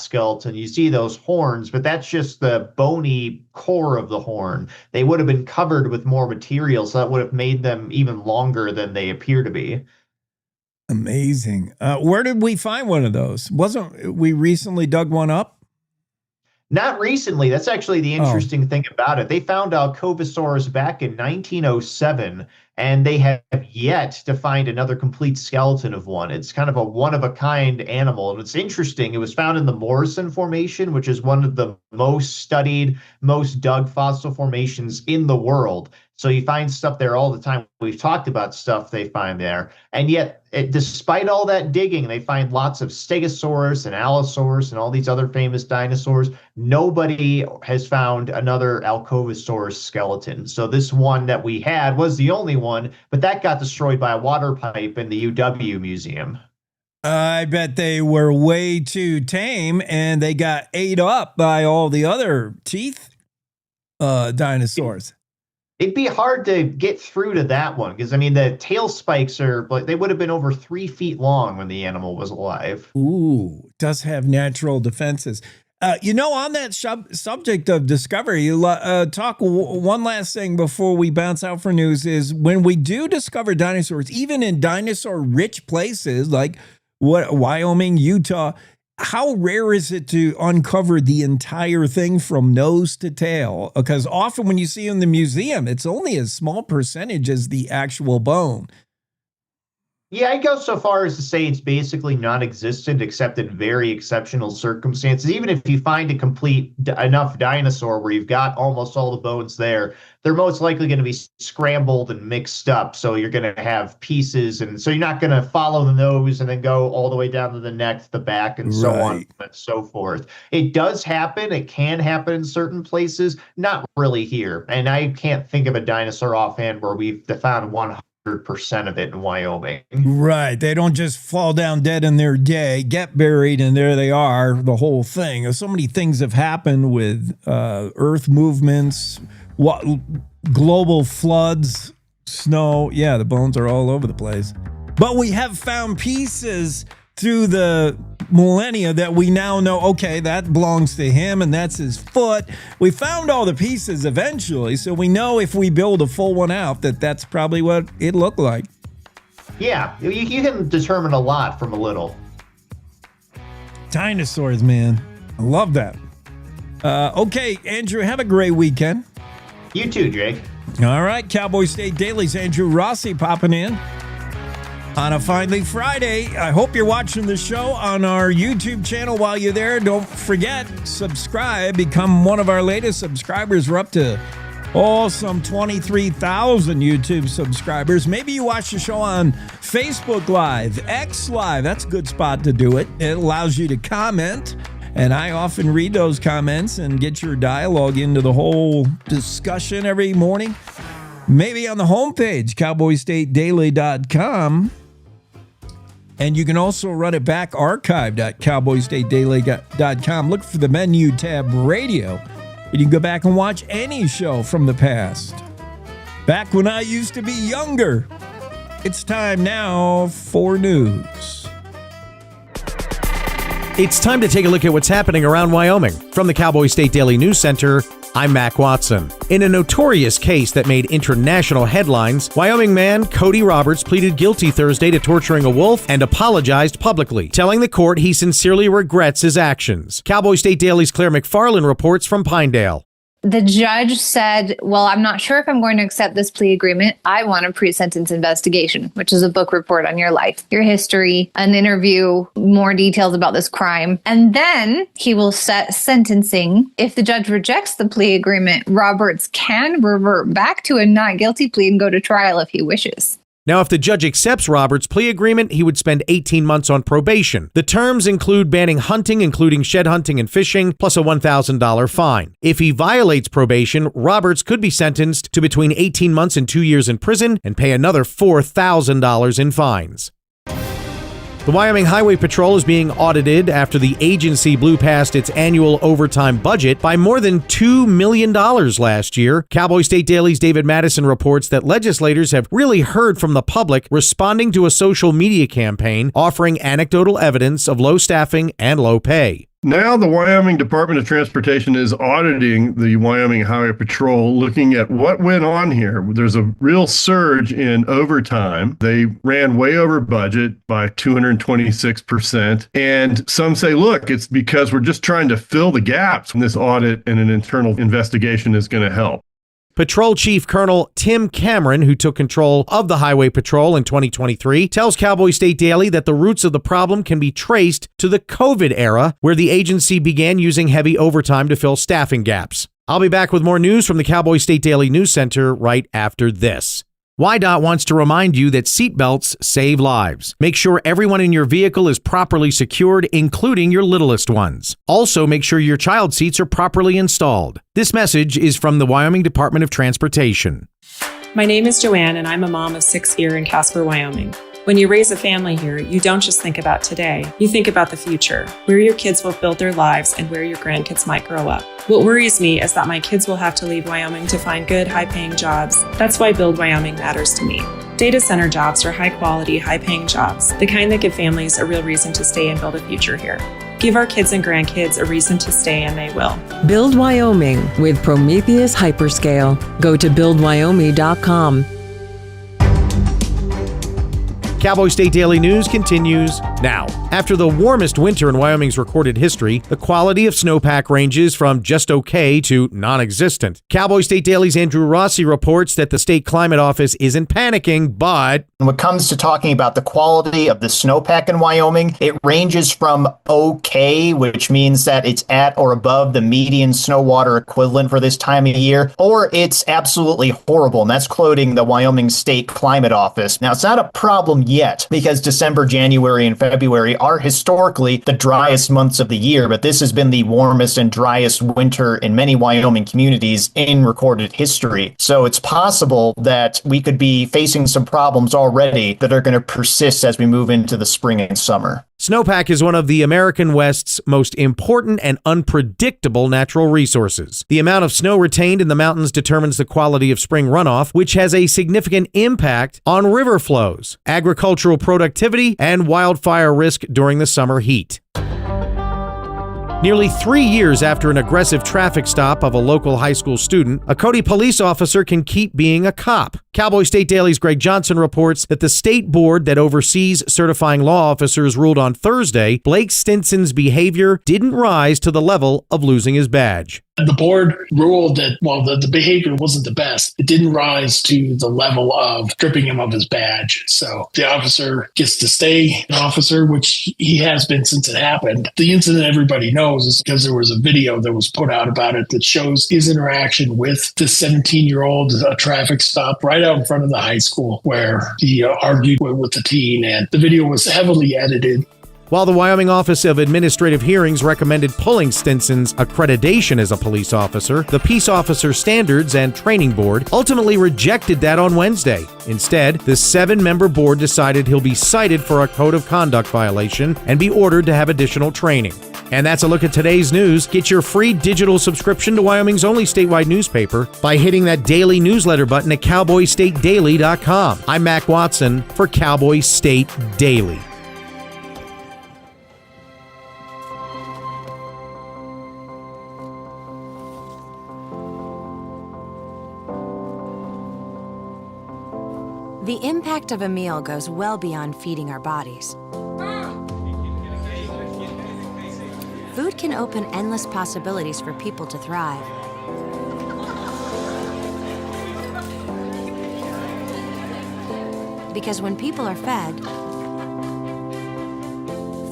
skeleton, you see those horns, but that's just the bony core of the horn. They would have been covered with more material, so that would have made them even longer than they appear to be. Amazing. Where did we find one of those? Wasn't we recently dug one up? Not recently. That's actually the interesting thing about it. They found Alcovasaurus back in 1907, and they have yet to find another complete skeleton of one. It's kind of a one-of-a-kind animal, and it's interesting. It was found in the Morrison Formation, which is one of the most studied, most dug fossil formations in the world. So you find stuff there all the time. We've talked about stuff they find there. And yet, despite all that digging, they find lots of Stegosaurus and Allosaurus and all these other famous dinosaurs. Nobody has found another Alcovasaurus skeleton. So this one that we had was the only one, but that got destroyed by a water pipe in the UW Museum. I bet they were way too tame and they got ate up by all the other teeth dinosaurs. It'd be hard to get through to that one because, I mean, the tail spikes are like they would have been over 3 feet long when the animal was alive. Ooh, does have natural defenses. On that subject of discovery, talk one last thing before we bounce out for news is when we do discover dinosaurs, even in dinosaur-rich places like Wyoming, Utah, how rare is it to uncover the entire thing from nose to tail? Because often when you see in the museum, it's only a small percentage as the actual bone. Yeah, I'd go so far as to say it's basically non-existent except in very exceptional circumstances. Even if you find a complete enough dinosaur where you've got almost all the bones there, they're most likely going to be scrambled and mixed up. So you're going to have pieces. And so you're not going to follow the nose and then go all the way down to the neck, the back, and so on and so forth. It does happen. It can happen in certain places, not really here. And I can't think of a dinosaur offhand where we've found 100% of it in Wyoming. Right. They don't just fall down dead in their day, get buried, and there they are, the whole thing. So many things have happened with earth movements, global floods, snow. Yeah, the bones are all over the place. But we have found pieces through the millennia that we now know, okay, that belongs to him and that's his foot. We found all the pieces eventually, so we know if we build a full one out that that's probably what it looked like. Yeah, you can determine a lot from a little. Dinosaurs, man. I love that. Okay, Andrew, have a great weekend. You too, Jake. All right, Cowboy State Daily's Andrew Rossi popping in on a Finally Friday. I hope you're watching the show on our YouTube channel while you're there. Don't forget, subscribe. Become one of our latest subscribers. We're up to, some 23,000 YouTube subscribers. Maybe you watch the show on Facebook Live, X Live. That's a good spot to do it. It allows you to comment, and I often read those comments and get your dialogue into the whole discussion every morning. Maybe on the homepage, cowboystatedaily.com. And you can also run it back archived at cowboystatedaily.com. Look for the menu tab radio, and you can go back and watch any show from the past. Back when I used to be younger. It's time now for news. It's time to take a look at what's happening around Wyoming. From the Cowboy State Daily News Center, I'm Mac Watson. In a notorious case that made international headlines, Wyoming man Cody Roberts pleaded guilty Thursday to torturing a wolf and apologized publicly, telling the court he sincerely regrets his actions. Cowboy State Daily's Claire McFarland reports from Pinedale. The judge said, well, I'm not sure if I'm going to accept this plea agreement. I want a pre-sentence investigation, which is a book report on your life, your history, an interview, more details about this crime. And then he will set sentencing. If the judge rejects the plea agreement, Roberts can revert back to a not guilty plea and go to trial if he wishes. Now, if the judge accepts Roberts' plea agreement, he would spend 18 months on probation. The terms include banning hunting, including shed hunting and fishing, plus a $1,000 fine. If he violates probation, Roberts could be sentenced to between 18 months and 2 years in prison and pay another $4,000 in fines. The Wyoming Highway Patrol is being audited after the agency blew past its annual overtime budget by more than $2 million last year. Cowboy State Daily's David Madison reports that legislators have really heard from the public, responding to a social media campaign offering anecdotal evidence of low staffing and low pay. Now the Wyoming Department of Transportation is auditing the Wyoming Highway Patrol, looking at what went on here. There's a real surge in overtime. They ran way over budget by 226%. And some say, look, it's because we're just trying to fill the gaps. And this audit and an internal investigation is going to help. Patrol Chief Col Tim Cameron, who took control of the Highway Patrol in 2023, tells Cowboy State Daily that the roots of the problem can be traced to the COVID era, where the agency began using heavy overtime to fill staffing gaps. I'll be back with more news from the Cowboy State Daily News Center right after this. WYDOT wants to remind you that seatbelts save lives. Make sure everyone in your vehicle is properly secured, including your littlest ones. Also, make sure your child seats are properly installed. This message is from the Wyoming Department of Transportation. My name is Joanne, and I'm a mom of 6 here in Casper, Wyoming. When you raise a family here, you don't just think about today, you think about the future, where your kids will build their lives and where your grandkids might grow up. What worries me is that my kids will have to leave Wyoming to find good, high-paying jobs. That's why Build Wyoming matters to me. Data center jobs are high-quality, high-paying jobs, the kind that give families a real reason to stay and build a future here. Give our kids and grandkids a reason to stay, and they will. Build Wyoming with Prometheus Hyperscale. Go to buildwyoming.com. Cowboy State Daily News continues now. After the warmest winter in Wyoming's recorded history, the quality of snowpack ranges from just okay to non-existent. Cowboy State Daily's Andrew Rossi reports that the state climate office isn't panicking, but when it comes to talking about the quality of the snowpack in Wyoming, it ranges from okay, which means that it's at or above the median snow water equivalent for this time of year, or it's absolutely horrible, and that's quoting the Wyoming State Climate Office. Now, it's not a problem yet because December, January, and February are historically the driest months of the year, but this has been the warmest and driest winter in many Wyoming communities in recorded history. So it's possible that we could be facing some problems already that are going to persist as we move into the spring and summer. Snowpack is one of the American West's most important and unpredictable natural resources. The amount of snow retained in the mountains determines the quality of spring runoff, which has a significant impact on river flows, agricultural productivity, and wildfire risk during the summer heat. Nearly 3 years after an aggressive traffic stop of a local high school student, a Cody police officer can keep being a cop. Cowboy State Daily's Greg Johnson reports that the state board that oversees certifying law officers ruled on Thursday Blake Stinson's behavior didn't rise to the level of losing his badge. The board ruled that, while the behavior wasn't the best, it didn't rise to the level of stripping him of his badge. So the officer gets to stay an officer, which he has been since it happened. The incident everybody knows is because there was a video that was put out about it that shows his interaction with the 17-year-old, a traffic stop right out in front of the high school where he argued with the teen, and the video was heavily edited. While the Wyoming Office of Administrative Hearings recommended pulling Stinson's accreditation as a police officer, the Peace Officer Standards and Training Board ultimately rejected that on Wednesday. Instead, the 7-member board decided he'll be cited for a code of conduct violation and be ordered to have additional training. And that's a look at today's news. Get your free digital subscription to Wyoming's only statewide newspaper by hitting that daily newsletter button at cowboystatedaily.com. I'm Mac Watson for Cowboy State Daily. The impact of a meal goes well beyond feeding our bodies. Food can open endless possibilities for people to thrive. Because when people are fed,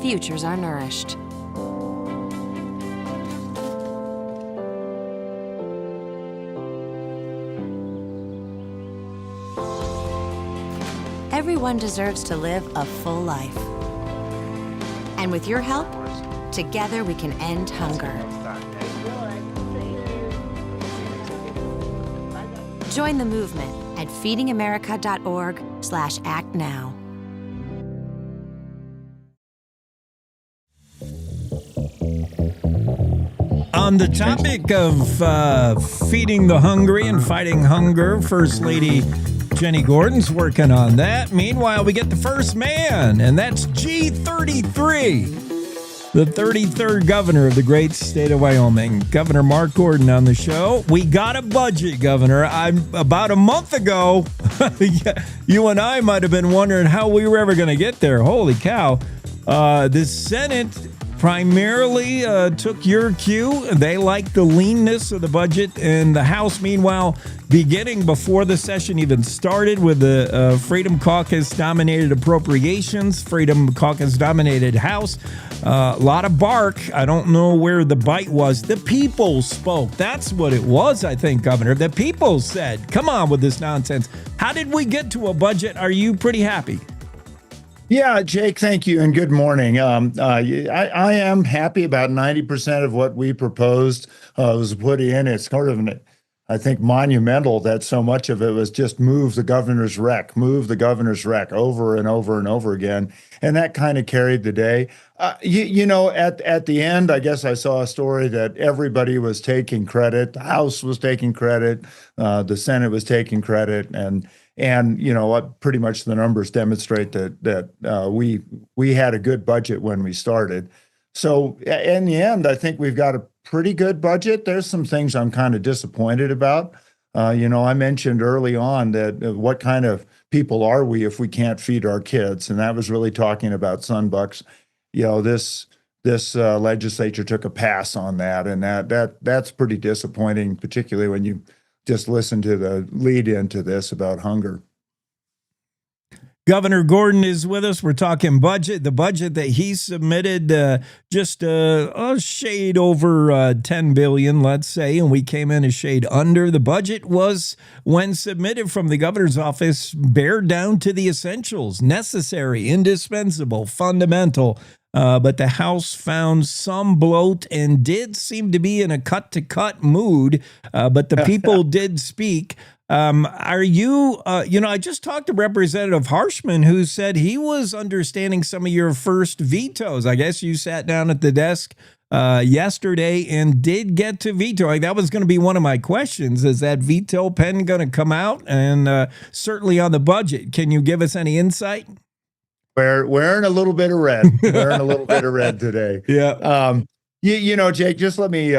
futures are nourished. Everyone deserves to live a full life. And with your help, together we can end hunger. Join the movement at feedingamerica.org/actnow. On the topic of feeding the hungry and fighting hunger, First Lady Jenny Gordon's working on that. Meanwhile, we get the first man, and that's G33, the 33rd governor of the great state of Wyoming, Governor Mark Gordon on the show. We got a budget, Governor. About a month ago, you and I might have been wondering how we were ever going to get there. Holy cow. The Senate primarily took your cue. They liked the leanness of the budget, and the House, meanwhile, beginning before the session even started with the Freedom Caucus-dominated appropriations, Freedom Caucus-dominated House. A lot of bark. I don't know where the bite was. The people spoke. That's what it was, I think, Governor. The people said, come on with this nonsense. How did we get to a budget? Are you pretty happy? Yeah, Jake, thank you, and good morning. I am happy about 90% of what we proposed was put in. It's sort of, I think, monumental that so much of it was just move the governor's rec over and over and over again. And that kind of carried the day. At the end, I guess I saw a story that everybody was taking credit. The House was taking credit. The Senate was taking credit. And pretty much the numbers demonstrate that we had a good budget when we started. So in the end, I think we've got a pretty good budget. There's some things I'm kind of disappointed about. I mentioned early on that what kind of people are we if we can't feed our kids? And that was really talking about Sunbucks. this legislature took a pass on that, and that's pretty disappointing, particularly when you just listen to the lead into this about hunger. Governor Gordon is with us. We're talking budget, the budget that he submitted, just a shade over $10 billion, let's say, and we came in a shade under. The budget was, when submitted from the governor's office, bared down to the essentials: necessary, indispensable, fundamental. But the House found some bloat and did seem to be in a cut-to-cut mood, but the people did speak. Are you, I just talked to Representative Harshman, who said he was understanding some of your first vetoes. I guess you sat down at the desk yesterday and did get to veto. Like, that was going to be one of my questions. Is that veto pen going to come out? And certainly on the budget, can you give us any insight? We're wearing a little bit of red. Wearing a little bit of red today. Yeah. Jake, just let me,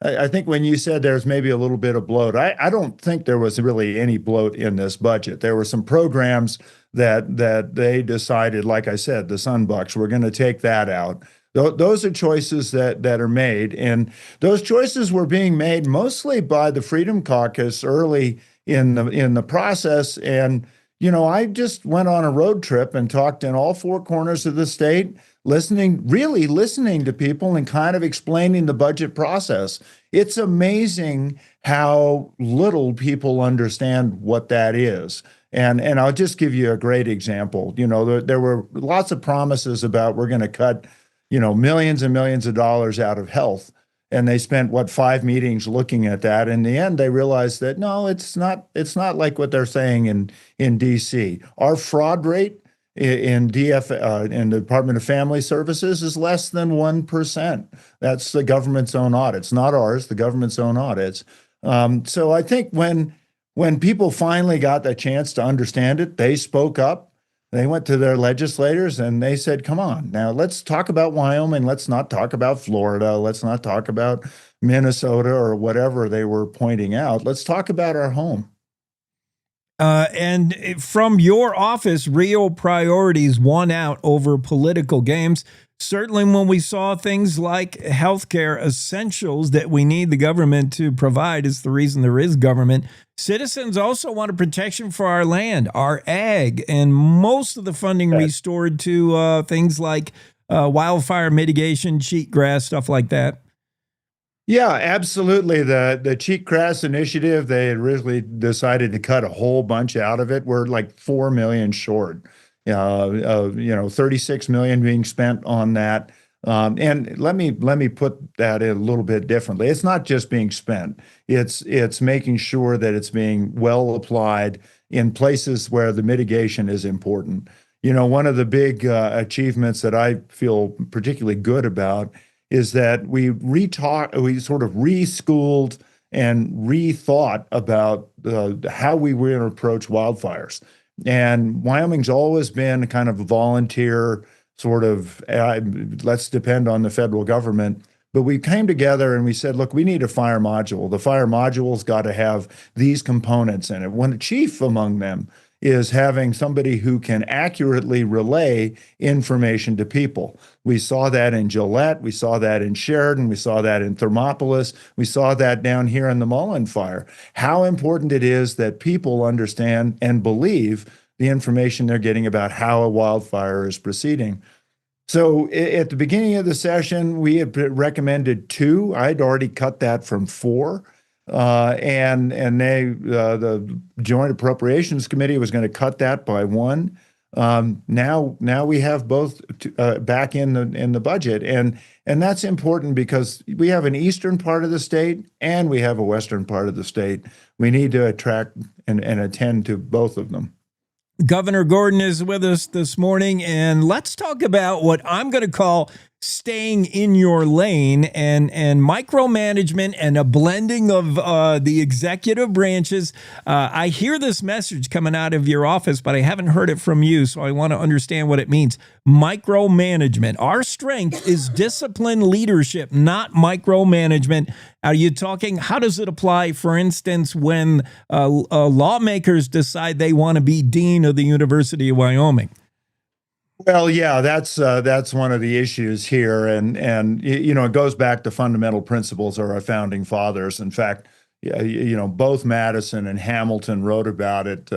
I think when you said there's maybe a little bit of bloat, I don't think there was really any bloat in this budget. There were some programs that they decided, like I said, the Sunbucks, we're going to take that out. Those are choices that are made, and those choices were being made mostly by the Freedom Caucus early in the process. And I just went on a road trip and talked in all four corners of the state, really listening to people and kind of explaining the budget process. It's amazing how little people understand what that is. And I'll just give you a great example. There were lots of promises about we're going to cut, millions and millions of dollars out of health. And they spent 5 meetings looking at that. In the end, they realized that no, it's not like what they're saying in DC. Our fraud rate in in the Department of Family Services is less than 1%. That's the government's own audits, not ours, the government's own audits. So I think when people finally got the chance to understand it, they spoke up. They went to their legislators and they said, come on, now let's talk about Wyoming. Let's not talk about Florida. Let's not talk about Minnesota or whatever they were pointing out. Let's talk about our home. And from your office, real priorities won out over political games. Certainly when we saw things like healthcare essentials that we need the government to provide, is the reason there is government. Citizens also want a protection for our land, our ag, and most of the funding restored to things like wildfire mitigation, cheatgrass, stuff like that. Yeah, absolutely. The cheatgrass initiative, they had originally decided to cut a whole bunch out of it. We're like 4 million short. 36 million being spent on that. And let me put that in a little bit differently. It's not just being spent. It's making sure that it's being well applied in places where the mitigation is important. One of the big achievements that I feel particularly good about is that we sort of reschooled and rethought about how we were going to approach wildfires. And Wyoming's always been kind of a volunteer sort of, let's depend on the federal government. But we came together and we said, look, we need a fire module. The fire module's got to have these components in it. One chief among them is having somebody who can accurately relay information to people. We saw that in Gillette. We saw that in Sheridan. We saw that in Thermopolis. We saw that down here in the Mullen fire. How important it is that people understand and believe the information they're getting about how a wildfire is proceeding. So at the beginning of the session, we had recommended 2. I'd already cut that from 4. And the Joint Appropriations Committee was going to cut that by 1. Now we have both back in the budget, and that's important because we have an eastern part of the state and we have a western part of the state. We need to attract and attend to both of them. Governor Gordon is with us this morning, and let's talk about what I'm going to call staying in your lane and micromanagement and a blending of the executive branches. I hear this message coming out of your office, but I haven't heard it from you, so I want to understand what it means. Micromanagement. Our strength is disciplined leadership, not micromanagement. Are you talking, how does it apply, for instance, when lawmakers decide they want to be dean of the University of Wyoming? Well, yeah, that's one of the issues here, and it goes back to fundamental principles of our founding fathers. In fact, both Madison and Hamilton wrote about it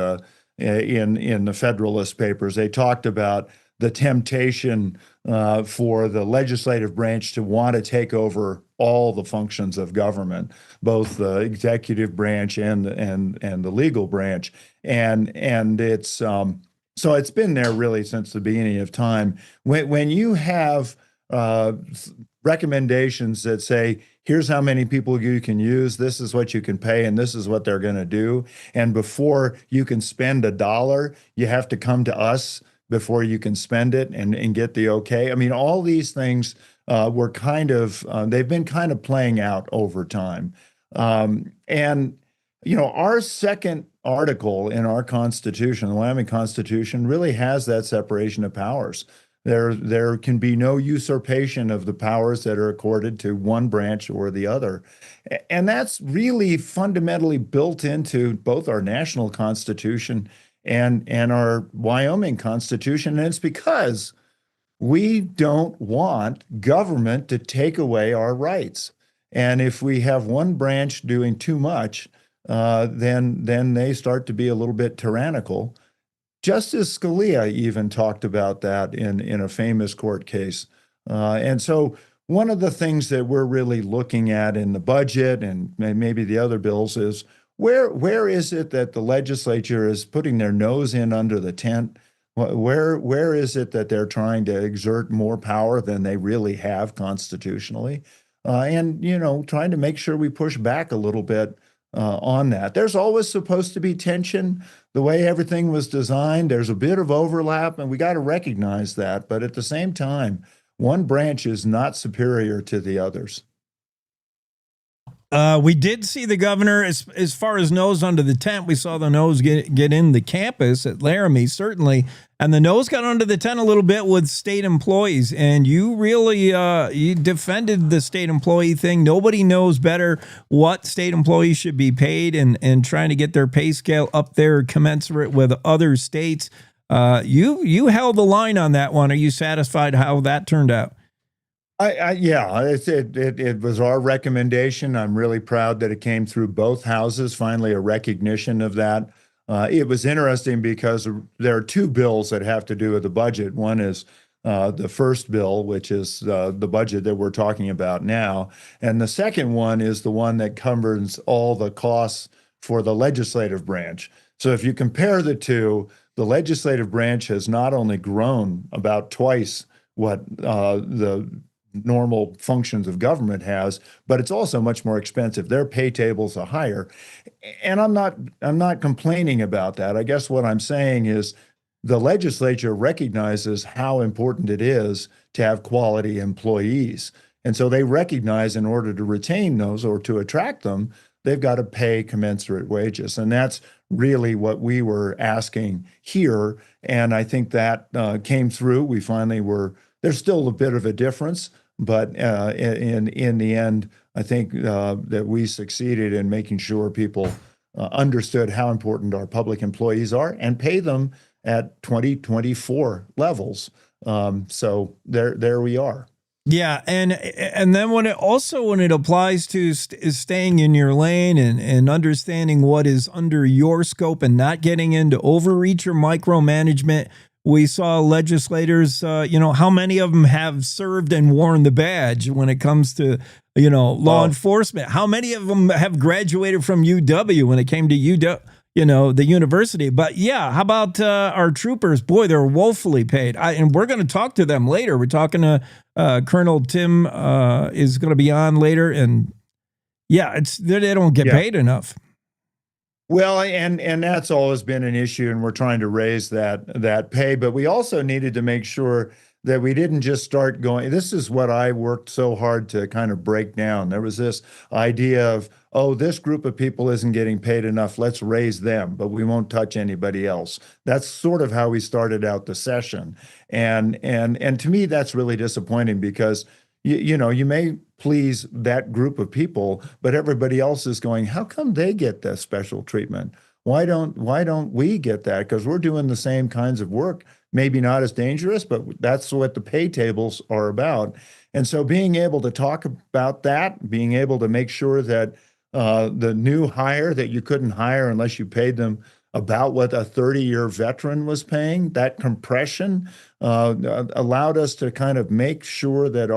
in the Federalist Papers. They talked about the temptation for the legislative branch to want to take over all the functions of government, both the executive branch and the legal branch, and it's so it's been there really since the beginning of time. When you have recommendations that say, here's how many people you can use, this is what you can pay, and this is what they're going to do, and before you can spend $1, you have to come to us before you can spend it and get the okay. I mean, all these things were they've been kind of playing out over time. Our second article in our Constitution, the Wyoming Constitution, really has that separation of powers. There can be no usurpation of the powers that are accorded to one branch or the other. And that's really fundamentally built into both our national Constitution and our Wyoming Constitution. And it's because we don't want government to take away our rights. And if we have one branch doing too much, then they start to be a little bit tyrannical. Justice Scalia even talked about that in a famous court case. And so one of the things that we're really looking at in the budget and maybe the other bills is where is it that the legislature is putting their nose in under the tent? Where is it that they're trying to exert more power than they really have constitutionally? And trying to make sure we push back a little bit on that. There's always supposed to be tension. The way everything was designed, there's a bit of overlap, and we got to recognize that. But at the same time, one branch is not superior to the others. We did see the governor, as far as nose under the tent, we saw the nose get in the campus at Laramie, certainly. And the nose got under the tent a little bit with state employees. And you really you defended the state employee thing. Nobody knows better what state employees should be paid and trying to get their pay scale up there commensurate with other states. You held the line on that one. Are you satisfied how that turned out? Yeah, it was our recommendation. I'm really proud that it came through both houses, finally a recognition of that. It was interesting because there are two bills that have to do with the budget. One is the first bill, which is the budget that we're talking about now. And the second one is the one that covers all the costs for the legislative branch. So if you compare the two, the legislative branch has not only grown about twice what the normal functions of government has, but it's also much more expensive. Their pay tables are higher. And I'm not complaining about that. I guess what I'm saying is the legislature recognizes how important it is to have quality employees. And so they recognize in order to retain those or to attract them, they've got to pay commensurate wages. And that's really what we were asking here. And I think that came through. We finally there's still a bit of a difference, but in the end, I think that we succeeded in making sure people understood how important our public employees are and pay them at 2024 levels. So there we are. Yeah, and then when it applies to staying in your lane and understanding what is under your scope and not getting into overreach or micromanagement. We saw legislators, how many of them have served and worn the badge when it comes to, law enforcement? How many of them have graduated from UW when it came to UW, the university? But yeah, how about our troopers? Boy, they're woefully paid. And we're going to talk to them later. We're talking to Colonel Tim is going to be on later. And yeah, they don't get paid enough. Well, and that's always been an issue, and we're trying to raise that pay. But we also needed to make sure that we didn't just start going. This is what I worked so hard to kind of break down. There was this idea of, this group of people isn't getting paid enough. Let's raise them, but we won't touch anybody else. That's sort of how we started out the session. And to me, that's really disappointing because you may please that group of people, but everybody else is going, how come they get that special treatment? Why don't we get that? Because we're doing the same kinds of work maybe not as dangerous, but that's what the pay tables are about. And so being able to talk about that, being able to make sure that the new hire that you couldn't hire unless you paid them about what a 30-year veteran was paying, that compression allowed us to kind of make sure that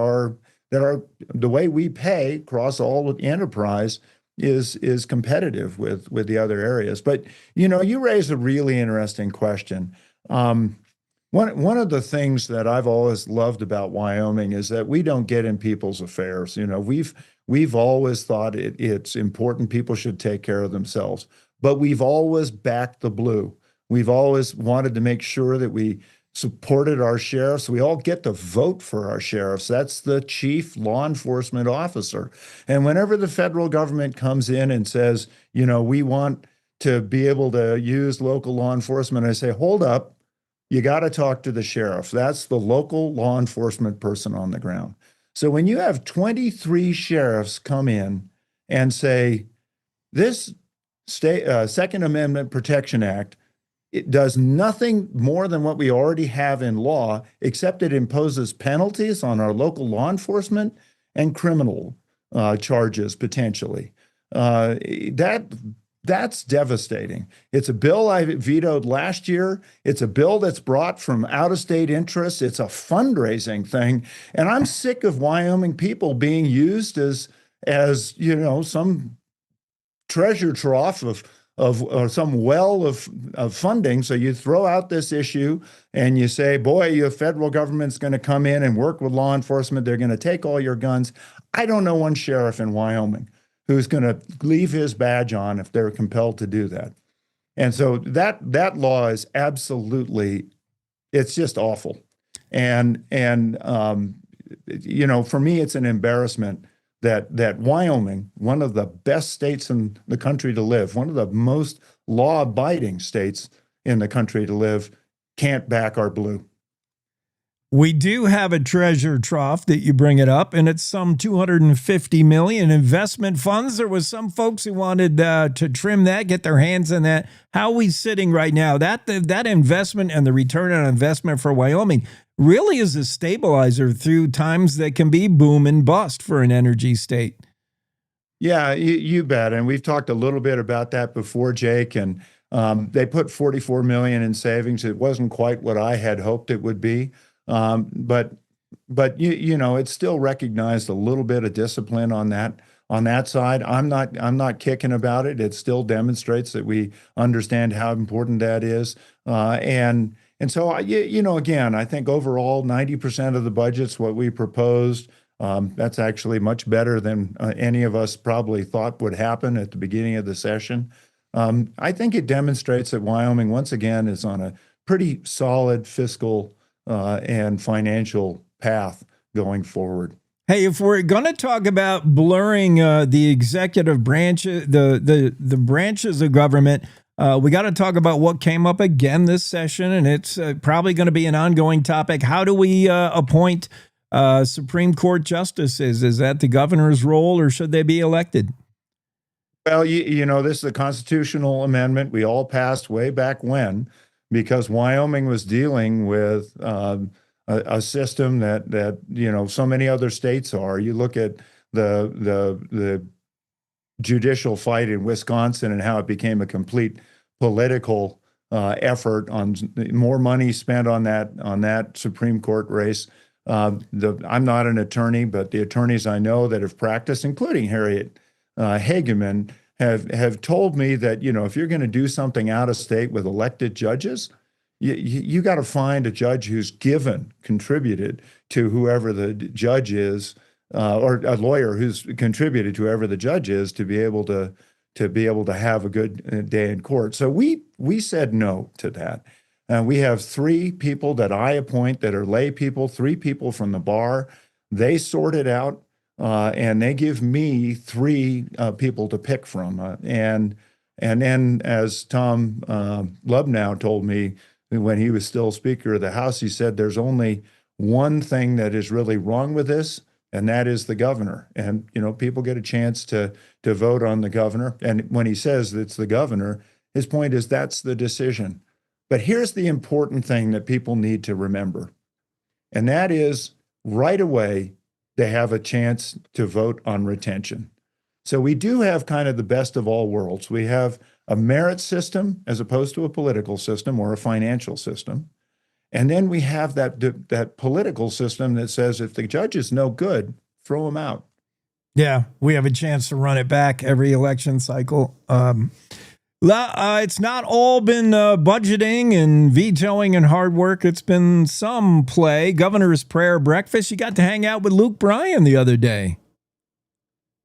the way we pay across all of the enterprise is competitive with the other areas. But you raise a really interesting question. One of the things that I've always loved about Wyoming is that we don't get in people's affairs. We've always thought it's important people should take care of themselves, but we've always backed the blue. We've always wanted to make sure that we supported our sheriffs. We all get to vote for our sheriffs. That's the chief law enforcement officer. And whenever the federal government comes in and says, we want to be able to use local law enforcement, I say, hold up, you got to talk to the sheriff. That's the local law enforcement person on the ground. So when you have 23 sheriffs come in and say, this Second Amendment Protection Act, it does nothing more than what we already have in law, except it imposes penalties on our local law enforcement and criminal charges potentially. That's devastating. It's a bill I vetoed last year. It's a bill that's brought from out-of-state interests. It's a fundraising thing. And I'm sick of Wyoming people being used as some treasure trough of some well of funding. So you throw out this issue and you say, boy, your federal government's going to come in and work with law enforcement. They're going to take all your guns. I don't know one sheriff in Wyoming who's going to leave his badge on if they're compelled to do that. And so that law is absolutely, it's just awful. And for me, it's an embarrassment that Wyoming, one of the best states in the country to live, one of the most law-abiding states in the country to live, can't back our blue. We do have a treasure trough that you bring it up, and it's some $250 million investment funds. There was some folks who wanted to trim that, get their hands on that. How are we sitting right now? That investment and the return on investment for Wyoming really is a stabilizer through times that can be boom and bust for an energy state. Yeah, you bet. And we've talked a little bit about that before, Jake. And they put $44 million in savings. It wasn't quite what I had hoped it would be. But it's still recognized a little bit of discipline on that side. I'm not kicking about it. It still demonstrates that we understand how important that is. And so, again, I think overall 90% of the budget's what we proposed. That's actually much better than any of us probably thought would happen at the beginning of the session. I think it demonstrates that Wyoming, once again, is on a pretty solid fiscal and financial path going forward. Hey, if we're going to talk about blurring the executive branch, the branches of government, we got to talk about what came up again this session, and it's probably going to be an ongoing topic. How do we appoint Supreme Court justices? Is that the governor's role, or should they be elected? Well, this is a constitutional amendment we all passed way back when, because Wyoming was dealing with a system that so many other states are. You look at the judicial fight in Wisconsin and how it became a complete political effort on more money spent on that Supreme Court race. I'm not an attorney, but the attorneys I know that have practiced, including Harriet Hageman, have told me that, if you're going to do something out of state with elected judges, you got to find a judge who's contributed to whoever the judge is, or a lawyer who's contributed to whoever the judge is, to be able to have a good day in court. So we said no to that. We have 3 people that I appoint that are lay people, 3 people from the bar. They sort it out. And they give me 3 people to pick from. And then, as Tom Lubnow told me when he was still Speaker of the House, he said there's only one thing that is really wrong with this, and that is the governor. And, people get a chance to vote on the governor. And when he says it's the governor, his point is that's the decision. But here's the important thing that people need to remember, and that is right away, they have a chance to vote on retention. So we do have kind of the best of all worlds. We have a merit system as opposed to a political system or a financial system. And then we have that political system that says if the judge is no good, throw him out. Yeah, we have a chance to run it back every election cycle. It's not all been budgeting and vetoing and hard work. It's been some play. Governor's prayer breakfast. You got to hang out with Luke Bryan the other day.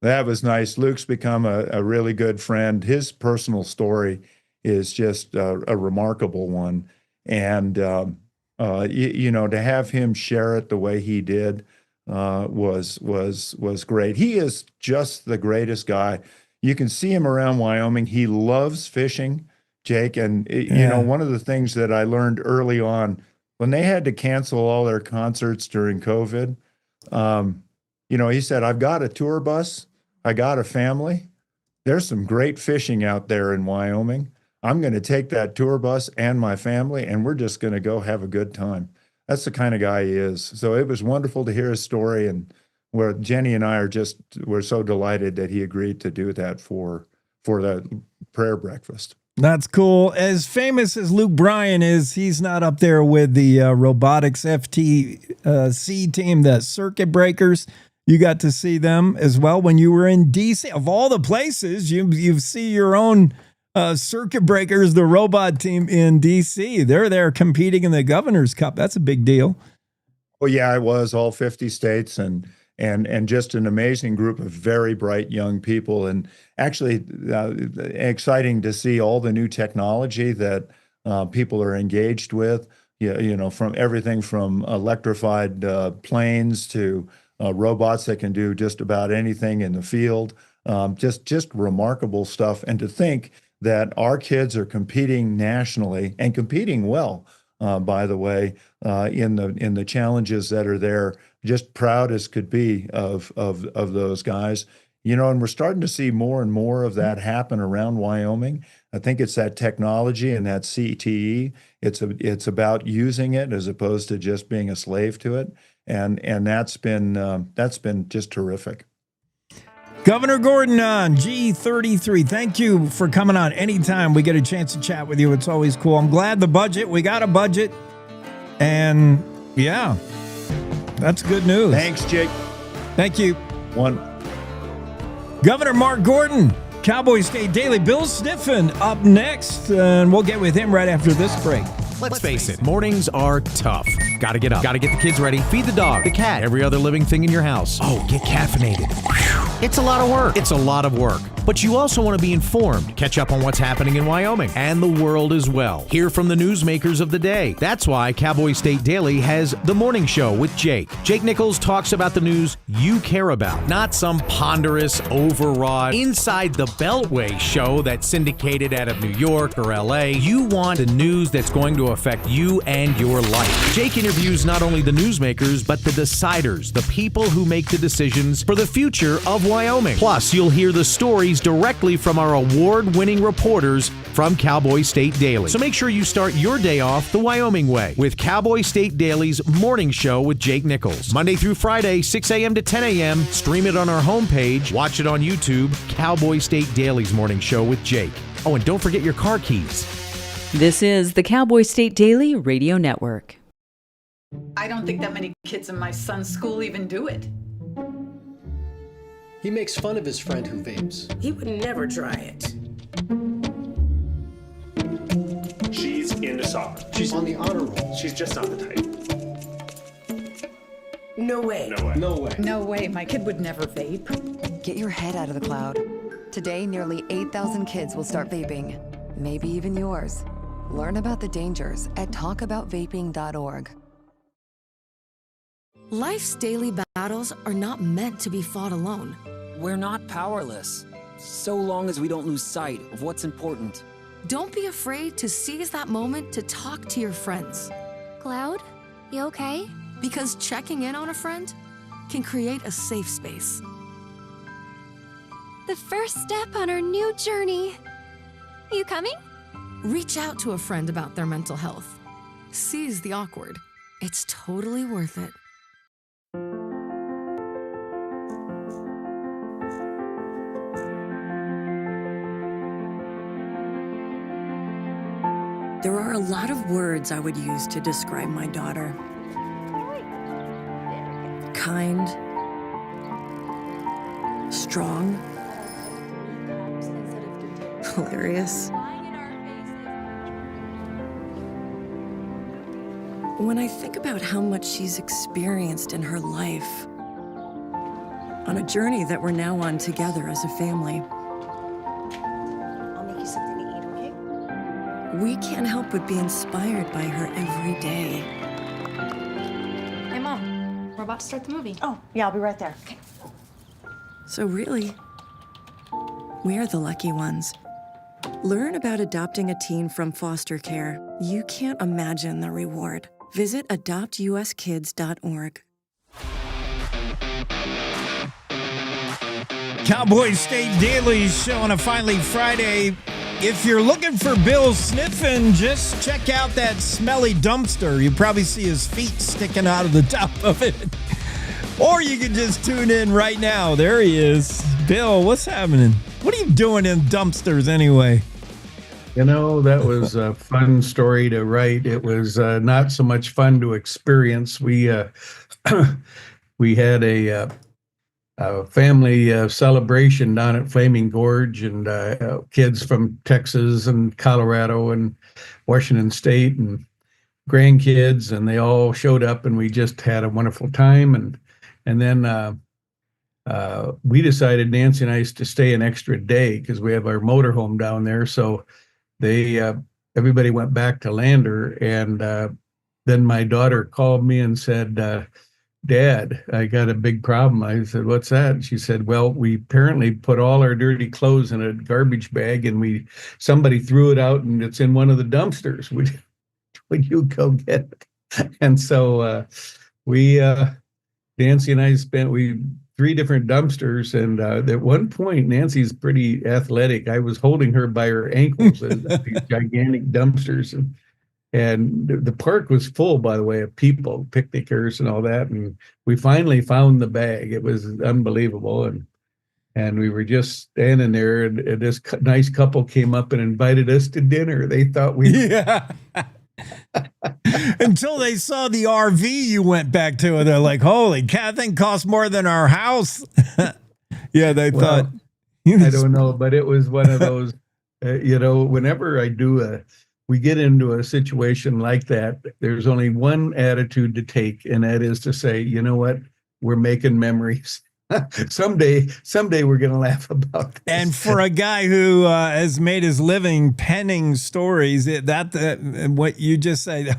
That was nice. Luke's become a really good friend. His personal story is just a remarkable one. And, to have him share it the way he did was great. He is just the greatest guy. You can see him around Wyoming. He loves fishing, Jake. And, one of the things that I learned early on, when they had to cancel all their concerts during COVID, he said, I've got a tour bus. I got a family. There's some great fishing out there in Wyoming. I'm going to take that tour bus and my family, and we're just going to go have a good time. That's the kind of guy he is. So it was wonderful to hear his story, and where Jenny and I we're so delighted that he agreed to do that for the prayer breakfast. That's cool. As famous as Luke Bryan is, he's not up there with the robotics FTC team, the circuit breakers. You got to see them as well when you were in D.C. Of all the places, you see your own circuit breakers, the robot team in D.C. They're there competing in the Governor's Cup. That's a big deal. Well, yeah, it was all 50 states and just an amazing group of very bright young people, and actually exciting to see all the new technology that people are engaged with. From everything from electrified planes to robots that can do just about anything in the field. Just remarkable stuff. And to think that our kids are competing nationally and competing well, by the way, in the challenges that are there. Just proud as could be of those guys. And we're starting to see more and more of that happen around Wyoming. I think it's that technology and that CTE. It's about using it as opposed to just being a slave to it. And that's been just terrific. Governor Gordon on G33. Thank you for coming on. Anytime we get a chance to chat with you, it's always cool. I'm glad we got a budget. And yeah, that's good news. Thanks, Jake. Thank you. One. Governor Mark Gordon, Cowboy State Daily. Bill Sniffin up next, and we'll get with him right after this break. Let's face it, mornings are tough. Gotta get up, gotta get the kids ready, feed the dog, the cat, every other living thing in your house. Oh, get caffeinated. It's a lot of work. It's a lot of work. But you also want to be informed, catch up on what's happening in Wyoming and the world as well. Hear from the newsmakers of the day. That's why Cowboy State Daily has The Morning Show with Jake. Jake Nichols talks about the news you care about, not some ponderous, overwrought, inside the Beltway show that's syndicated out of New York or LA. You want the news that's going to affect you and your life. Jake interviews not only the newsmakers, but the deciders, the people who make the decisions for the future of Wyoming. Plus, you'll hear the stories directly from our award-winning reporters from Cowboy State Daily. So make sure you start your day off the Wyoming way with Cowboy State Daily's Morning Show with Jake Nichols. Monday through Friday, 6 a.m. to 10 a.m. Stream it on our homepage. Watch it on YouTube. Cowboy State Daily's Morning Show with Jake. Oh, and don't forget your car keys. This is the Cowboy State Daily Radio Network. I don't think that many kids in my son's school even do it. He makes fun of his friend who vapes. He would never try it. She's into soccer. She's on the honor roll. She's just not the type. No way. No way. No way. No way. My kid would never vape. Get your head out of the cloud. Today, nearly 8,000 kids will start vaping. Maybe even yours. Learn about the dangers at talkaboutvaping.org. Life's daily battles are not meant to be fought alone. We're not powerless, so long as we don't lose sight of what's important. Don't be afraid to seize that moment to talk to your friends. Cloud, you okay? Because checking in on a friend can create a safe space. The first step on our new journey. You coming? Reach out to a friend about their mental health. Seize the awkward. It's totally worth it. There are a lot of words I would use to describe my daughter. Kind, strong, hilarious. When I think about how much she's experienced in her life, on a journey that we're now on together as a family, I'll make you something to eat, okay? we can't help but be inspired by her every day. Hey, Mom, we're about to start the movie. Oh, yeah, I'll be right there. Okay. So really, we are the lucky ones. Learn about adopting a teen from foster care. You can't imagine the reward. Visit adoptuskids.org. Cowboy State Daily Show on a finally Friday. If you're looking for Bill Sniffin, just check out that smelly dumpster. You probably see his feet sticking out of the top of it. Or you can just tune in right now. There he is. Bill, what's happening? What are you doing in dumpsters anyway? You know, that was a fun story to write. It was not so much fun to experience. We we had a family celebration down at Flaming Gorge, and kids from Texas and Colorado and Washington State and grandkids, and they all showed up, and we just had a wonderful time. And then we decided, Nancy and I, to stay an extra day because we have our motorhome down there. So everybody went back to Lander, and then my daughter called me and said, Dad, I got a big problem. I said, what's that? And she said, well, we apparently put all our dirty clothes in a garbage bag, and somebody threw it out, and it's in one of the dumpsters. Would you go get it? And so Nancy and I spent 3 different dumpsters, and at one point, Nancy's pretty athletic. I was holding her by her ankles at these gigantic dumpsters, and the park was full, by the way, of people, picnickers and all that. And we finally found the bag. It was unbelievable, and we were just standing there, and this nice couple came up and invited us to dinner. They thought yeah. Until they saw the RV you went back to, and they're like, holy cow, that thing costs more than our house. Yeah, they thought. I don't know, but it was one of those, whenever we get into a situation like that, there's only one attitude to take, and that is to say, you know what, we're making memories. Someday we're going to laugh about this. And for a guy who has made his living penning stories, what you just say, this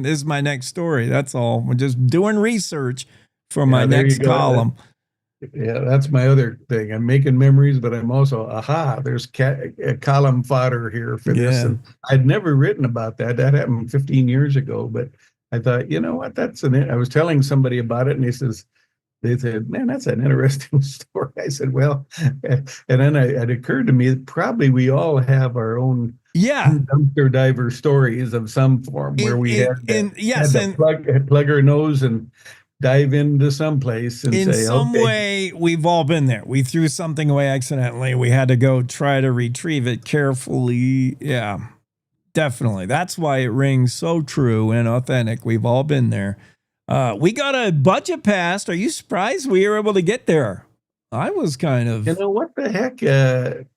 is my next story. That's all. We're just doing research for my next column. Yeah, that's my other thing. I'm making memories, but I'm also, there's column fodder here for this. And I'd never written about that. That happened 15 years ago, but I thought, you know what, I was telling somebody about it, and they said, man, that's an interesting story. I said, well, and then it occurred to me that probably we all have our own dumpster diver stories of some form where we had to plug our nose and dive into someplace and in some way, we've all been there. We threw something away accidentally. We had to go try to retrieve it carefully. Yeah, definitely. That's why it rings so true and authentic. We've all been there. We got a budget passed. Are you surprised we were able to get there? I was kind of. You know, what the heck? It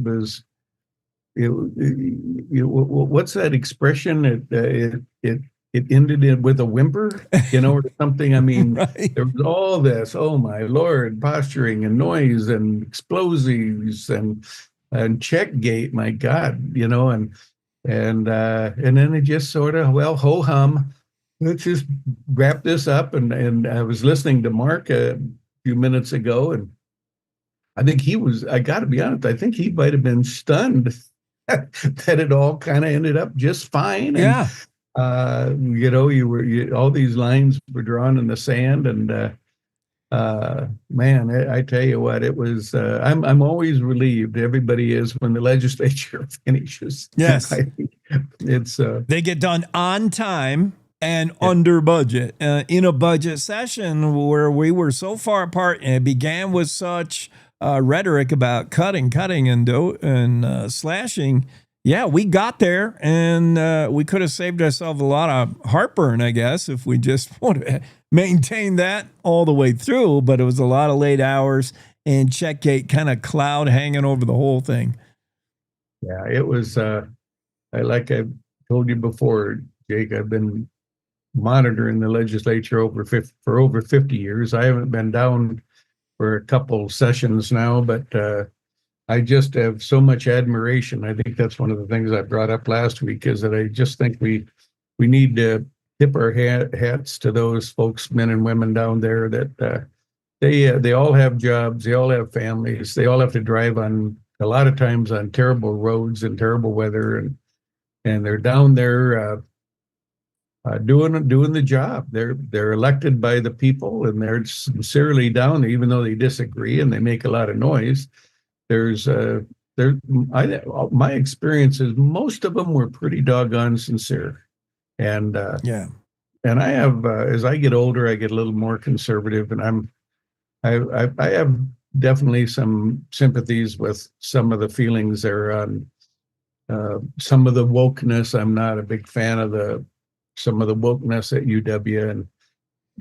was. What's that expression? It ended with a whimper, or something. I mean, There was all this. Oh my Lord! Posturing and noise and explosives and checkgate. My God, and then it just sort of ho hum. Let's just wrap this up. And I was listening to Mark a few minutes ago, and I think I got to be honest, I think he might have been stunned that it all kind of ended up just fine. Yeah. And, all these lines were drawn in the sand, and Man, I tell you what, it was. I'm always relieved. Everybody is when the legislature finishes. Yes, it's they get done on time and under budget in a budget session where we were so far apart, and it began with such rhetoric about cutting, and slashing. Yeah, we got there, and we could have saved ourselves a lot of heartburn, I guess, if we just would have maintained that all the way through. But it was a lot of late hours and checkgate kind of cloud hanging over the whole thing. Yeah, it was. Like I told you before, Jake, I've been monitoring the legislature for over 50 years. I haven't been down for a couple sessions now, but I just have so much admiration. I think that's one of the things I brought up last week, is that I just think we need to tip our hats to those folks, men and women down there, that they all have jobs, they all have families, they all have to drive on, a lot of times, on terrible roads and terrible weather, and they're down there doing the job. They're elected by the people, and they're sincerely down there, even though they disagree and they make a lot of noise. My experience is most of them were pretty doggone sincere, and and I have, as I get older, I get a little more conservative, and I have definitely some sympathies with some of the feelings there on some of the wokeness. I'm not a big fan of some of the wokeness at UW,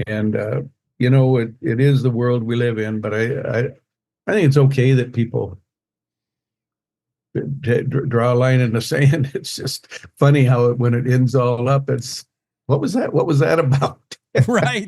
and you know, it is the world we live in, but I think it's okay that people draw a line in the sand. It's just funny how when it ends all up, it's, what was that about? Right.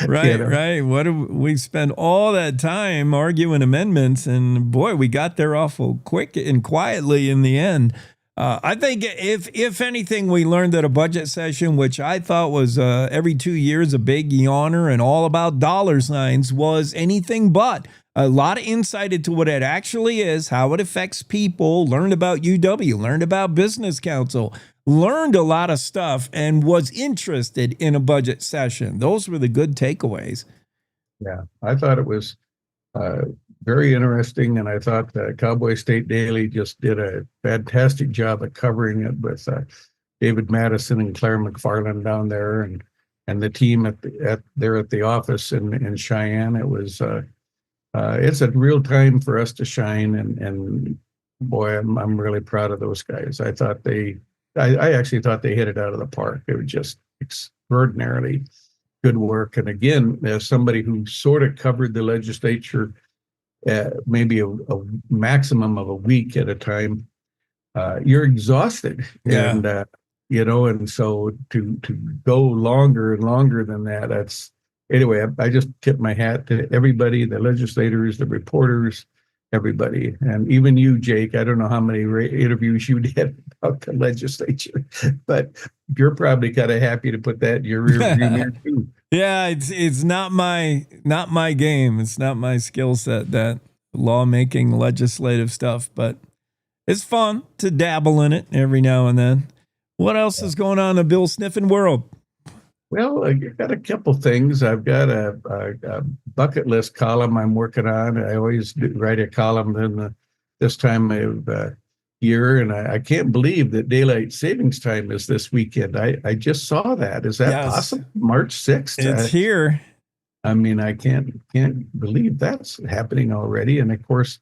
Right. What do we spend all that time arguing amendments, and boy, we got there awful quick and quietly in the end. I think if anything, we learned at a budget session, which I thought was every 2 years a big yawner and all about dollar signs, was anything but. A lot of insight into what it actually is, how it affects people, learned about UW, learned about business council, learned a lot of stuff, and was interested in a budget session. Those were the good takeaways. Yeah, I thought it was very interesting, and I thought Cowboy State Daily just did a fantastic job of covering it with David Madison and Claire McFarland down there, and the team at the office in Cheyenne. It was it's a real time for us to shine, and boy, I'm really proud of those guys. I actually thought they hit it out of the park. It was just extraordinarily good work. And again, as somebody who sort of covered the legislature maybe a maximum of a week at a time, you're exhausted. Yeah. And you know, and so to go longer and longer than that, that's, anyway, I just tip my hat to everybody, the legislators, the reporters, everybody. And even you, Jake, I don't know how many interviews you did about the legislature, but you're probably kind of happy to put that in your rear view mirror too. Yeah, it's not my game. It's not my skill set, that lawmaking, legislative stuff, but it's fun to dabble in it every now and then. What else is going on in the Bill Sniffin world? Well, I got a couple things. I've got a bucket list column I'm working on. I always write a column in this time of year, and I can't believe that daylight savings time is this weekend. I just saw that. Is that possible? March 6th? It's here. I mean, I can't believe that's happening already. And of course,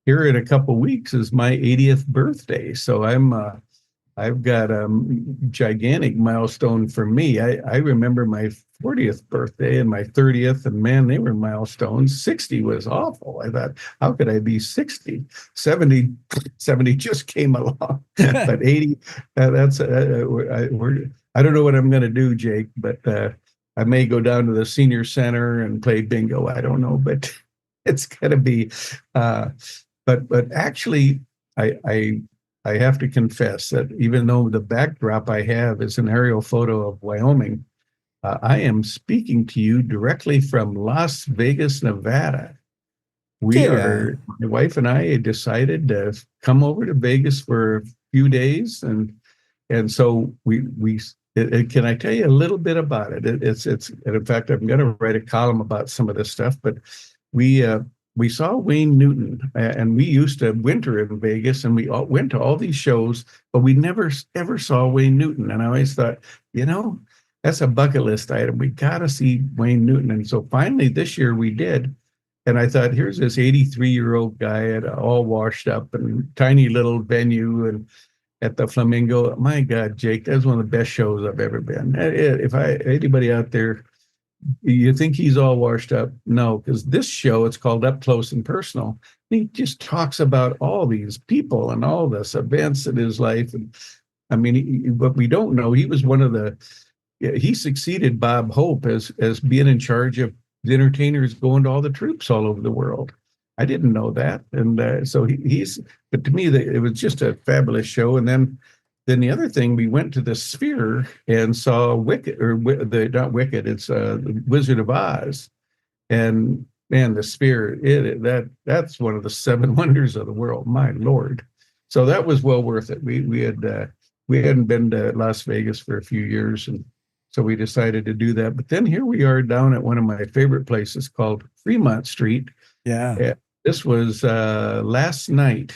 here in a couple weeks is my 80th birthday. So I've got a gigantic milestone for me. I remember my 40th birthday and my 30th, and man, they were milestones. 60 was awful. I thought, how could I be 60? 70 just came along, but 80, that's, I don't know what I'm going to do, Jake, but I may go down to the senior center and play bingo. I don't know, but it's going to be, but actually I have to confess that even though the backdrop I have is an aerial photo of Wyoming, I am speaking to you directly from Las Vegas, Nevada. My wife and I decided to come over to Vegas for a few days, and so we Can I tell you a little bit about it? And in fact, I'm going to write a column about some of this stuff. But we saw Wayne Newton, and we used to winter in Vegas, and we went to all these shows, but we never ever saw Wayne Newton. And I always thought, that's a bucket list item. We got to see Wayne Newton. And so finally this year we did. And I thought, here's this 83-year-old guy all washed up and tiny little venue and at the Flamingo. My God, Jake, that's one of the best shows I've ever been. If anybody out there, you think he's all washed up? No, because this show, it's called Up Close and Personal. He just talks about all these people and all this events in his life. And I mean, what we don't know, he was he succeeded Bob Hope as being in charge of the entertainers going to all the troops all over the world. I didn't know that. And so but to me, it was just a fabulous show. And then the other thing, we went to the Sphere and saw Wicked, not Wicked, it's the Wizard of Oz. And man, the Sphere, that's one of the 7 wonders of the world. My Lord. So that was well worth it. We hadn't been to Las Vegas for a few years, and so we decided to do that. But then here we are down at one of my favorite places called Fremont Street. Yeah. This was last night.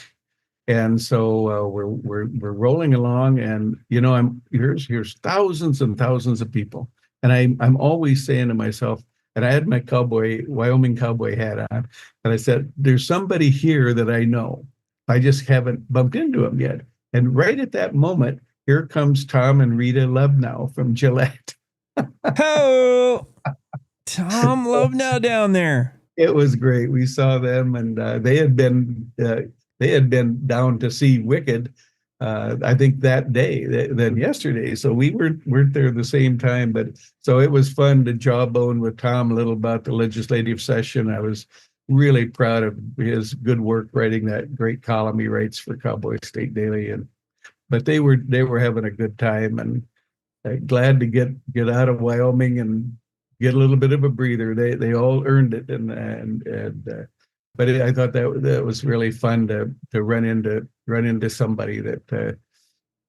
And so we're rolling along, and here's thousands and thousands of people. And I'm always saying to myself, and I had my Wyoming cowboy hat on, and I said, there's somebody here that I know. I just haven't bumped into him yet. And right at that moment, here comes Tom and Rita Lovenow from Gillette. Oh, Tom Lovenow down there. It was great. We saw them, and they had been down to see Wicked, I think that day, than yesterday. So we weren't there at the same time, but so it was fun to jawbone with Tom a little about the legislative session. I was really proud of his good work writing that great column he writes for Cowboy State Daily, but they were having a good time, and glad to get out of Wyoming and get a little bit of a breather. They all earned it, but I thought that was really fun to run into somebody that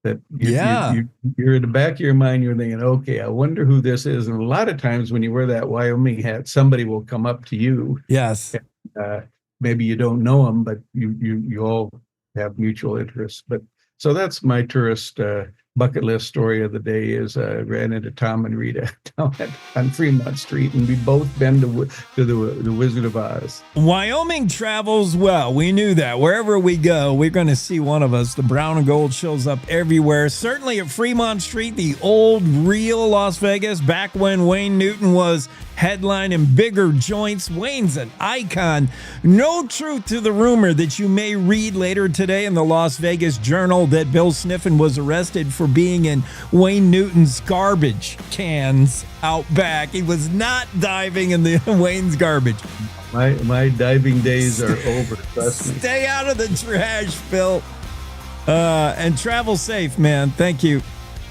you're in the back of your mind, you're thinking, okay, I wonder who this is. And a lot of times when you wear that Wyoming hat, somebody will come up to you. Yes. Maybe you don't know them, but you all have mutual interests. But so that's my tourist bucket list story of the day is ran into Tom and Rita down on Fremont Street, and we both been to the Wizard of Oz. Wyoming travels well. We knew that. Wherever we go, we're going to see one of us. The brown and gold shows up everywhere. Certainly at Fremont Street, the old, real Las Vegas, back when Wayne Newton was headlining bigger joints. Wayne's an icon. No truth to the rumor that you may read later today in the Las Vegas Journal that Bill Sniffin was arrested for being in Wayne Newton's garbage cans out back. He was not diving in the Wayne's garbage. My diving days are over. Trust me. Stay out of the trash, Bill. And travel safe, man. Thank you.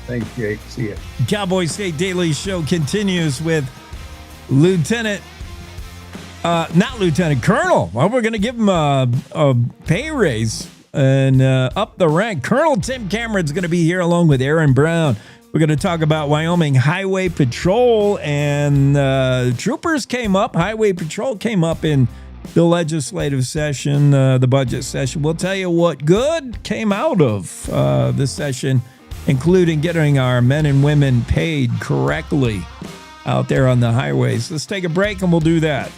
Thanks, Jake. See ya. Cowboy State Daily Show continues with Colonel. Well, we're going to give him a pay raise and up the rank. Colonel Tim Cameron's going to be here along with Aaron Brown. We're going to talk about Wyoming Highway Patrol, and troopers came up. Highway Patrol came up in the legislative session, the budget session. We'll tell you what good came out of this session, including getting our men and women paid correctly out there on the highways. Let's take a break and we'll do that.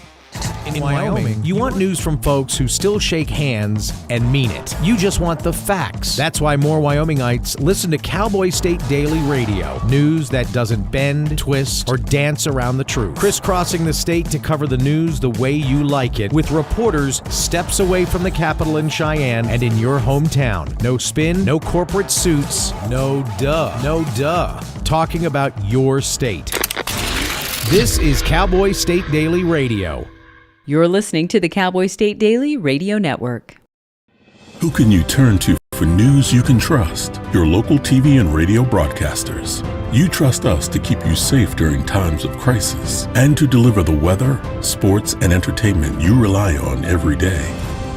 In Wyoming, you want news from folks who still shake hands and mean it. You just want the facts. That's why more Wyomingites listen to Cowboy State Daily Radio. News that doesn't bend, twist, or dance around the truth. Crisscrossing the state to cover the news the way you like it, with reporters steps away from the Capitol in Cheyenne and in your hometown. No spin, no corporate suits, no duh. Talking about your state. This is Cowboy State Daily Radio. You're listening to the Cowboy State Daily Radio Network. Who can you turn to for news you can trust? Your local TV and radio broadcasters. You trust us to keep you safe during times of crisis and to deliver the weather, sports, and entertainment you rely on every day.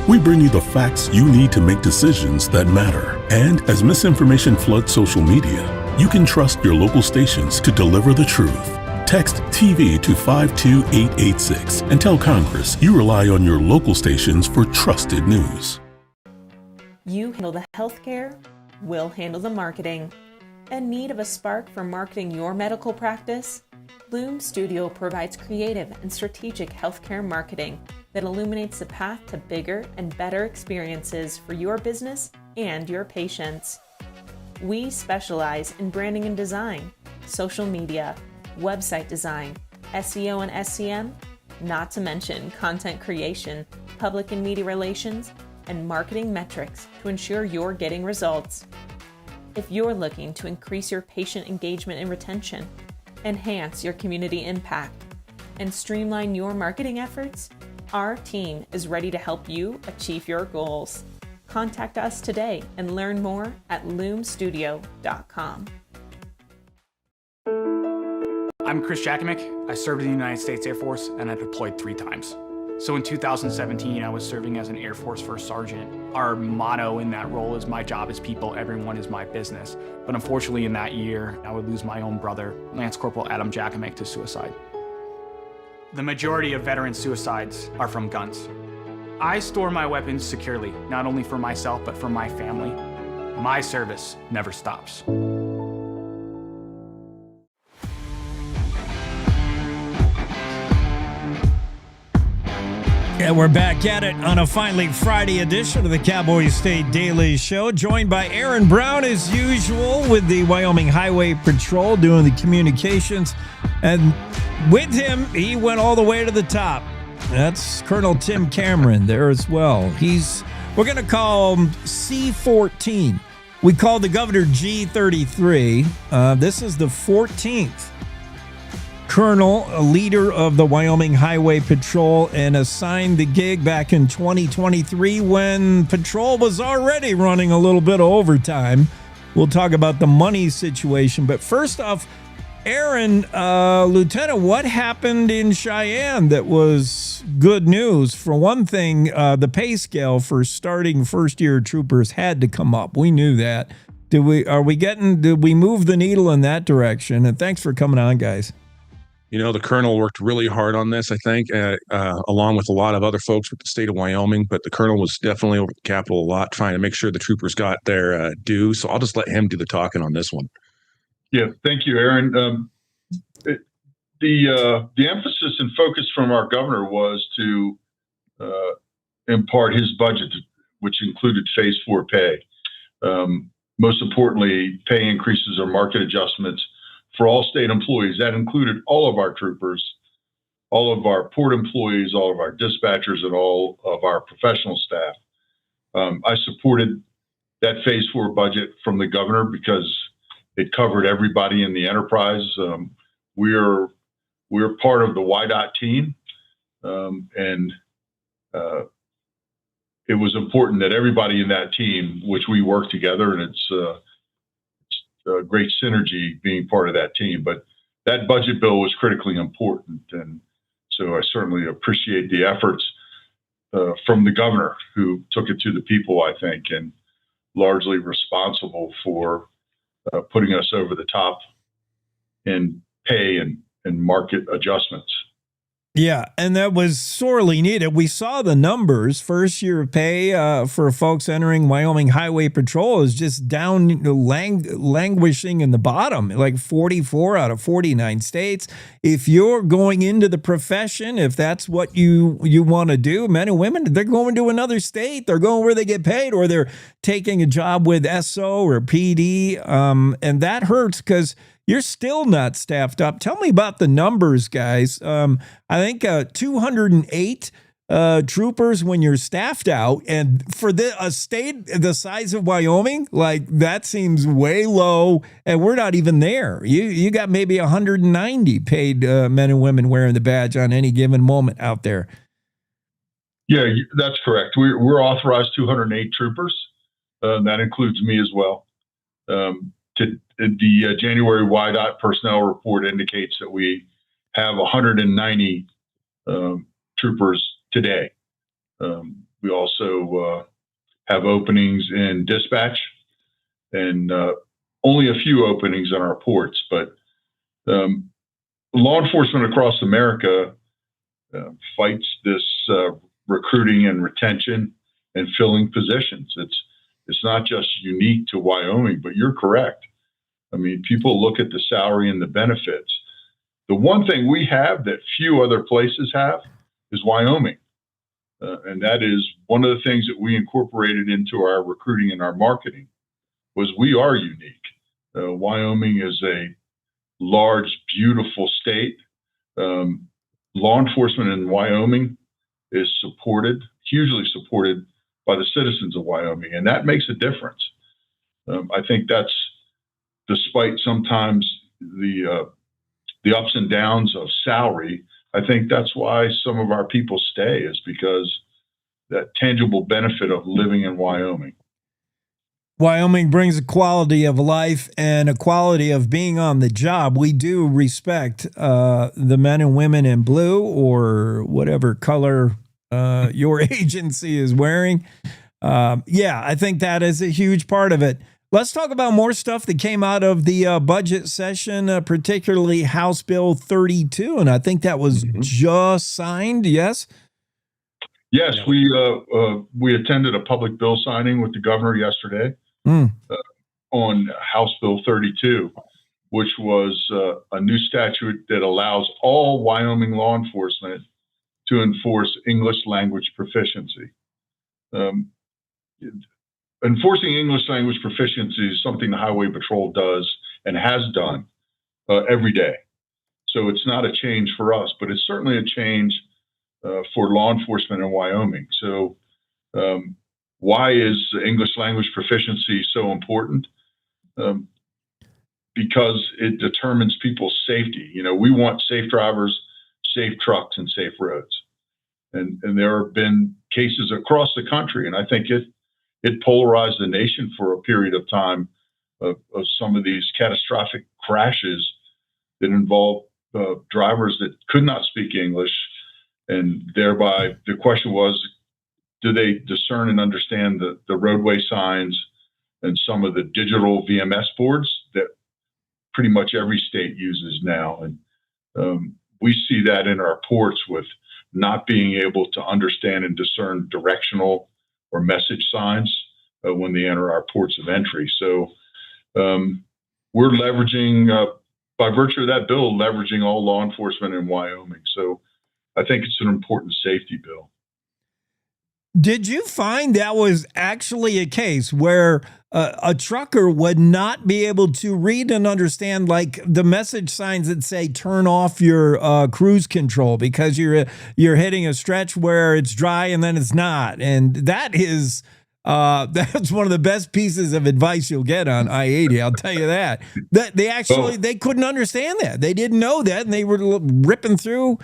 We bring you the facts you need to make decisions that matter. And as misinformation floods social media, You can trust your local stations to deliver the truth. Text TV to 52886 and tell Congress you rely on your local stations for trusted news. You handle the healthcare, we'll handle the marketing. In need of a spark for marketing your medical practice? Loom Studio provides creative and strategic healthcare marketing that illuminates the path to bigger and better experiences for your business and your patients. We specialize in branding and design, social media, website design, SEO and SEM, not to mention content creation, public and media relations, and marketing metrics to ensure you're getting results. If you're looking to increase your patient engagement and retention, enhance your community impact, and streamline your marketing efforts, our team is ready to help you achieve your goals. Contact us today and learn more at loomstudio.com. I'm Chris Jakomick. I served in the United States Air Force and I deployed 3 times. So in 2017, I was serving as an Air Force First Sergeant. Our motto in that role is, my job is people, everyone is my business. But unfortunately in that year, I would lose my own brother, Lance Corporal Adam Jakomick, to suicide. The majority of veteran suicides are from guns. I store my weapons securely, not only for myself, but for my family. My service never stops. And we're back at it on a finally Friday edition of the Cowboy State Daily Show, joined by Aaron Brown as usual with the Wyoming Highway Patrol doing the communications. And with him, he went all the way to the top. That's Col Tim Cameron there as well. We're going to call him C14. We called the governor G33. This is the 14th colonel, a leader of the Wyoming Highway Patrol, and assigned the gig back in 2023 when patrol was already running a little bit of overtime. We'll talk about the money situation. But first off, Aaron, Lieutenant, what happened in Cheyenne that was good news? For one thing, the pay scale for starting first-year troopers had to come up. We knew that. Did we move the needle in that direction? And thanks for coming on, guys. You know, the colonel worked really hard on this, I think, along with a lot of other folks with the state of Wyoming. But the colonel was definitely over the Capitol a lot, trying to make sure the troopers got their due. So I'll just let him do the talking on this one. Yeah, thank you, Aaron. The emphasis and focus from our governor was to impart his budget, which included Phase 4 pay. Most importantly, pay increases or market adjustments for all state employees. That included all of our troopers, all of our port employees, all of our dispatchers, and all of our professional staff. I supported that Phase 4 budget from the governor because it covered everybody in the enterprise. We're part of the YDOT team, and it was important that everybody in that team, which we work together, and it's a great synergy being part of that team. But that budget bill was critically important, and so I certainly appreciate the efforts from the governor, who took it to the people, I think, and largely responsible for putting us over the top in pay and market adjustments. Yeah, and that was sorely needed. We saw the numbers. First year of pay for folks entering Wyoming Highway Patrol is just down, languishing in the bottom, like 44 out of 49 states. If you're going into the profession, if that's what you want to do, men and women, they're going to another state. They're going where they get paid, or they're taking a job with SO or PD, and that hurts because you're still not staffed up. Tell me about the numbers, guys. I think 208 troopers when you're staffed out, and for a state the size of Wyoming, like, that seems way low, and we're not even there. You got maybe 190 paid men and women wearing the badge on any given moment out there. Yeah, that's correct. We're authorized 208 troopers. That includes me as well. The January YDOT personnel report indicates that we have 190 troopers today. We also have openings in dispatch and only a few openings in our ports, but law enforcement across America fights this recruiting and retention and filling positions. It's not just unique to Wyoming, but you're correct. I mean, people look at the salary and the benefits. The one thing we have that few other places have is Wyoming. And that is one of the things that we incorporated into our recruiting and our marketing was we are unique. Wyoming is a large, beautiful state. Law enforcement in Wyoming is hugely supported by the citizens of Wyoming, and that makes a difference. I think that's, despite sometimes the ups and downs of salary, I think that's why some of our people stay, is because that tangible benefit of living in Wyoming. Wyoming brings a quality of life and a quality of being on the job. We do respect the men and women in blue or whatever color your agency is wearing. Yeah, I think that is a huge part of it. Let's talk about more stuff that came out of the budget session, particularly House Bill 32. And I think that was just signed, yes? Yes, we attended a public bill signing with the governor yesterday on House Bill 32, which was a new statute that allows all Wyoming law enforcement to enforce English language proficiency. Enforcing English language proficiency is something the Highway Patrol does and has done every day. So it's not a change for us, but it's certainly a change for law enforcement in Wyoming. So why is English language proficiency so important? Because it determines people's safety. You know, we want safe drivers, safe trucks, and safe roads. And there have been cases across the country, and I think it polarized the nation for a period of time of some of these catastrophic crashes that involve drivers that could not speak English. And thereby, the question was, do they discern and understand the roadway signs and some of the digital VMS boards that pretty much every state uses now? And we see that in our ports with not being able to understand and discern directional or message signs when they enter our ports of entry. So we're leveraging, by virtue of that bill, leveraging all law enforcement in Wyoming. So I think it's an important safety bill. Did you find that was actually a case where a trucker would not be able to read and understand, like, the message signs that say turn off your cruise control because you're hitting a stretch where it's dry and then it's not? And that is that's one of the best pieces of advice you'll get on I-80. I'll tell you that. That they actually they couldn't understand that. They didn't know that, and they were ripping through.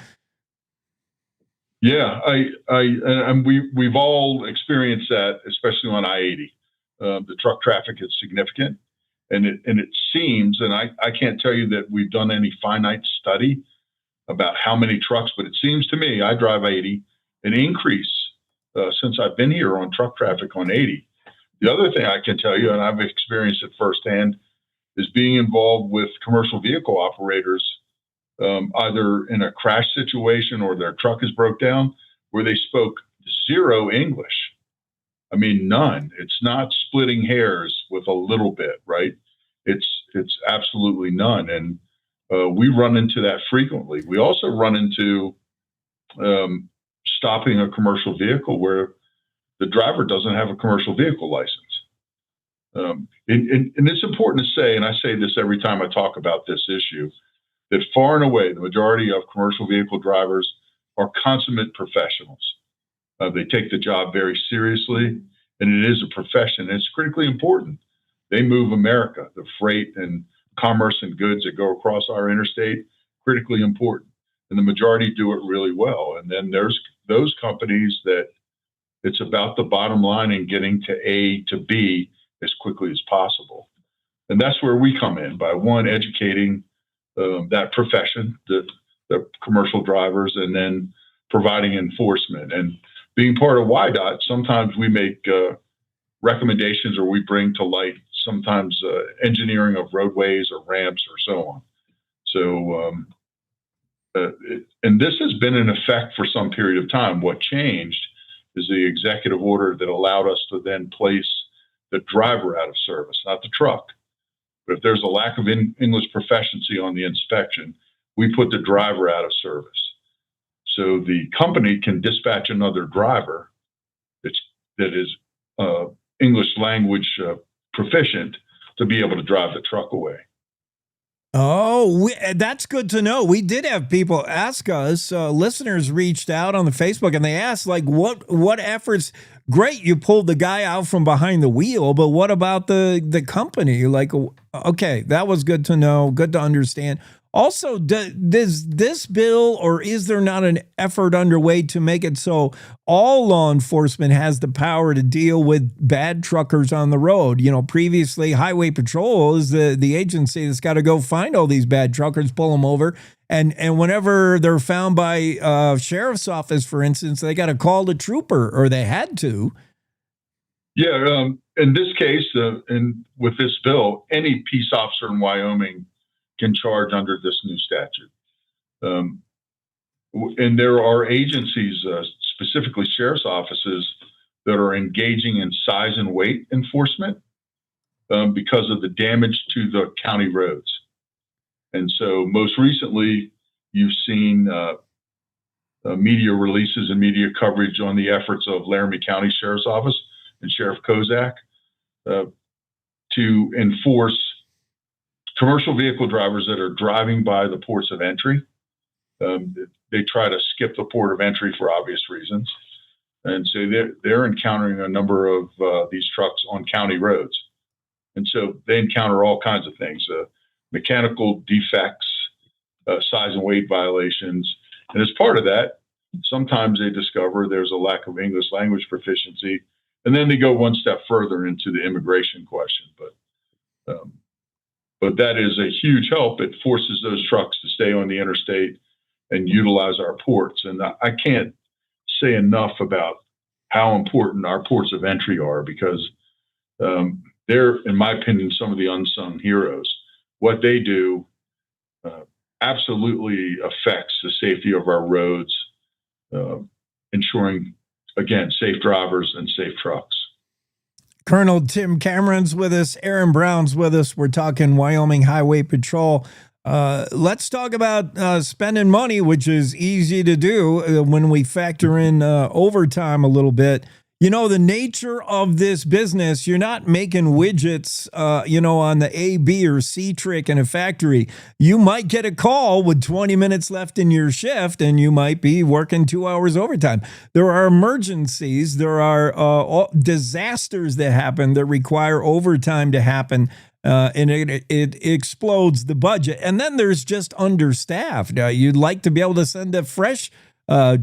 Yeah, and we've all experienced that, especially on I-80. The truck traffic is significant, and it seems, and I can't tell you that we've done any finite study about how many trucks, but it seems to me, I drive 80, an increase since I've been here on truck traffic on 80. The other thing I can tell you, and I've experienced it firsthand, is being involved with commercial vehicle operators, either in a crash situation or their truck is broke down, where they spoke zero English. I mean, none. It's not splitting hairs with a little bit, right? It's absolutely none. And we run into that frequently. We also run into stopping a commercial vehicle where the driver doesn't have a commercial vehicle license. And it's important to say, and I say this every time I talk about this issue, that far and away, the majority of commercial vehicle drivers are consummate professionals. They take the job very seriously, and it is a profession. It's critically important. They move America. The freight and commerce and goods that go across our interstate, critically important. And the majority do it really well. And then there's those companies that it's about the bottom line and getting to A to B as quickly as possible. And that's where we come in, by one, educating that profession, the commercial drivers, and then providing enforcement. And being part of WYDOT, sometimes we make recommendations or we bring to light sometimes engineering of roadways or ramps or so on. So, and this has been in effect for some period of time. What changed is the executive order that allowed us to then place the driver out of service, not the truck. But if there's a lack of English proficiency on the inspection, we put the driver out of service. So the company can dispatch another driver that is English language proficient to be able to drive the truck away. Oh, that's good to know. We did have people ask us, listeners reached out on the Facebook and they asked, like, what efforts? Great, you pulled the guy out from behind the wheel, but what about the company? Like, okay, that was good to know, good to understand. Also, does this bill, or is there not an effort underway to make it so all law enforcement has the power to deal with bad truckers on the road? You know, previously Highway Patrol is the agency that's got to go find all these bad truckers, pull them over, and whenever they're found by sheriff's office, for instance, they got to call the trooper, or they had to. Yeah, in this case, and with this bill, any peace officer in Wyoming can charge under this new statute. And there are agencies, specifically sheriff's offices, that are engaging in size and weight enforcement because of the damage to the county roads. And so most recently, you've seen media releases and media coverage on the efforts of Laramie County Sheriff's Office and Sheriff Kozak to enforce commercial vehicle drivers that are driving by the ports of entry. They try to skip the port of entry for obvious reasons. And so they're encountering a number of these trucks on county roads. And so they encounter all kinds of things, mechanical defects, size and weight violations. And as part of that, sometimes they discover there's a lack of English language proficiency. And then they go one step further into the immigration question. But that is a huge help. It forces those trucks to stay on the interstate and utilize our ports. And I can't say enough about how important our ports of entry are, because they're, in my opinion, some of the unsung heroes. What they do absolutely affects the safety of our roads, ensuring, again, safe drivers and safe trucks. Colonel Tim Cameron's with us. Aaron Brown's with us. We're talking Wyoming Highway Patrol. Let's talk about spending money, which is easy to do when we factor in overtime a little bit. You know, the nature of this business, you're not making widgets, on the A, B, or C trick in a factory. You might get a call with 20 minutes left in your shift, and you might be working 2 hours overtime. There are emergencies. There are disasters that happen that require overtime to happen, and it explodes the budget. And then there's just understaffed. You'd like to be able to send a fresh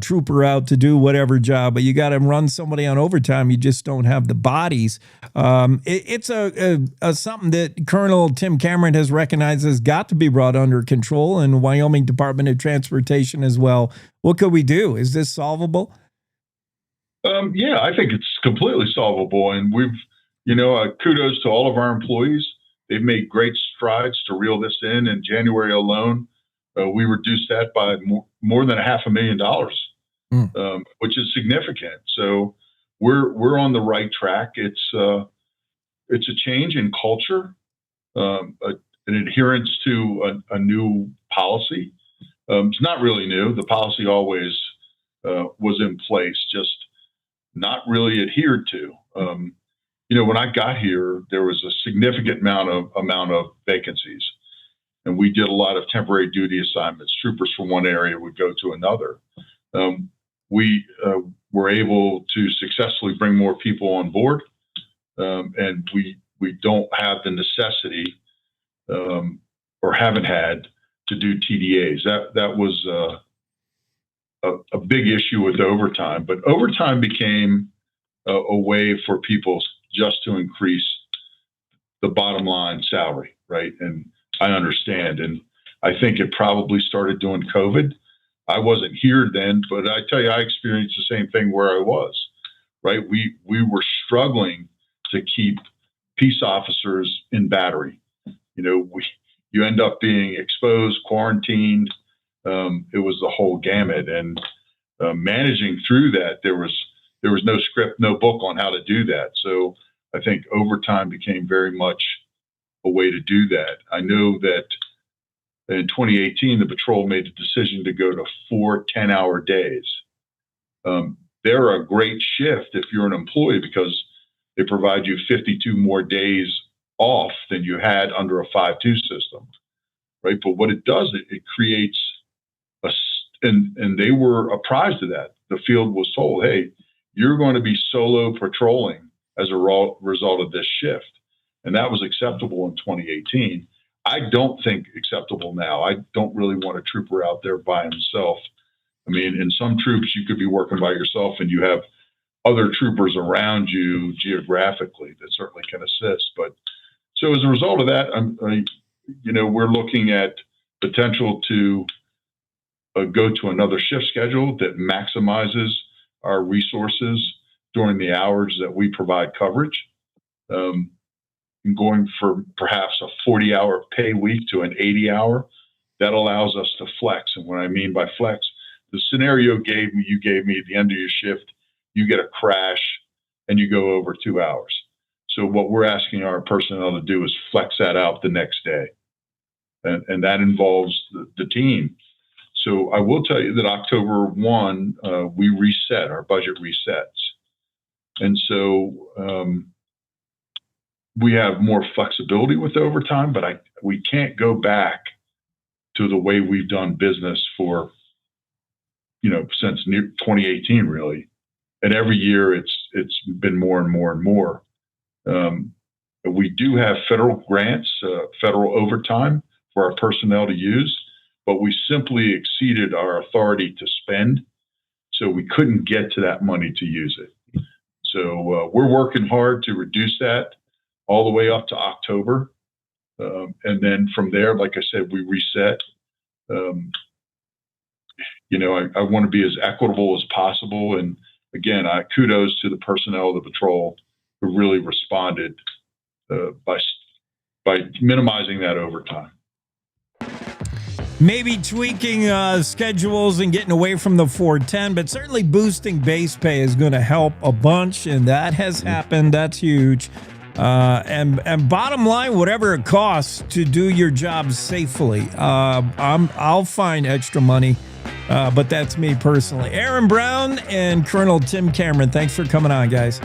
trooper out to do whatever job, but you got to run somebody on overtime. You just don't have the bodies. It's a something that Colonel Tim Cameron has recognized has got to be brought under control, and Wyoming Department of Transportation as well. What could we do? Is this solvable? Yeah, I think it's completely solvable. And we've, kudos to all of our employees. They've made great strides to reel this in. In January alone, we reduced that by more than $500,000, which is significant. So we're on the right track. It's a change in culture, an adherence to a new policy. It's not really new. The policy always was in place, just not really adhered to. When I got here, there was a significant amount of vacancies. And we did a lot of temporary duty assignments. Troopers from one area would go to another. We were able to successfully bring more people on board, and we don't have the necessity or haven't had to do TDAs. That was a big issue with overtime. But overtime became a way for people just to increase the bottom line salary, right? And I understand. And I think it probably started during COVID. I wasn't here then, but I tell you, I experienced the same thing where I was, right? We were struggling to keep peace officers in battery. You end up being exposed, quarantined. It was the whole gamut, and managing through that, there was no script, no book on how to do that. So I think overtime became very much a way to do that. I know that in 2018, the patrol made the decision to go to 4 10-hour days. They're a great shift if you're an employee because they provide you 52 more days off than you had under a 5-2 system, right? But what it does, it creates and they were apprised of that. The field was told, hey, you're going to be solo patrolling as a result of this shift. And that was acceptable in 2018. I don't think acceptable now. I don't really want a trooper out there by himself. I mean, in some troops, you could be working by yourself and you have other troopers around you geographically that certainly can assist. But so as a result of that, we're looking at potential to go to another shift schedule that maximizes our resources during the hours that we provide coverage. Going from perhaps a 40-hour pay week to an 80-hour, that allows us to flex. And what I mean by flex, the scenario you gave me at the end of your shift, you get a crash and you go over 2 hours. So what we're asking our personnel to do is flex that out the next day. And that involves the team. So I will tell you that October 1, we reset, our budget resets. And so we have more flexibility with overtime, but we can't go back to the way we've done business for, since 2018, really. And every year it's been more and more and more. We do have federal grants, federal overtime for our personnel to use, but we simply exceeded our authority to spend. So we couldn't get to that money to use it. So we're working hard to reduce that all the way up to October. And then from there, like I said, we reset. I want to be as equitable as possible. And again, kudos to the personnel of the patrol who really responded by minimizing that overtime. Maybe tweaking schedules and getting away from the 410, but certainly boosting base pay is going to help a bunch, and that has happened. That's huge. And bottom line, whatever it costs to do your job safely, I'll find extra money, but that's me personally. Aaron Brown and Colonel Tim Cameron, thanks for coming on, guys.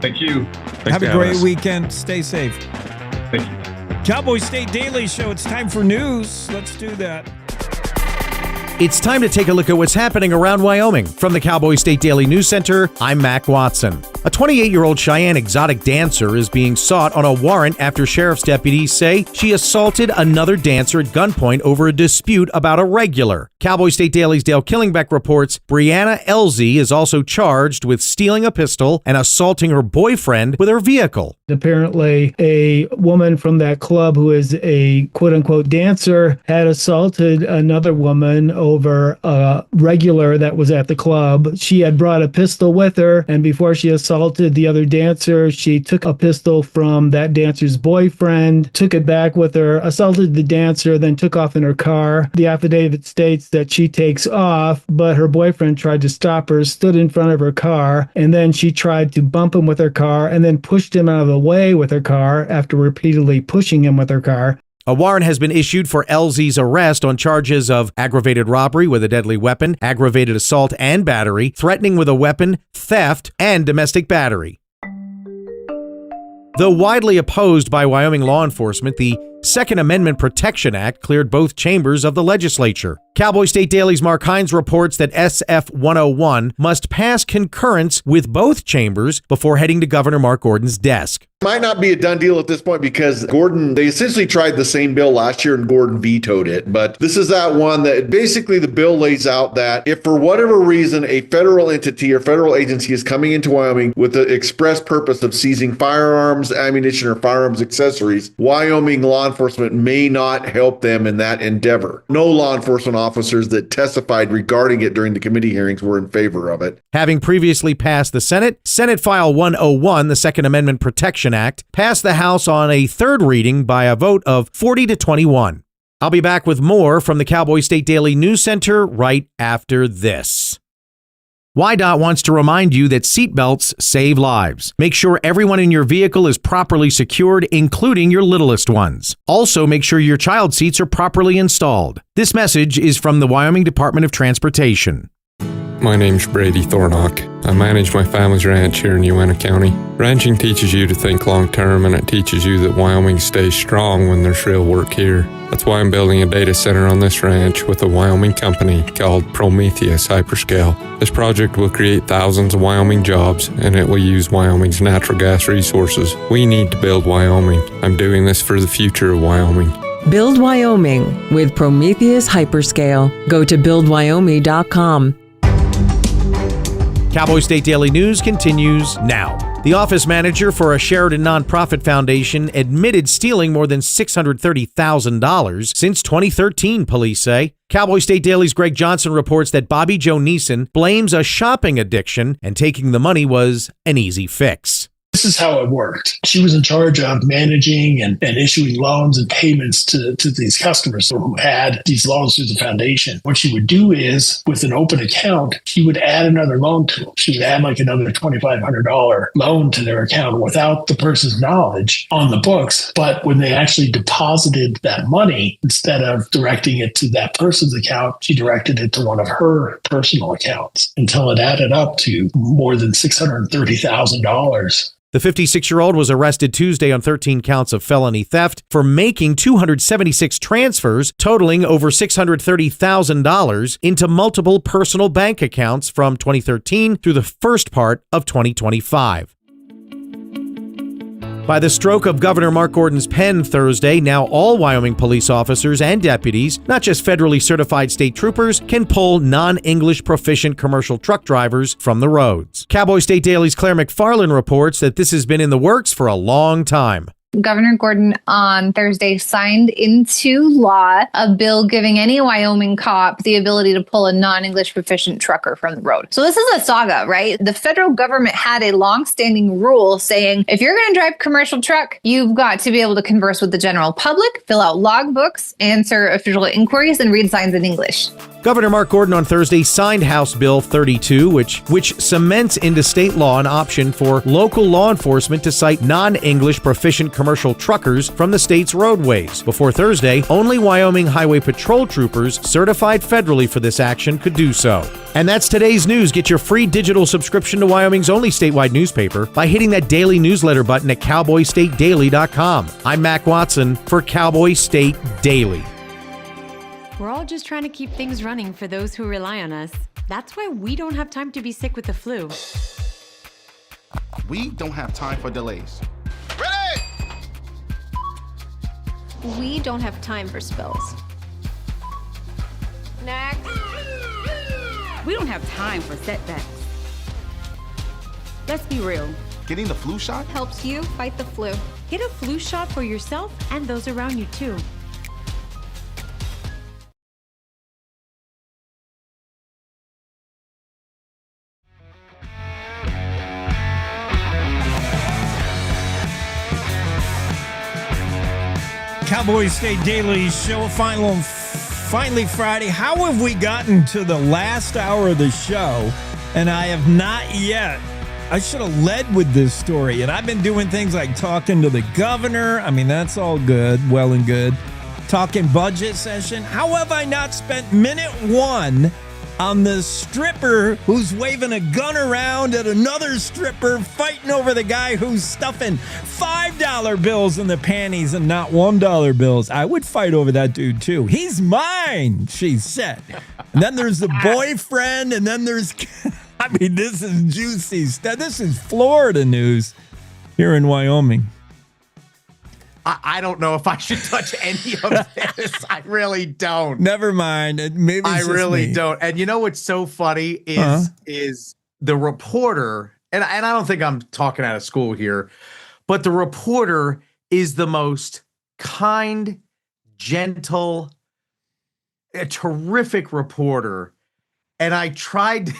Thank you. Have a great weekend. Stay safe. Thank you. Cowboy State Daily Show. It's time for news. Let's do that. It's time to take a look at what's happening around Wyoming. From the Cowboy State Daily News Center, I'm Mac Watson. A 28-year-old Cheyenne exotic dancer is being sought on a warrant after sheriff's deputies say she assaulted another dancer at gunpoint over a dispute about a regular. Cowboy State Daily's Dale Killingbeck reports Brianna Elzie is also charged with stealing a pistol and assaulting her boyfriend with her vehicle. Apparently, a woman from that club who is a quote-unquote dancer had assaulted another woman over a regular that was at the club. She had brought a pistol with her, and before she assaulted the other dancer, she took a pistol from that dancer's boyfriend, took it back with her, assaulted the dancer, then took off in her car. The affidavit states that she takes off, but her boyfriend tried to stop her, stood in front of her car, and then she tried to bump him with her car and then pushed him out of the way with her car after repeatedly pushing him with her car. A warrant has been issued for Elzie's arrest on charges of aggravated robbery with a deadly weapon, aggravated assault and battery, threatening with a weapon, theft, and domestic battery. Though widely opposed by Wyoming law enforcement, the Second Amendment Protection Act cleared both chambers of the legislature. Cowboy State Daily's Mark Hines reports that SF 101 must pass concurrence with both chambers before heading to Governor Mark Gordon's desk. Might not be a done deal at this point because they essentially tried the same bill last year and Gordon vetoed it. But this is that one that basically the bill lays out that if for whatever reason a federal entity or federal agency is coming into Wyoming with the express purpose of seizing firearms, ammunition, or firearms accessories, Wyoming law enforcement may not help them in that endeavor. No law enforcement officers that testified regarding it during the committee hearings were in favor of it. Having previously passed the Senate File 101, the Second Amendment Protection Protection Act passed the House on a third reading by a vote of 40 to 21. I'll be back with more from the Cowboy State Daily News Center right after this. WYDOT wants to remind you that seatbelts save lives. Make sure everyone in your vehicle is properly secured, including your littlest ones. Also, make sure your child seats are properly installed. This message is from the Wyoming Department of Transportation. My name's Brady Thornock. I manage my family's ranch here in Uena County. Ranching teaches you to think long term, and it teaches you that Wyoming stays strong when there's real work here. That's why I'm building a data center on this ranch with a Wyoming company called Prometheus Hyperscale. This project will create thousands of Wyoming jobs, and it will use Wyoming's natural gas resources. We need to build Wyoming. I'm doing this for the future of Wyoming. Build Wyoming with Prometheus Hyperscale. Go to buildwyoming.com. Cowboy State Daily News continues now. The office manager for a Sheridan nonprofit foundation admitted stealing more than $630,000 since 2013, police say. Cowboy State Daily's Greg Johnson reports that Bobby Joe Neeson blames a shopping addiction and taking the money was an easy fix. This is how it worked. She was in charge of managing and issuing loans and payments to these customers who had these loans through the foundation. What she would do is, with an open account, she would add another loan to them. She would add like another $2,500 loan to their account without the person's knowledge on the books. But when they actually deposited that money, instead of directing it to that person's account, she directed it to one of her personal accounts until it added up to more than $630,000. The 56-year-old was arrested Tuesday on 13 counts of felony theft for making 276 transfers totaling over $630,000 into multiple personal bank accounts from 2013 through the first part of 2025. By the stroke of Governor Mark Gordon's pen Thursday, now all Wyoming police officers and deputies, not just federally certified state troopers, can pull non-English proficient commercial truck drivers from the roads. Cowboy State Daily's Claire McFarland reports that this has been in the works for a long time. Governor Gordon on Thursday signed into law a bill giving any Wyoming cop the ability to pull a non-English proficient trucker from the road. So this is a saga, right? The federal government had a long-standing rule saying if you're going to drive commercial truck, you've got to be able to converse with the general public, fill out logbooks, answer official inquiries, and read signs in English. Governor Mark Gordon on Thursday signed House Bill 32, which cements into state law an option for local law enforcement to cite non-English proficient commercial truckers from the state's roadways. Before Thursday, only Wyoming Highway Patrol troopers certified federally for this action could do so. And that's today's news. Get your free digital subscription to Wyoming's only statewide newspaper by hitting that daily newsletter button at cowboystatedaily.com. I'm Mac Watson for Cowboy State Daily. We're all just trying to keep things running for those who rely on us. That's why we don't have time to be sick with the flu. We don't have time for delays. We don't have time for spills. Next. We don't have time for setbacks. Let's be real. Getting the flu shot helps you fight the flu. Get a flu shot for yourself and those around you too. Cowboy State Daily Show, finally Friday. How have we gotten to the last hour of the show and I have not yet? I should have led with this story, and I've been doing things like talking to the governor. I mean, that's all good, well and good. Talking budget session. How have I not spent minute one on the stripper who's waving a gun around at another stripper fighting over the guy who's stuffing $5 bills in the panties and not $1 bills? I would fight over that dude too. He's mine, she said. And then there's the boyfriend, and then there's... I mean, this is juicy stuff. This is Florida news here in Wyoming. I don't know if I should touch any of this. I really don't. Never mind. Maybe I really don't. And you know what's so funny is the reporter, and I don't think I'm talking out of school here, but the reporter is the most kind, gentle, a terrific reporter. And I tried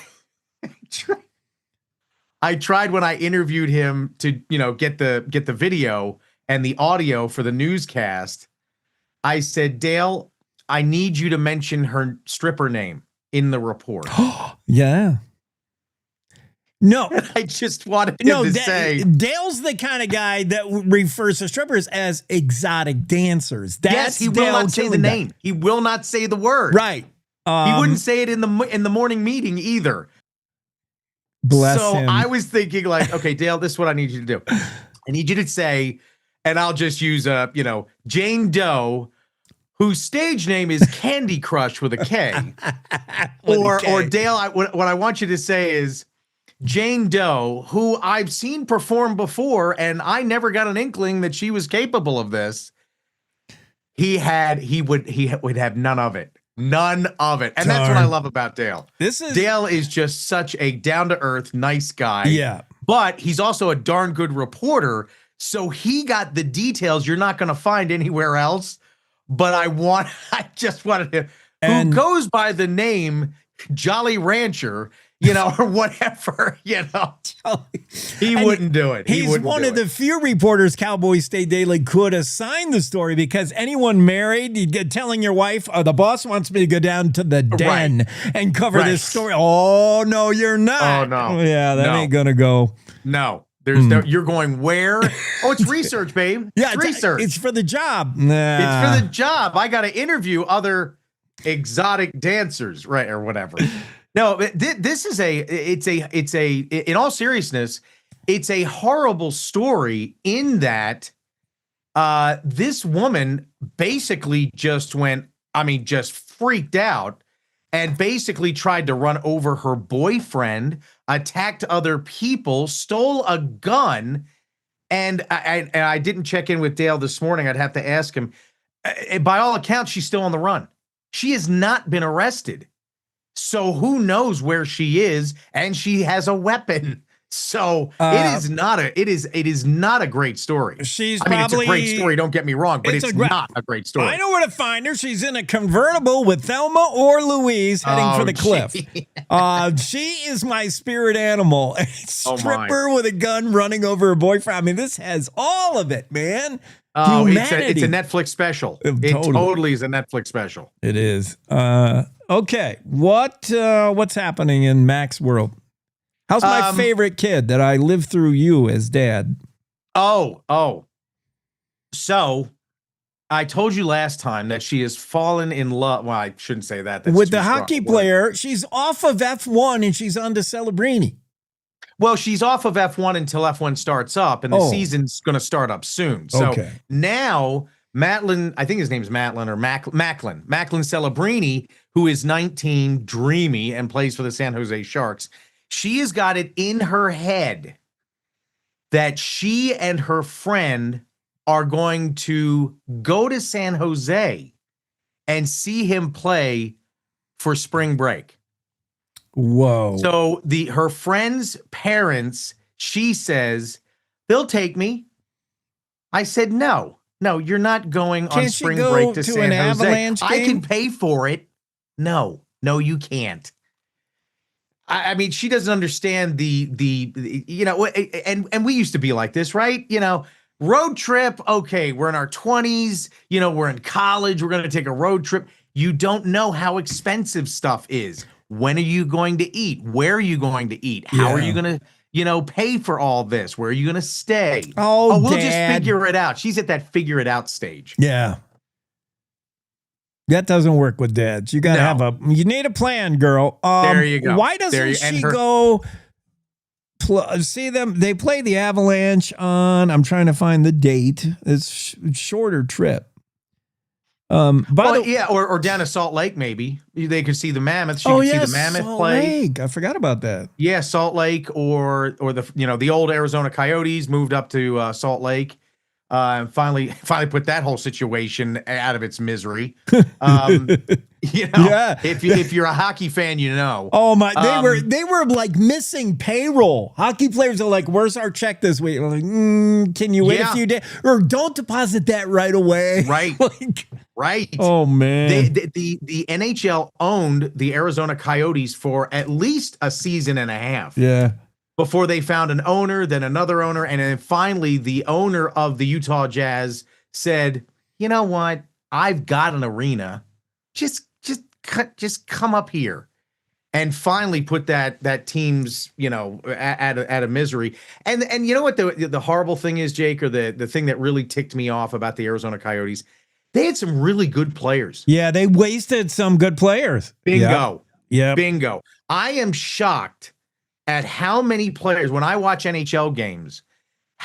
I tried when I interviewed him to, get the video and the audio for the newscast. I said, Dale, I need you to mention her stripper name in the report. Yeah. No, I just wanted him to say Dale's the kind of guy that refers to strippers as exotic dancers. Yes, he will not say the name. He will not say the word. Right. He wouldn't say it in the morning meeting either. Bless so him. I was thinking like, okay, Dale, this is what I need you to do. I need you to say, and I'll just use Jane Doe, whose stage name is Candy Crush with a K. or Dale, what I want you to say is Jane Doe, who I've seen perform before, and I never got an inkling that she was capable of this. He would have none of it. None of it. And that's what I love about Dale. Dale is just such a down-to-earth, nice guy. Yeah. But he's also a darn good reporter. So he got the details you're not going to find anywhere else. But I just wanted him, who goes by the name Jolly Rancher, or whatever, he wouldn't do it. He's one of the few reporters Cowboy State Daily could assign the story, because anyone married, you get telling your wife, the boss wants me to go down to the den and cover this story. Oh, no, you're not. Oh, no. Yeah, that ain't going to go. No. There's no, you're going where? Oh, it's research, babe. Yeah, it's research. It's for the job. It's for the job. I got to interview other exotic dancers, right, or whatever. No, this is in all seriousness, it's a horrible story in that this woman basically just just freaked out and basically tried to run over her boyfriend, attacked other people, stole a gun. And I didn't check in with Dale this morning. I'd have to ask him. By all accounts, she's still on the run. She has not been arrested. So who knows where she is, and she has a weapon. So it is not a great story. She's it's a great story, don't get me wrong, but it's not a great story. I know where to find her. She's in a convertible with Thelma or Louise heading for the cliff. She is my spirit animal. A stripper with a gun running over her boyfriend. This has all of it, man. Oh, it's a Netflix special. It totally is a Netflix special. It is. Okay, what's happening in Mac's world? How's my favorite kid that I lived through you as dad? Oh. So I told you last time that she has fallen in love. Well, I shouldn't say that. That's with the hockey player. She's off of F1 and she's on to Celebrini. Well, she's off of F1 until F1 starts up, and the season's going to start up soon. So now Matlin, I think his name's Matlin or Macklin Celebrini, who is 19, dreamy, and plays for the San Jose Sharks. She has got it in her head that she and her friend are going to go to San Jose and see him play for spring break. Whoa. So her friend's parents, she says, they'll take me. I said, no, you're not going on spring break to San Jose. Avalanche game? I can pay for it. No, you can't. I mean, she doesn't understand the and we used to be like this, right? Road trip. Okay, we're in our 20s. We're in college. We're going to take a road trip. You don't know how expensive stuff is. When are you going to eat? Where are you going to eat? How are you going to, pay for all this? Where are you going to stay? Oh, we'll Dad. just figure it out. She's at that figure it out stage. Yeah. That doesn't work with dads. You got to you need a plan, girl. There you go. Why doesn't she go see them? They play the Avalanche on, I'm trying to find the date. It's a shorter trip. Or down to Salt Lake, maybe they could see the Mammoths. You could see the Mammoth Salt play. Lake. I forgot about that. Yeah, Salt Lake, or the old Arizona Coyotes moved up to Salt Lake. Finally put that whole situation out of its misery. If you're a hockey fan, Oh my, they were like missing payroll. Hockey players are like, "Where's our check this week?" I'm like, can you wait a few days, or don't deposit that right away? Right, right. Oh man, the NHL owned the Arizona Coyotes for at least a season and a half. Yeah. before they found an owner, then another owner, and then finally the owner of the Utah Jazz said, "You know what? I've got an arena. Just come up here." And finally put that team's, at a misery. And you know what the horrible thing is, Jake, or the thing that really ticked me off about the Arizona Coyotes? They had some really good players. Yeah, they wasted some good players. Bingo. Yeah. Bingo. I am shocked at how many players, when I watch NHL games,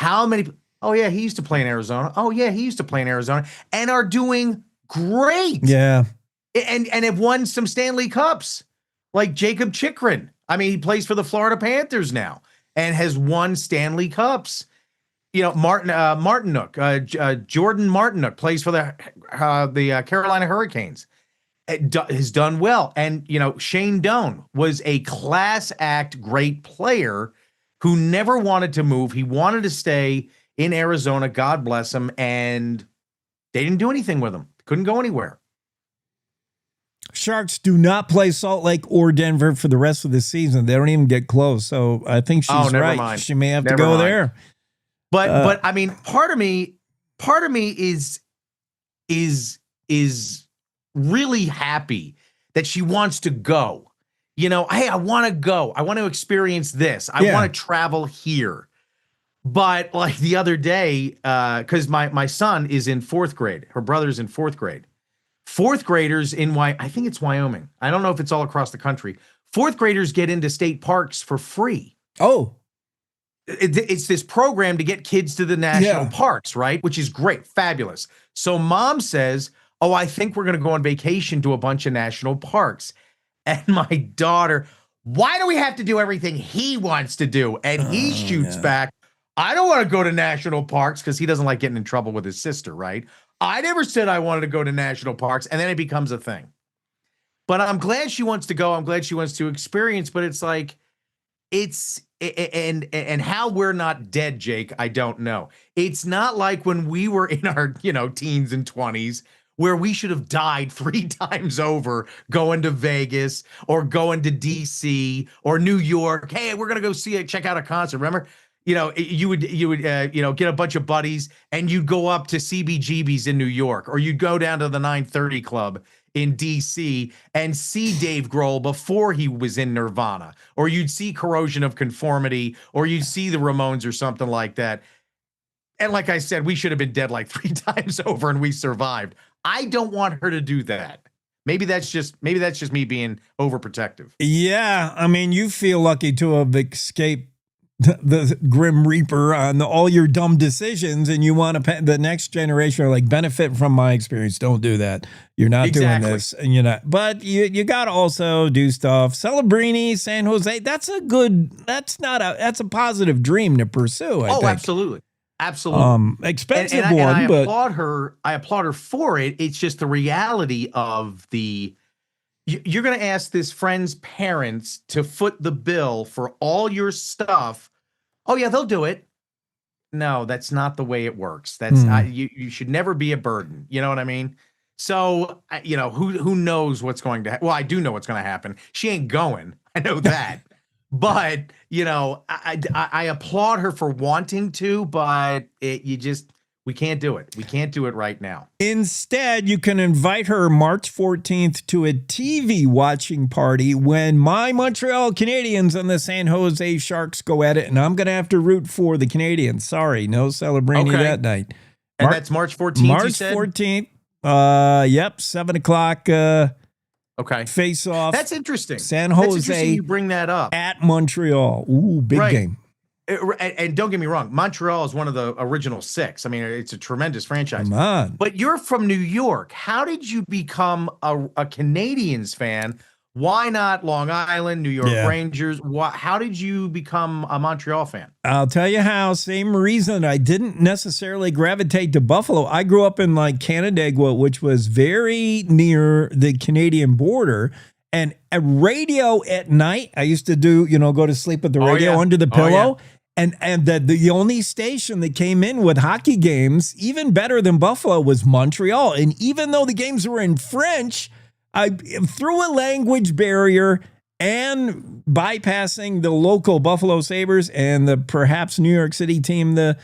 oh yeah, he used to play in Arizona. Oh yeah, he used to play in Arizona, and are doing great. Yeah. And have won some Stanley Cups. Like Jacob Chikrin. I mean, he plays for the Florida Panthers now and has won Stanley Cups. Martinook, Jordan Martinook plays for the Carolina Hurricanes. Has done well. And, Shane Doan was a class act great player who never wanted to move. He wanted to stay in Arizona. God bless him. And they didn't do anything with him. Couldn't go anywhere. Sharks do not play Salt Lake or Denver for the rest of the season. They don't even get close. So I think she's right. Mind. She may have to go there. But I mean, part of me is really happy that she wants to go. Hey, I want to go. I want to experience this. I want to travel here. But like the other day, because my son is in 4th grade. Her brother's in 4th grade. 4th graders I think it's Wyoming. I don't know if it's all across the country. 4th graders get into state parks for free. Oh. It's this program to get kids to the national parks, right? Which is great, fabulous. So mom says, "Oh, I think we're going to go on vacation to a bunch of national parks." And my daughter, "Why do we have to do everything he wants to do?" And he shoots back, "I don't want to go to national parks," because he doesn't like getting in trouble with his sister, right? "I never said I wanted to go to national parks." And then it becomes a thing. But I'm glad she wants to go. I'm glad she wants to experience, but it's like, and how we're not dead, Jake, I don't know. It's not like when we were in our, teens and 20s where we should have died 3 times over going to Vegas or going to DC or New York. Hey, we're going to go check out a concert. Remember? You would get a bunch of buddies and you'd go up to CBGB's in New York, or you'd go down to the 930 Club in DC and see Dave Grohl before he was in Nirvana, or you'd see Corrosion of Conformity, or you'd see the Ramones or something like that. And like I said, we should have been dead like 3 times over and we survived. I don't want her to do that. Maybe that's just me being overprotective. Yeah. I mean, you feel lucky to have escaped the Grim Reaper on all your dumb decisions, and you want to the next generation are like, benefit from my experience. Don't do that. You're not doing this, and you're not. But you got to also do stuff. Celebrini, San Jose. That's a positive dream to pursue. I think. Absolutely. Expensive one, I but applaud her. I applaud her for it. It's just the reality of you're going to ask this friend's parents to foot the bill for all your stuff. Oh yeah, they'll do it. No, that's not the way it works. That's you should never be a burden. You know what I mean? So, who knows what's going to happen? Well, I do know what's going to happen. She ain't going. I know that. But, I applaud her for wanting to, but we can't do it. We can't do it right now. Instead, you can invite her March 14th to a TV watching party when my Montreal Canadiens and the San Jose Sharks go at it, and I'm going to have to root for the Canadiens. Sorry, no Celebrini that night. And that's March 14th, March you said? 14th. Yep, 7 o'clock. Face off. That's interesting. San Jose. That's interesting you bring that up. At Montreal. Ooh, big game. And don't get me wrong, Montreal is one of the original 6. I mean, it's a tremendous franchise. Come on. But you're from New York. How did you become a Canadiens fan? Why not Long Island, New York Rangers? How did you become a Montreal fan? I'll tell you how. Same reason I didn't necessarily gravitate to Buffalo. I grew up in Canandaigua, which was very near the Canadian border. And a radio at night, I used to do, go to sleep with the radio under the pillow. And the only station that came in with hockey games, even better than Buffalo, was Montreal. And even though the games were in French, I through a language barrier and bypassing the local Buffalo Sabres and the perhaps New York City team, the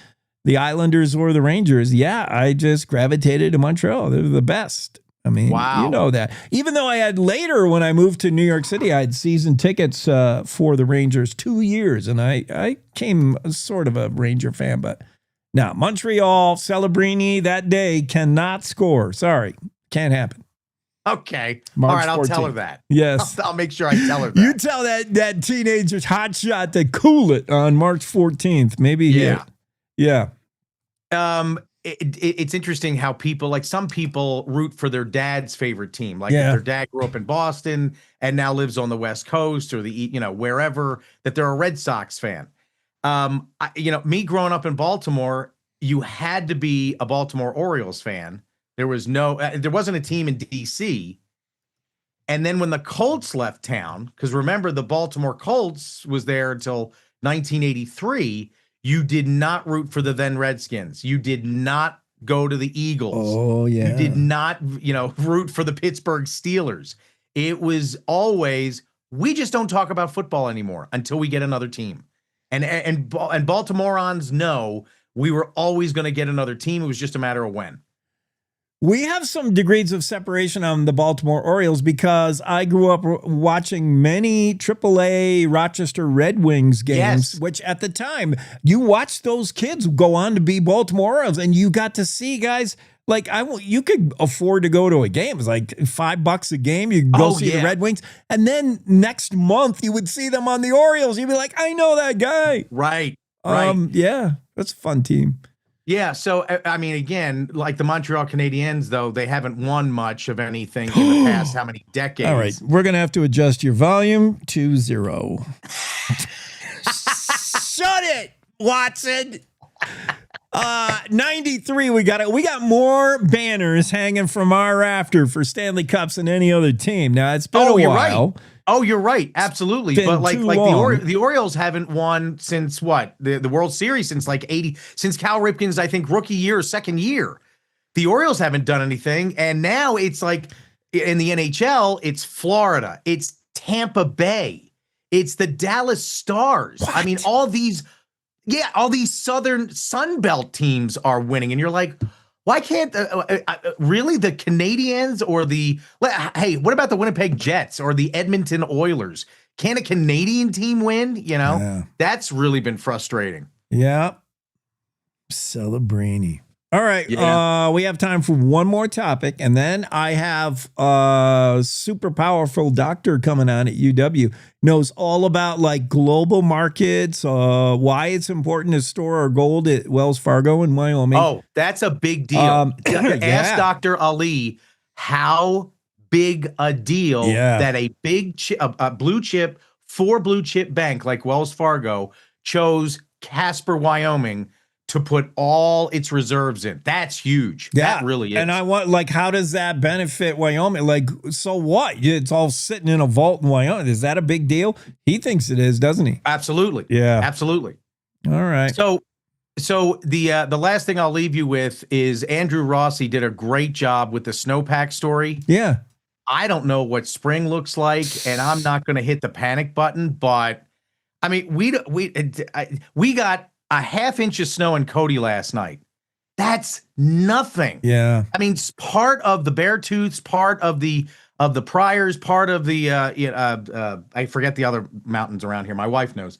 Islanders or the Rangers. Yeah, I just gravitated to Montreal. They're the best. I mean, wow. You know that. Even though I had later, when I moved to New York City, I had season tickets for the Rangers 2 years, and I came sort of a Ranger fan. But now, Montreal, Celebrini that day cannot score. Sorry, can't happen. Okay. March All right, I'll 14th. tell her that. Yes. I'll make sure I tell her that. You tell that teenager's hot shot to cool it on March 14th. Maybe. Yeah. Yeah. It's interesting how people, like some people root for their dad's favorite team. Like if their dad grew up in Boston and now lives on the West Coast or wherever, that they're a Red Sox fan. Me growing up in Baltimore, you had to be a Baltimore Orioles fan. There wasn't a team in DC. And then when the Colts left town, because remember the Baltimore Colts was there until 1983, you did not root for the then Redskins. You did not go to the Eagles. Oh, yeah. You did not, root for the Pittsburgh Steelers. It was always, we just don't talk about football anymore until we get another team. And Baltimoreans know we were always going to get another team. It was just a matter of when. We have some degrees of separation on the Baltimore Orioles because I grew up watching many AAA Rochester Red Wings games, which at the time you watched those kids go on to be Baltimore Orioles, and you got to see guys like you could afford to go to a game. It was like $5 a game. You could go see the Red Wings, and then next month you would see them on the Orioles. You'd be like, I know that guy. Right. Yeah, that's a fun team. Yeah, so, I mean, again, like the Montreal Canadiens, though, they haven't won much of anything in the past how many decades? All right, we're going to have to adjust your volume to 0. Shut it, Watson. 93, we got more banners hanging from our rafter for Stanley Cups than any other team. Now, it's been a while. Right. Oh, you're right. Absolutely. But the Orioles haven't won since what? The World Series since since Cal Ripken's, I think, rookie year or second year. The Orioles haven't done anything. And now it's like in the NHL, it's Florida. It's Tampa Bay. It's the Dallas Stars. What? I mean, all these Southern Sunbelt teams are winning. And you're like, why can't really the Canadiens or hey, what about the Winnipeg Jets or the Edmonton Oilers? Can a Canadian team win? That's really been frustrating. Yeah. Celebrini. All right. Yeah. We have time for one more topic, and then I have a super powerful doctor coming on at UW. Knows all about like global markets, why it's important to store our gold at Wells Fargo in Wyoming. Oh, that's a big deal. Ask Dr. Ali how big a deal that a blue chip, blue chip bank like Wells Fargo chose Casper, Wyoming to put all its reserves in. That's huge. Yeah. That really is. And I want, like, how does that benefit Wyoming? Like, so what? It's all sitting in a vault in Wyoming. Is that a big deal? He thinks it is, doesn't he? Absolutely. Yeah. Absolutely. All right. So the last thing I'll leave you with is Andrew Rossi did a great job with the snowpack story. Yeah. I don't know what spring looks like, and I'm not going to hit the panic button, but I mean, we got a half inch of snow in Cody last night. That's nothing. Yeah. I mean, it's part of the Beartooths, part of the Priors, part of the I forget the other mountains around here. My wife knows.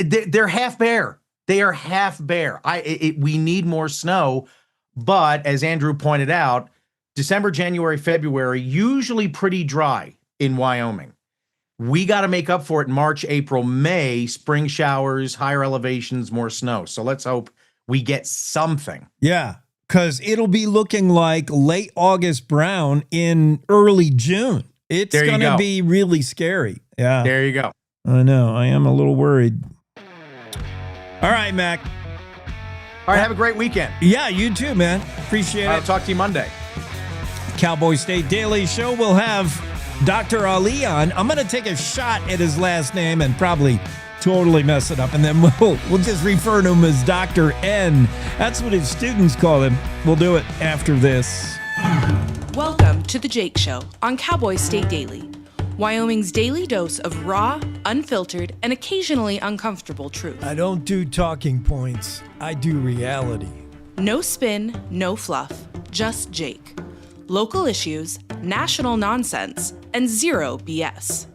They're half bare. They are half bare. We need more snow, but as Andrew pointed out, December, January, February usually pretty dry in Wyoming. We got to make up for it in March, April, May, spring showers, higher elevations, more snow. So let's hope we get something. Yeah, because it'll be looking like late August brown in early June. It's going to be really scary. Yeah. There you go. I know. I am a little worried. All right, Mac. All right, have a great weekend. Yeah, you too, man. Appreciate it. I'll talk to you Monday. Cowboy State Daily Show will have Dr. Ali on. I'm going to take a shot at his last name and probably totally mess it up, and then we'll just refer to him as Dr. N. That's what his students call him. We'll do it after this. Welcome to The Jake Show on Cowboy State Daily. Wyoming's daily dose of raw, unfiltered, and occasionally uncomfortable truth. I don't do talking points. I do reality. No spin, no fluff, just Jake. Local issues, national nonsense, and zero BS.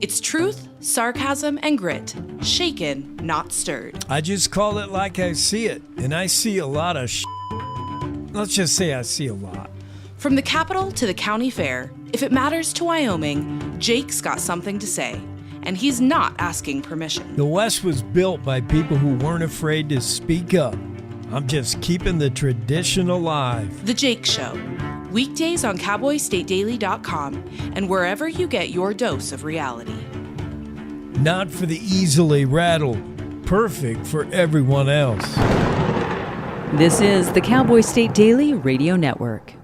It's truth, sarcasm, and grit, shaken, not stirred. I just call it like I see it, and I see a lot of Let's just say I see a lot. From the capital to the county fair, if it matters to Wyoming, Jake's got something to say, and he's not asking permission. The West was built by people who weren't afraid to speak up. I'm just keeping the tradition alive. The Jake Show, weekdays on cowboystatedaily.com and wherever you get your dose of reality. Not for the easily rattled, perfect for everyone else. This is the Cowboy State Daily Radio Network.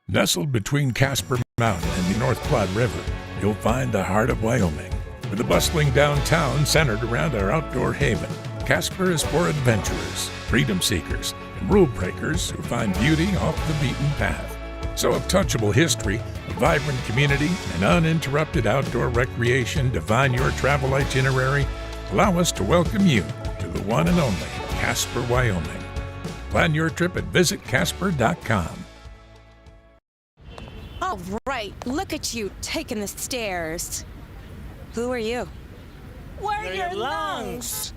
Nestled between Casper Mountain and the North Platte River, you'll find the heart of Wyoming. With a bustling downtown centered around our outdoor haven, Casper is for adventurers, freedom seekers, and rule breakers who find beauty off the beaten path. So if touchable history, a vibrant community, and uninterrupted outdoor recreation define your travel itinerary, allow us to welcome you to the one and only Casper, Wyoming. Plan your trip at visitcasper.com. All right, look at you taking the stairs. Who are you? We're your lungs.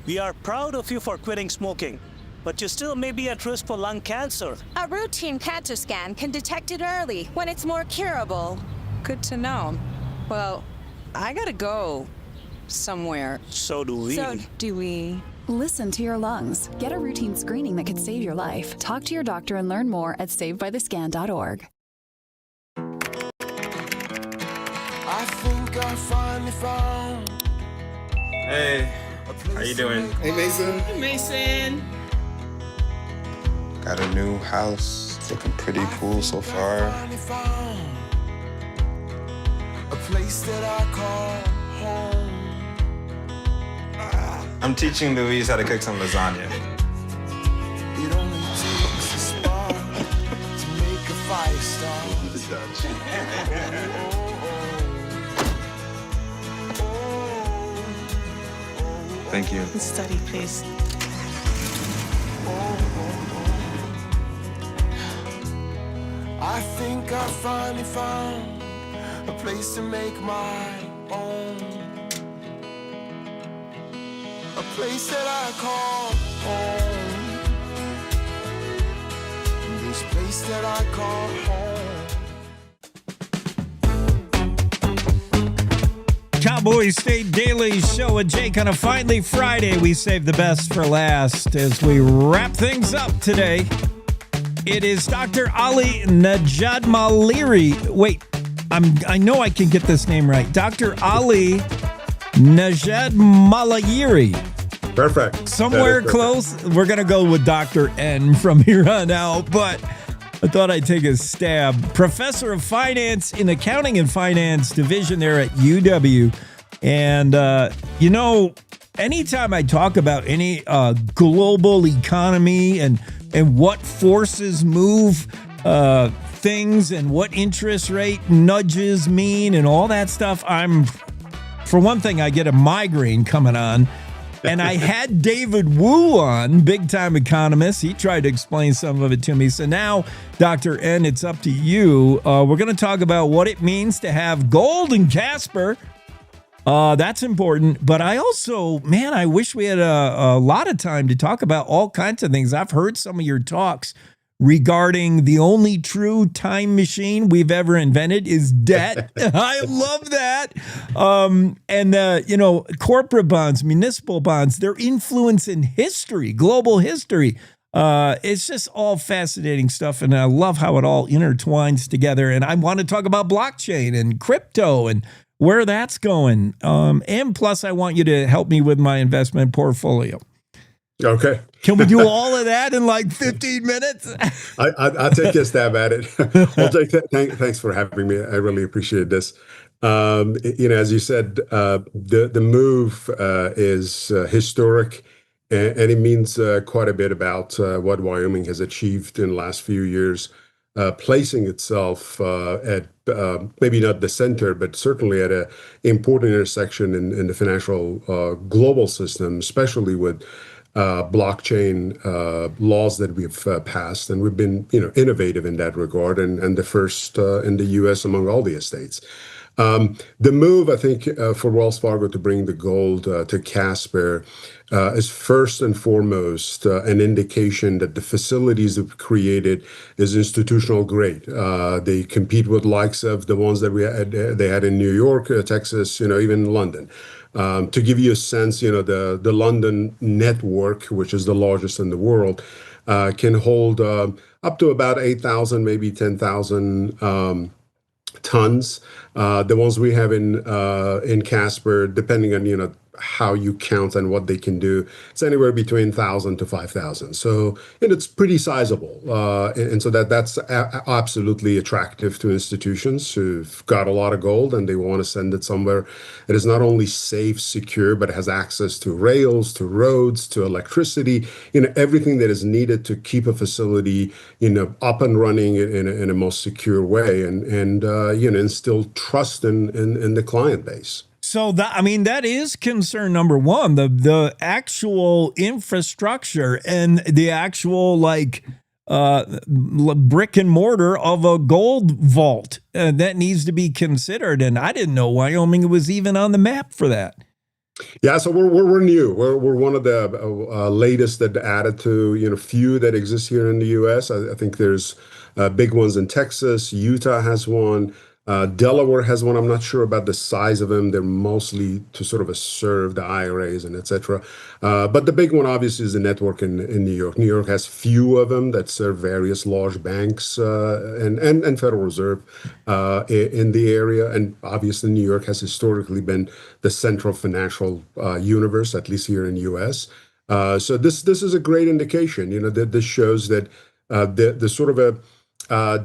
We are proud of you for quitting smoking, but you still may be at risk for lung cancer. A routine cancer scan can detect it early when it's more curable. Good to know. Well, I gotta go somewhere. So do we. Listen to your lungs. Get a routine screening that could save your life. Talk to your doctor and learn more at savedbythescan.org. I think I finally found. Hey, how you doing? Hey, Mason. Hey, Mason. Got a new house. It's looking pretty cool so far. A place that I call home. I'm teaching Louise how to cook some lasagna. It only takes a spark to make a fire start. Thank you. Study, please. I think I finally found a place to make my own. A place that I call home. This place that I call home. Cowboy State Daily Show with Jake on a finally Friday. We saved the best for last as we wrap things up today. It is Dr. Ali Nejadmalayeri. Wait, I know I can get this name right. Dr. Ali Nejadmalayeri. Perfect. Somewhere close. We're going to go with Dr. N from here on out, but I thought I'd take a stab. Professor of Finance in Accounting and Finance Division there at UW. And, anytime I talk about any global economy and what forces move things and what interest rate nudges mean and all that stuff, for one thing, I get a migraine coming on. And I had David Wu on, big-time economist. He tried to explain some of it to me. So now, Dr. N, it's up to you. We're going to talk about what it means to have gold in Casper. That's important. But I also, I wish we had a lot of time to talk about all kinds of things. I've heard some of your talks regarding the only true time machine we've ever invented is debt. I love that. Corporate bonds, municipal bonds, their influence in history, global history. It's just all fascinating stuff. And I love how it all intertwines together. And I want to talk about blockchain and crypto and where that's going. And plus, I want you to help me with my investment portfolio. Okay. Can we do all of that in like 15 minutes? I'll take a stab at it. Well, Jake, thanks for having me. I really appreciate this. As you said, the move is historic, and it means quite a bit about what Wyoming has achieved in the last few years. placing itself at maybe not the center, but certainly at an important intersection in the financial global system, especially with blockchain laws that we've passed, and we've been, innovative in that regard, and the first in the U.S. among all the estates. The move, I think, for Wells Fargo to bring the gold to Casper is first and foremost an indication that the facilities they've created is institutional grade. They compete with likes of the ones that they had in New York, Texas, even London. To give you a sense, the London network, which is the largest in the world, can hold up to about 8,000, maybe 10,000 tons. The ones we have in Casper, depending on how you count and what they can do, it's anywhere between 1,000 to 5,000. So it's pretty sizable, and so that's absolutely attractive to institutions who've got a lot of gold and they want to send it somewhere that is not only safe, secure, but has access to rails, to roads, to electricity, everything that is needed to keep a facility up and running in a most secure way, and instill trust in the client base. So that is concern number one, the actual infrastructure and the actual brick and mortar of a gold vault that needs to be considered. And I didn't know Wyoming was even on the map for that. Yeah, so we're new. We're one of the latest that added to few that exist here in the U.S. I think there's big ones in Texas. Utah has one. Delaware has one. I'm not sure about the size of them. They're mostly to sort of serve the IRAs and et cetera. But the big one, obviously, is the network in New York. New York has few of them that serve various large banks and Federal Reserve in the area. And obviously, New York has historically been the central financial universe, at least here in the U.S. So this is a great indication. That this shows that the sort of a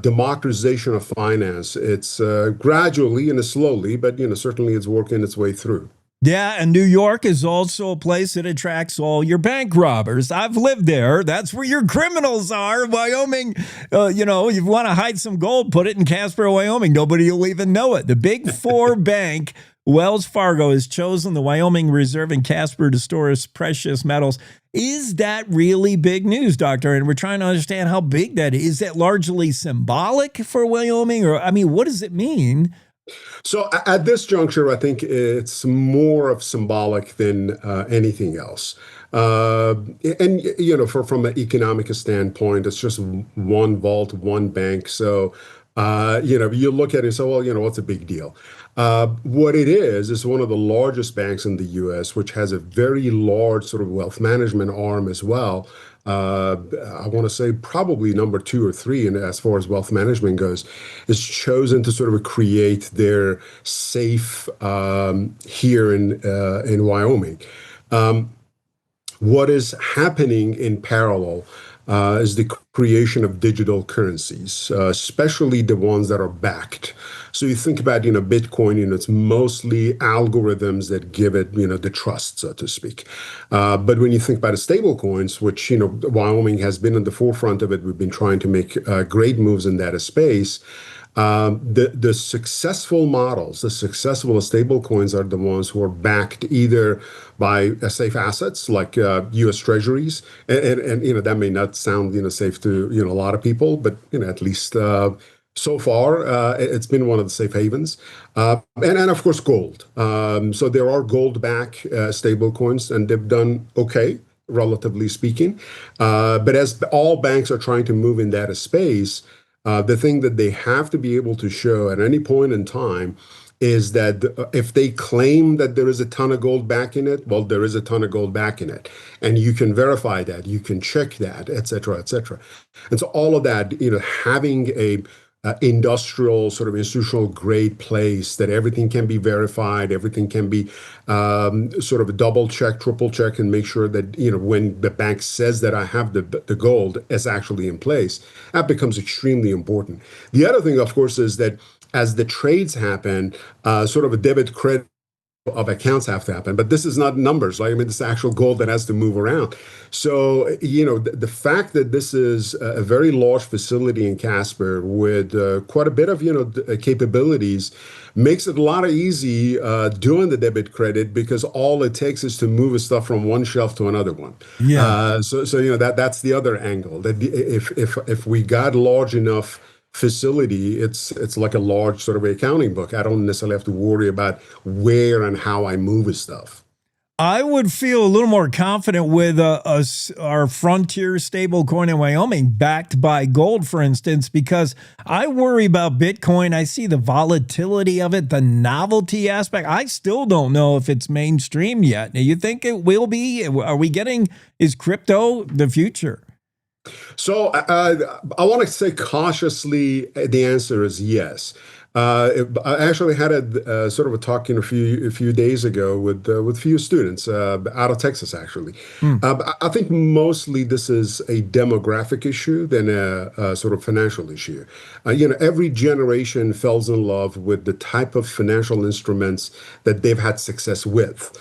democratization of finance. It's gradually and slowly, but certainly it's working its way through. Yeah, and New York is also a place that attracts all your bank robbers. I've lived there. That's where your criminals are. Wyoming, you want to hide some gold, put it in Casper, Wyoming. Nobody will even know it. The Big Four bank, Wells Fargo, has chosen the Wyoming Reserve in Casper to store its precious metals. Is that really big news, Doctor? And we're trying to understand how big that is. Is that largely symbolic for Wyoming? Or, what does it mean? So at this juncture, I think it's more of symbolic than anything else. From an economic standpoint, it's just one vault, one bank. So, you look at it and say, well, what's a big deal? What it is one of the largest banks in the U.S., which has a very large sort of wealth management arm as well. I want to say probably number 2 or 3, and as far as wealth management goes, is chosen to sort of create their safe here in Wyoming. What is happening in parallel is the creation of digital currencies, especially the ones that are backed. So you think about, Bitcoin, it's mostly algorithms that give it, the trust, so to speak. But when you think about the stable coins, which, Wyoming has been in the forefront of it, we've been trying to make great moves in that space. The successful models, the successful stable coins are the ones who are backed either by safe assets like U.S. Treasuries, and that may not sound safe to a lot of people, but at least so far it's been one of the safe havens, and of course gold. So there are gold-backed stable coins, and they've done okay, relatively speaking. But as all banks are trying to move in that space. The thing that they have to be able to show at any point in time is that if they claim that there is a ton of gold back in it, well, there is a ton of gold back in it. And you can verify that, you can check that, et cetera, et cetera. And so all of that, having a industrial sort of institutional grade place that everything can be verified, everything can be sort of double check, triple check, and make sure that when the bank says that I have the gold is actually in place, that becomes extremely important. The other thing, of course, is that as the trades happen, sort of a debit credit of accounts have to happen, but this is not numbers. Like, I mean, this is actual gold that has to move around. So, the fact that this is a very large facility in Casper with quite a bit of, capabilities makes it a lot easy doing the debit credit, because all it takes is to move stuff from one shelf to another one. Yeah. So that's the other angle, that if we got large enough facility, it's like a large sort of accounting book. I don't necessarily have to worry about where and how I move stuff. I would feel a little more confident with our frontier stable coin in Wyoming backed by gold, for instance, because I worry about Bitcoin. I see the volatility of it, the novelty aspect. I still don't know if it's mainstream yet. Now, you think it will be? Is crypto the future? So I want to say cautiously, the answer is yes. I actually had a sort of a talk a few days ago with a few students out of Texas, actually. I think mostly this is a demographic issue than a sort of financial issue. Every generation falls in love with the type of financial instruments that they've had success with.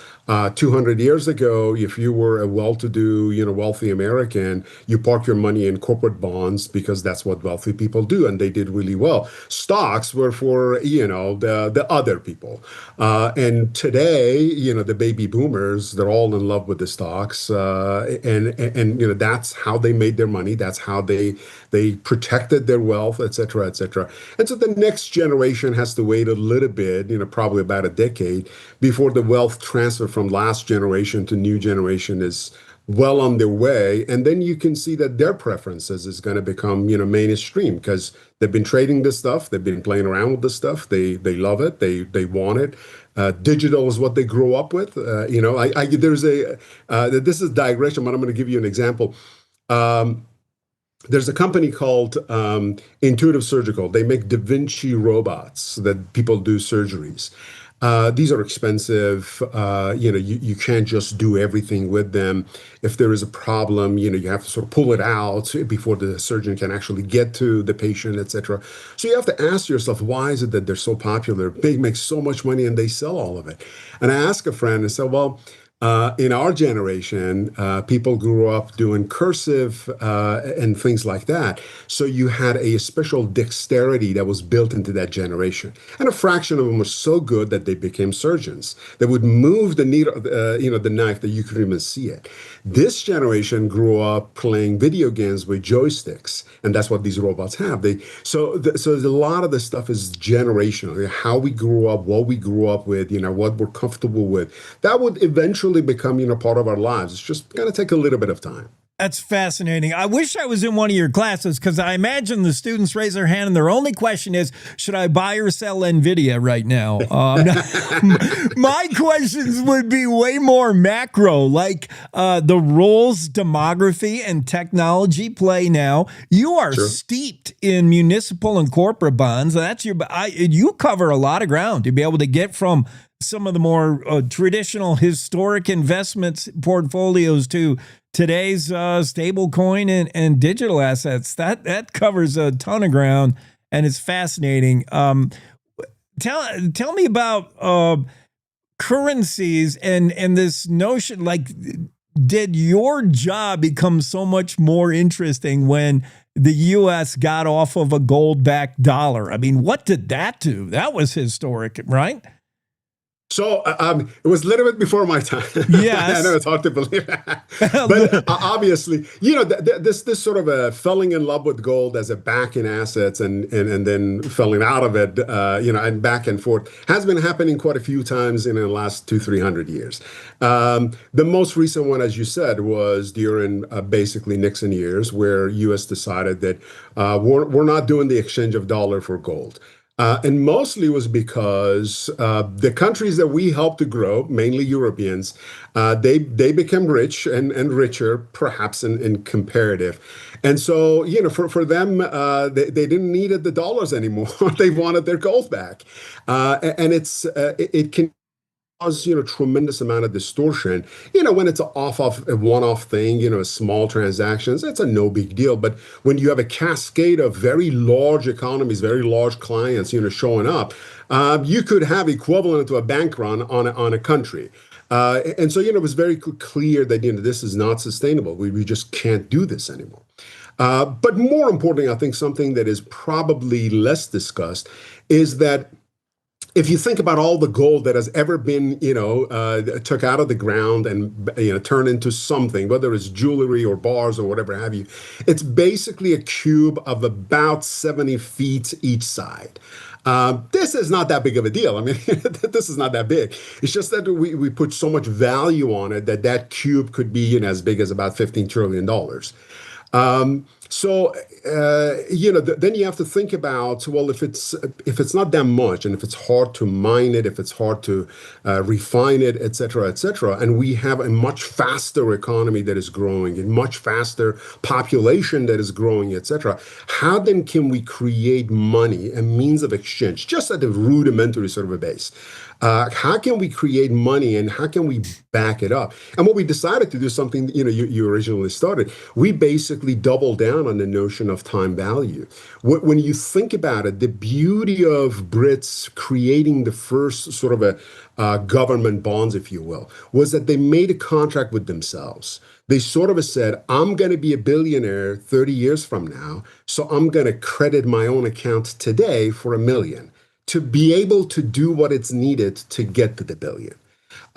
200 years ago, if you were a well-to-do, wealthy American, you park your money in corporate bonds because that's what wealthy people do, and they did really well. Stocks were for, the other people. And today, the baby boomers, they're all in love with the stocks, and that's how they made their money. That's how they protected their wealth, et cetera, et cetera. And so the next generation has to wait a little bit, probably about a decade, before the wealth transfer from last generation to new generation is well on their way. And then you can see that their preferences is going to become, mainstream, because they've been trading this stuff. They've been playing around with this stuff. They love it. They want it. Digital is what they grew up with. This is digression, but I'm going to give you an example. There's a company called Intuitive Surgical. They make Da Vinci robots that people do surgeries. These are expensive. You can't just do everything with them. If there is a problem, you have to sort of pull it out before the surgeon can actually get to the patient, et cetera. So you have to ask yourself, why is it that they're so popular? They make so much money and they sell all of it. And I asked a friend and said, well, in our generation, people grew up doing cursive and things like that. So you had a special dexterity that was built into that generation. And a fraction of them were so good that they became surgeons. They would move the needle, the knife that you couldn't even see it. This generation grew up playing video games with joysticks, and that's what these robots have. So a lot of this stuff is generational. How we grew up, what we grew up with, what we're comfortable with. That would eventually become part of our lives. It's just going to take a little bit of time. That's fascinating. I wish I was in one of your classes, because I imagine the students raise their hand and their only question is, should I buy or sell NVIDIA right now? My questions would be way more macro, like the roles demography and technology play now. You are steeped in municipal and corporate bonds. That's you cover a lot of ground to be able to get from some of the more traditional historic investments portfolios to today's stable coin and digital assets. That covers a ton of ground, and it's fascinating. Tell me about currencies and this notion, like, did your job become so much more interesting when the U.S. got off of a gold-backed dollar? I mean, what did that do? That was historic, right? So it was a little bit before my time. Yes. I know it's hard to believe that. But obviously, this sort of falling in love with gold as a backing assets and then falling out of it, and back and forth has been happening quite a few times in the last 200-300 years. The most recent one, as you said, was during basically Nixon years, where U.S. decided that we're not doing the exchange of dollar for gold. And mostly was because the countries that we helped to grow, mainly Europeans, they became rich and richer, perhaps in comparative. And so, for them, they didn't need the dollars anymore. They wanted their gold back. And it can tremendous amount of distortion. When it's a one-off thing, small transactions, it's a no big deal. But when you have a cascade of very large economies, very large clients, showing up, you could have equivalent to a bank run on a country. And so, it was very clear that, this is not sustainable. We just can't do this anymore. But more importantly, I think something that is probably less discussed is that if you think about all the gold that has ever been, took out of the ground and, turned into something, whether it's jewelry or bars or whatever have you, it's basically a cube of about 70 feet each side. This is not that big of a deal. I mean, this is not that big. It's just that we put so much value on it that cube could be, as big as about $15 trillion. Then you have to think about, well, if it's not that much, and if it's hard to mine it, if it's hard to refine it, et cetera, and we have a much faster economy that is growing, a much faster population that is growing, et cetera, how then can we create money, a means of exchange, just at the rudimentary sort of a base? How can we create money and how can we back it up? And what we decided to do, something you originally started, we basically doubled down on the notion of time value. When you think about it, the beauty of Brits creating the first sort of a government bonds, if you will, was that they made a contract with themselves. They sort of said, I'm going to be a billionaire 30 years from now, so I'm going to credit my own account today for $1 million. To be able to do what it's needed to get to the billion.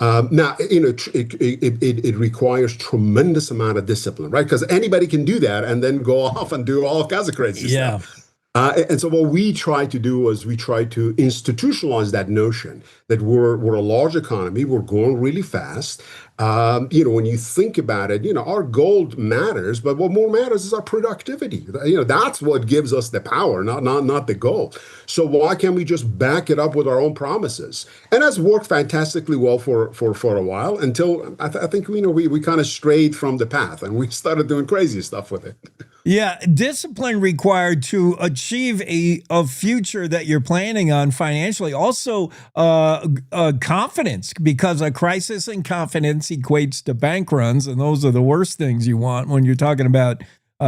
Now, it requires tremendous amount of discipline, right? Because anybody can do that and then go off and do all kinds of crazy stuff. And so what we tried to do was we tried to institutionalize that notion that we're a large economy, we're growing really fast. When you think about it, our gold matters, but what more matters is our productivity. That's what gives us the power, not the gold. So why can't we just back it up with our own promises? And that's worked fantastically well for a while until I think we kind of strayed from the path and we started doing crazy stuff with it. Yeah, discipline required to achieve a future that you're planning on financially. Also, confidence, because a crisis in confidence equates to bank runs, and those are the worst things you want when you're talking about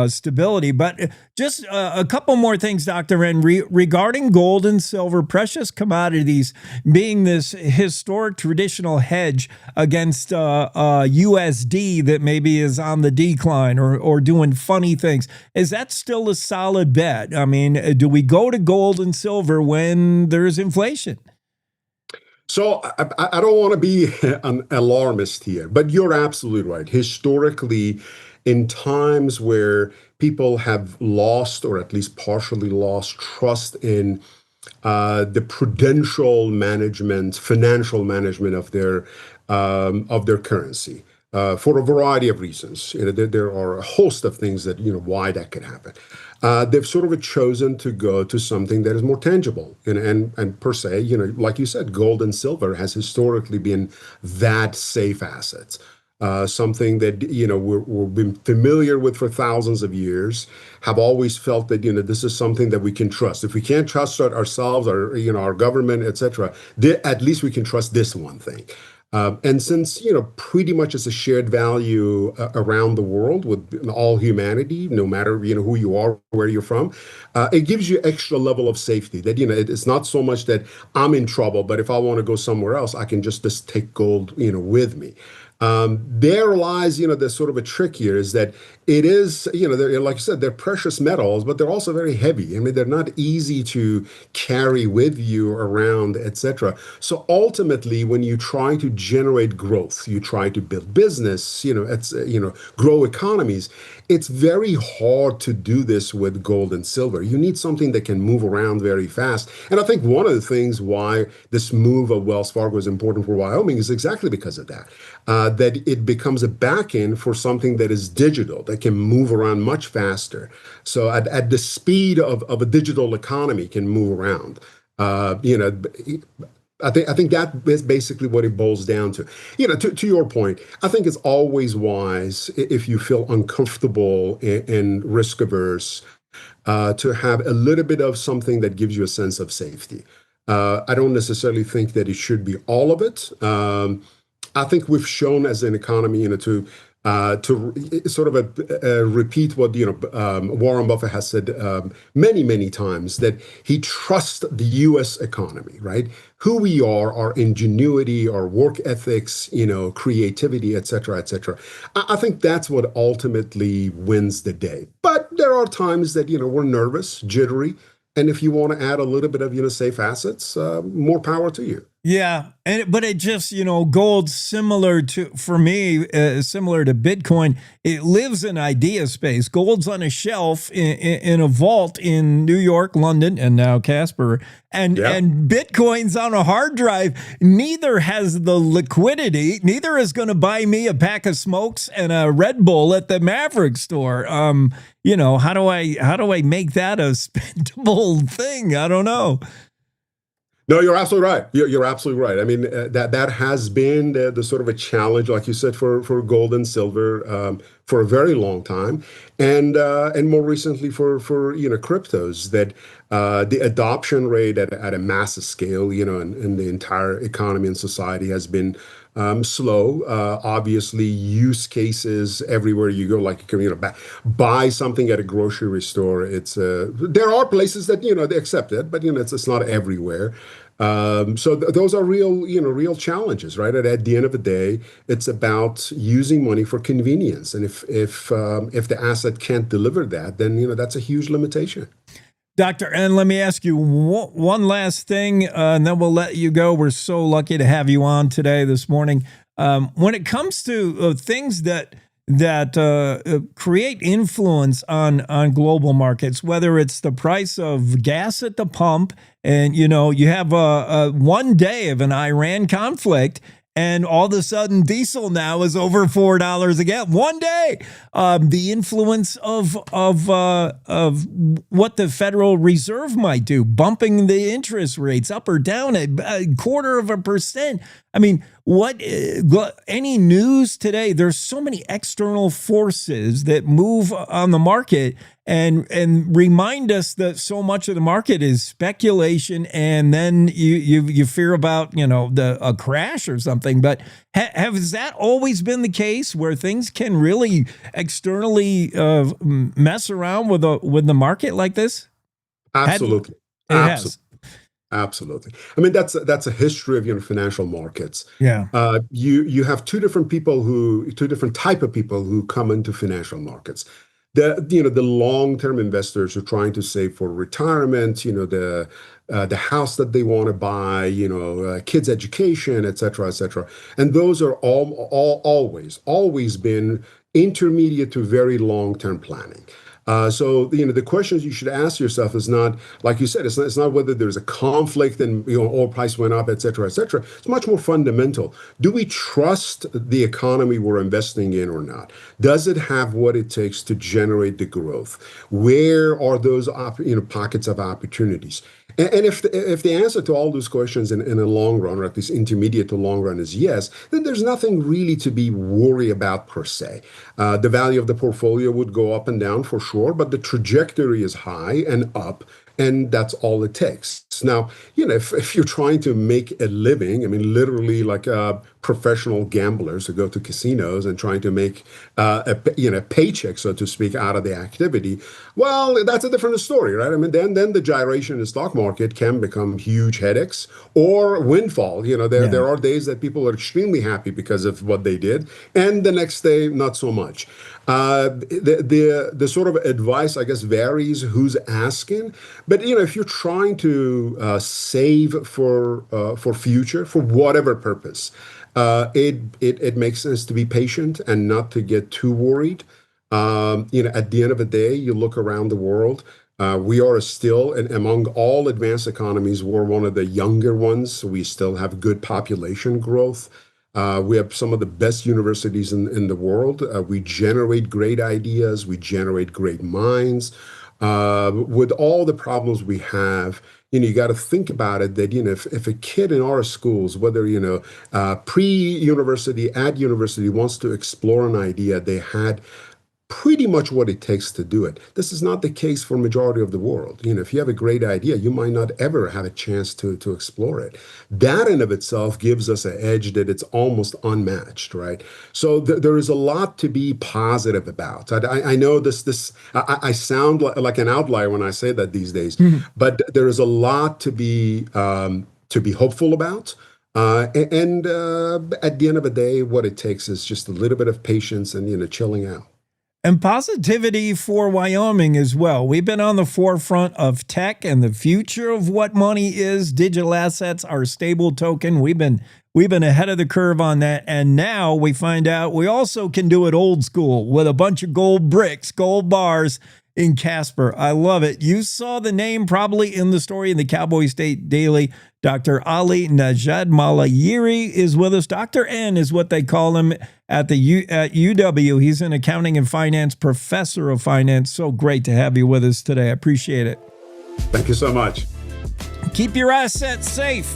stability. But just a couple more things, Dr. Wren, regarding gold and silver, precious commodities being this historic traditional hedge against USD that maybe is on the decline or doing funny things. Is that still a solid bet? I mean, do we go to gold and silver when there's inflation? So I don't want to be an alarmist here, but you're absolutely right. Historically, in times where people have lost, or at least partially lost, trust in the prudential management, financial management of their currency, for a variety of reasons, there are a host of things that why that could happen. They've sort of chosen to go to something that is more tangible, and per se, like you said, gold and silver has historically been that safe assets. Something that we've been familiar with for thousands of years, have always felt that this is something that we can trust. If we can't trust ourselves, our government, etc., at least we can trust this one thing. And since pretty much it's a shared value around the world with all humanity, no matter who you are, where you're from, it gives you extra level of safety. That it's not so much that I'm in trouble, but if I want to go somewhere else, I can just take gold with me. There lies, the sort of a trick here is that it is, like you said, they're precious metals, but they're also very heavy. I mean, they're not easy to carry with you around, etc. So ultimately, when you try to generate growth, you try to build business, grow economies, it's very hard to do this with gold and silver. You need something that can move around very fast. And I think one of the things why this move of Wells Fargo is important for Wyoming is exactly because of that. That it becomes a back end for something that is digital, that can move around much faster. So at the speed of a digital economy can move around. I think that is basically what it boils down to. To your point, I think it's always wise, if you feel uncomfortable and risk averse, to have a little bit of something that gives you a sense of safety. I don't necessarily think that it should be all of it. I think we've shown as an economy, to sort of repeat what Warren Buffett has said many, many times, that he trusts the U.S. economy, right? Who we are, our ingenuity, our work ethics, creativity, et cetera, et cetera. I think that's what ultimately wins the day. But there are times that we're nervous, jittery, and if you want to add a little bit of safe assets, more power to you. Yeah, but it just, gold, similar to Bitcoin, it lives in idea space. Gold's on a shelf in a vault in New York, London, and now Casper, and Bitcoin's on a hard drive. Neither has the liquidity. Neither is going to buy me a pack of smokes and a Red Bull at the Maverick store. How do I make that a spendable thing? I don't know. No, you're absolutely right. You're absolutely right. I mean, that has been the sort of a challenge, like you said, for gold and silver for a very long time, and more recently for cryptos. That the adoption rate at a massive scale, in the entire economy and society has been slow. Obviously, use cases everywhere you go, like buy something at a grocery store. It's there are places that they accept it, but it's not everywhere. So those are real challenges, right? At the end of the day, it's about using money for convenience, and if the asset can't deliver that, then that's a huge limitation. Doctor, and let me ask you one last thing, and then we'll let you go. We're so lucky to have you on today, this morning. When it comes to things that create influence on global markets, whether it's the price of gas at the pump, and you have one day of an Iran conflict, and all of a sudden diesel now is over $4 a gallon. One day, the influence of what the Federal Reserve might do, bumping the interest rates up or down a 0.25%. I mean, any news today? There's so many external forces that move on the market and remind us that so much of the market is speculation, and then you fear about a crash or something. But has that always been the case, where things can really externally mess around with the market like this? Absolutely. It has. Absolutely. I mean, that's a history of financial markets. Yeah. You have two different type of people who come into financial markets. The long-term investors who are trying to save for retirement, the house that they want to buy, kids' education, et cetera, et cetera. And those are always been intermediate to very long-term planning. So the questions you should ask yourself is not, like you said, it's not whether there's a conflict and oil price went up, et cetera, et cetera. It's much more fundamental. Do we trust the economy we're investing in or not? Does it have what it takes to generate the growth? Where are those pockets of opportunities? And if the answer to all those questions in the long run, or at least intermediate to long run, is yes, then there's nothing really to be worried about per se. The value of the portfolio would go up and down for sure, but the trajectory is high and up, and that's all it takes. Now, if you're trying to make a living, I mean, literally like professional gamblers who go to casinos and trying to make a paycheck, so to speak, out of the activity, well, that's a different story, right? I mean, then the gyration in the stock market can become huge headaches or windfall. There are days that people are extremely happy because of what they did, and the next day, not so much. The sort of advice, I guess, varies who's asking. But if you're trying to save for future, for whatever purpose, it makes sense to be patient and not to get too worried. At the end of the day, you look around the world. We are still, and among all advanced economies, we're one of the younger ones. We still have good population growth. We have some of the best universities in the world. We generate great ideas. We generate great minds. With all the problems we have, you got to think about it that, if a kid in our schools, whether, pre-university, at university, wants to explore an idea, they had pretty much what it takes to do it. This is not the case for majority of the world. If you have a great idea, you might not ever have a chance to explore it. That in of itself gives us an edge that it's almost unmatched, right? So there is a lot to be positive about. I know I sound like an outlier when I say that these days, but there is a lot to be hopeful about. And at the end of the day, what it takes is just a little bit of patience and, chilling out. And positivity for Wyoming as well. We've been on the forefront of tech and the future of what money is. Digital assets, our stable token. We've been ahead of the curve on that. And now we find out we also can do it old school with a bunch of gold bricks, gold bars in Casper. I love it. You saw the name probably in the story in the Cowboy State Daily. Dr. Ali Nejadmalayeri is with us. Dr. N is what they call him at UW. He's an accounting and finance professor of finance. So great to have you with us today. I appreciate it. Thank you so much. Keep your assets safe.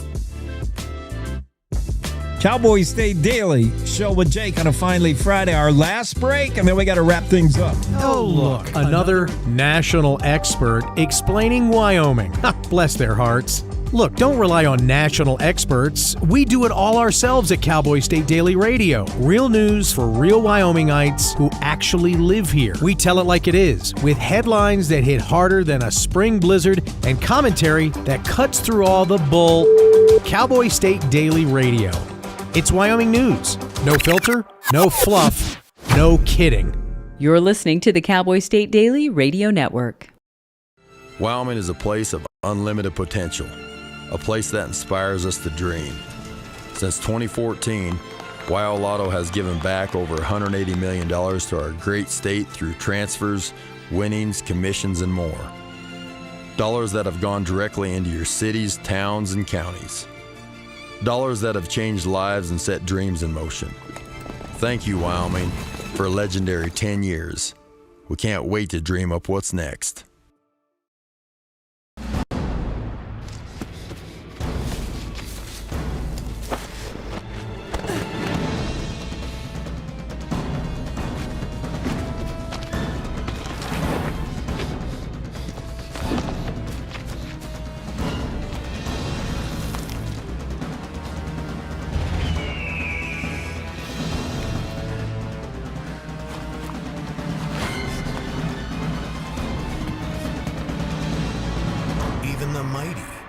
Cowboy State Daily Show with Jake on a Finally Friday. Our last break, and then we got to wrap things up. Oh, look. Another national expert explaining Wyoming. Bless their hearts. Look, don't rely on national experts. We do it all ourselves at Cowboy State Daily Radio. Real news for real Wyomingites who actually live here. We tell it like it is, with headlines that hit harder than a spring blizzard and commentary that cuts through all the bull. Cowboy State Daily Radio. It's Wyoming news. No filter, no fluff, no kidding. You're listening to the Cowboy State Daily Radio Network. Wyoming is a place of unlimited potential, a place that inspires us to dream. Since 2014, Wyo Lotto has given back over $180 million to our great state through transfers, winnings, commissions, and more. Dollars that have gone directly into your cities, towns, and counties. Dollars that have changed lives and set dreams in motion. Thank you, Wyoming, for a legendary 10 years. We can't wait to dream up what's next.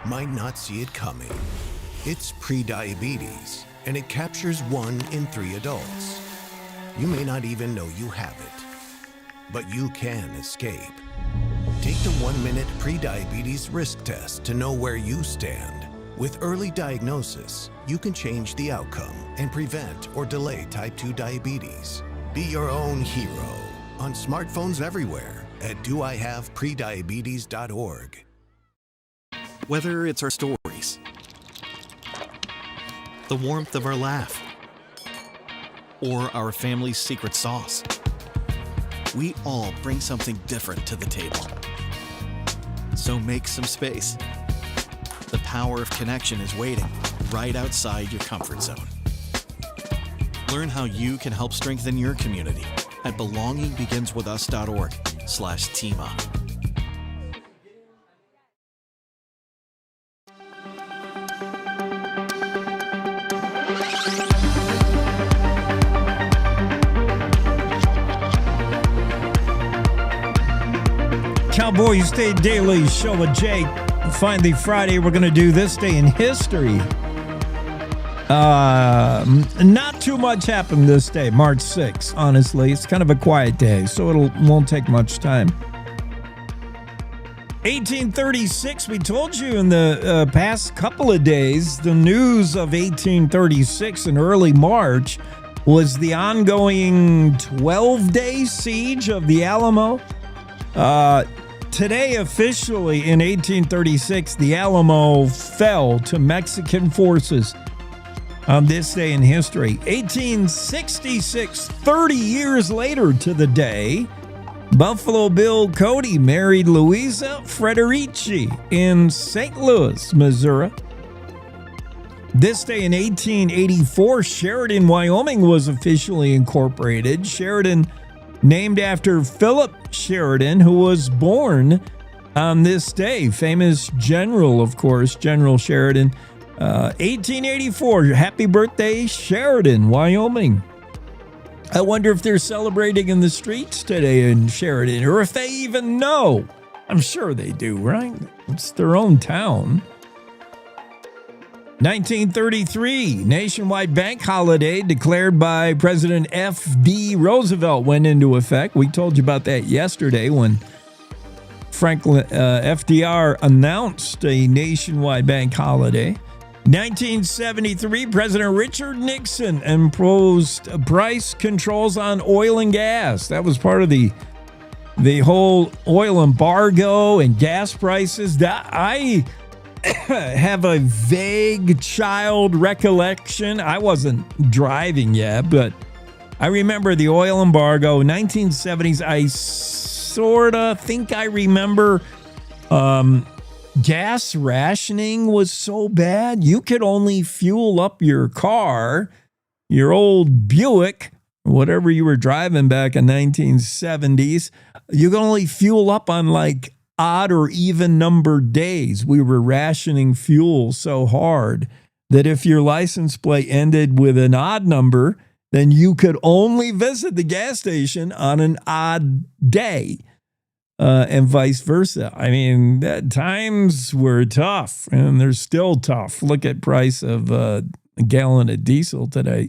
Might not see it coming. It's prediabetes, and it captures 1 in 3 adults. You may not even know you have it, but you can escape. Take the 1-minute prediabetes risk test to know where you stand. With early diagnosis, you can change the outcome and prevent or delay type 2 diabetes. Be your own hero on smartphones everywhere at doihaveprediabetes.org. Whether it's our stories, the warmth of our laugh, or our family's secret sauce, we all bring something different to the table. So make some space. The power of connection is waiting right outside your comfort zone. Learn how you can help strengthen your community at belongingbeginswithus.org/team-up. Cowboy State Daily Show with Jake. Finally Friday, we're going to do this day in history. Not too much happened this day, March 6th, honestly. It's kind of a quiet day, so won't take much time. 1836, we told you in the past couple of days, the news of 1836 in early March was the ongoing 12-day siege of the Alamo. Today, officially in 1836, the Alamo fell to Mexican forces on this day in history. 1866, 30 years later to the day, Buffalo Bill Cody married Louisa Frederici in St. Louis, Missouri. This day in 1884, Sheridan, Wyoming was officially incorporated. Sheridan named after Philip Sheridan, who was born on this day. Famous general, of course, General Sheridan. 1884. Happy birthday, Sheridan, Wyoming. I wonder if they're celebrating in the streets today in Sheridan, or if they even know. I'm sure they do, right? It's their own town. 1933, nationwide bank holiday declared by President F.D. Roosevelt went into effect. We told you about that yesterday when FDR announced a nationwide bank holiday. 1973, President Richard Nixon imposed price controls on oil and gas. That was part of the whole oil embargo and gas prices. I have a vague child recollection. I wasn't driving yet, but I remember the oil embargo, 1970s. I sort of think I remember gas rationing was so bad. You could only fuel up your car, your old Buick, whatever you were driving back in 1970s. You could only fuel up on like odd or even numbered days. We were rationing fuel so hard that if your license plate ended with an odd number, then you could only visit the gas station on an odd day. And vice versa. I mean, times were tough, and they're still tough. Look at price of a gallon of diesel today.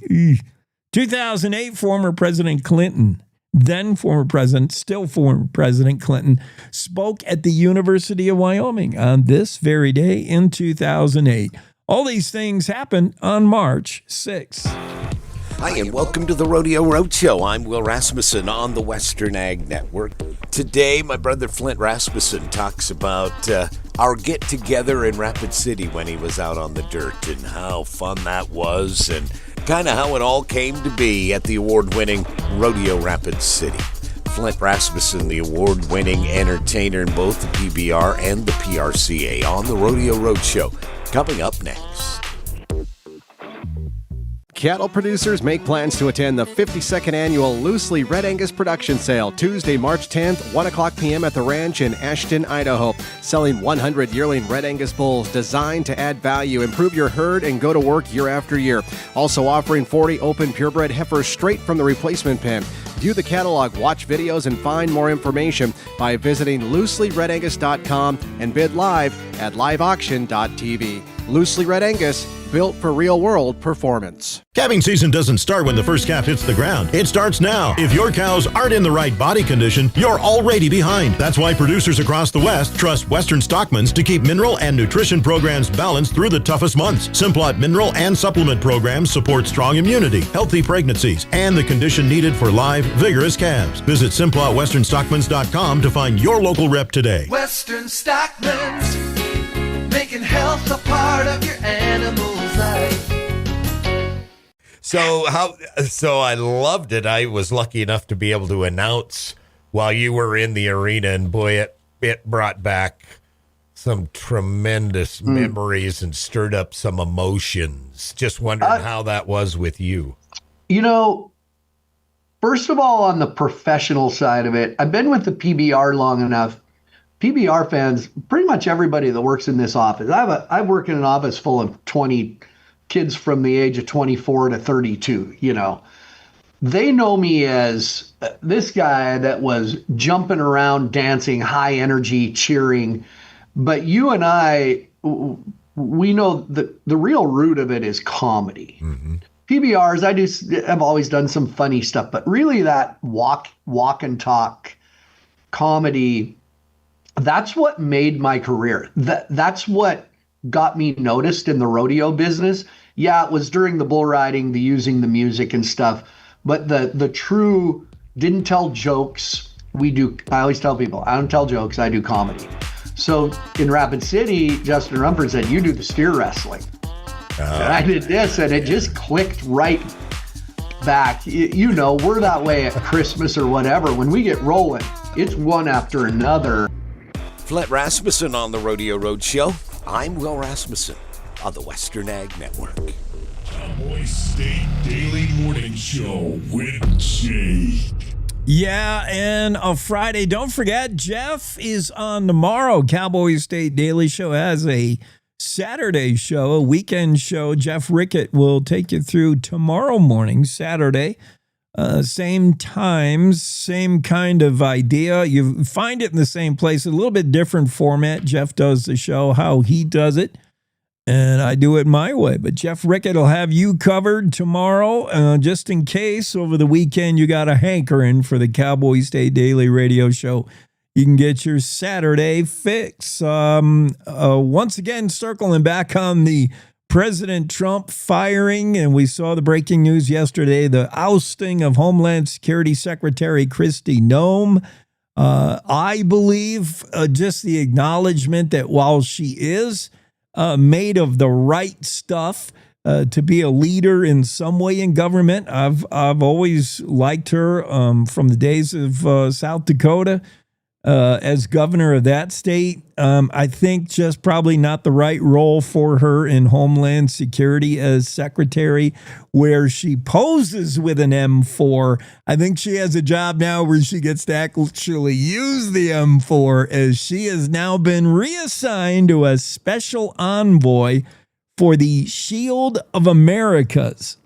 2008, former President Clinton, then former president, still former President Clinton, spoke at the University of Wyoming on this very day in 2008. All these things happened on March 6th. Hi, and welcome to the Rodeo Roadshow. I'm Will Rasmussen on the Western Ag Network. Today, my brother Flint Rasmussen talks about our get-together in Rapid City when he was out on the dirt and how fun that was and kind of how it all came to be at the award-winning Rodeo Rapid City. Flint Rasmussen, the award-winning entertainer in both the PBR and the PRCA on the Rodeo Roadshow, coming up next. Cattle producers make plans to attend the 52nd annual Loosely Red Angus Production Sale, Tuesday, March 10th, 1 o'clock p.m. at the ranch in Ashton, Idaho. Selling 100 yearling Red Angus bulls designed to add value, improve your herd, and go to work year after year. Also offering 40 open purebred heifers straight from the replacement pen. View the catalog, watch videos, and find more information by visiting looselyredangus.com and bid live at liveauction.tv. Loosely Red Angus, built for real-world performance. Calving season doesn't start when the first calf hits the ground. It starts now. If your cows aren't in the right body condition, you're already behind. That's why producers across the West trust Western Stockmans to keep mineral and nutrition programs balanced through the toughest months. Simplot mineral and supplement programs support strong immunity, healthy pregnancies, and the condition needed for live, vigorous calves. Visit SimplotWesternStockmans.com to find your local rep today. Western Stockmans, making health a part of your animal's life. So I loved it. I was lucky enough to be able to announce while you were in the arena, and boy, it brought back some tremendous memories and stirred up some emotions. Just wondering how that was with you. You know, first of all, on the professional side of it, I've been with the PBR long enough. PBR fans, pretty much everybody that works in this office. I work in an office full of 20 kids from the age of 24 to 32, you know. They know me as this guy that was jumping around, dancing, high energy, cheering. But you and I, we know that the real root of it is comedy. Mm-hmm. PBRs, I've always done some funny stuff, but really that walk and talk comedy, that's what made my career. That's what got me noticed in the rodeo business. Yeah, it was during the bull riding, the using the music and stuff, but the true didn't tell jokes. I always tell people, I don't tell jokes, I do comedy. So in Rapid City, Justin Rumford said, you do the steer wrestling. And I did this, and it just clicked right back. You know, we're that way at Christmas or whatever. When we get rolling, it's one after another. Flint Rasmussen on the Rodeo Roadshow. I'm Will Rasmussen on the Western Ag Network. Cowboy State Daily Morning Show with Jake. Yeah, and a Friday. Don't forget, Jeff is on tomorrow. Cowboy State Daily Show has a Saturday show, a weekend show. Jeff Rickett will take you through tomorrow morning, Saturday. Same times, same kind of idea. You find it in the same place, a little bit different format. Jeff does the show how he does it, and I do it my way. But Jeff Rickett will have you covered tomorrow, just in case over the weekend you got a hankering for the Cowboy State Daily Radio Show. You can get your Saturday fix. Once again, circling back on the President Trump firing, and we saw the breaking news yesterday, the ousting of Homeland Security Secretary Kristi Noem. I believe just the acknowledgement that while she is made of the right stuff to be a leader in some way in government, I've always liked her from the days of South Dakota. As governor of that state, I think just probably not the right role for her in Homeland Security as secretary, where she poses with an M4. I think she has a job now where she gets to actually use the M4, as she has now been reassigned to a special envoy for the Shield of Americas.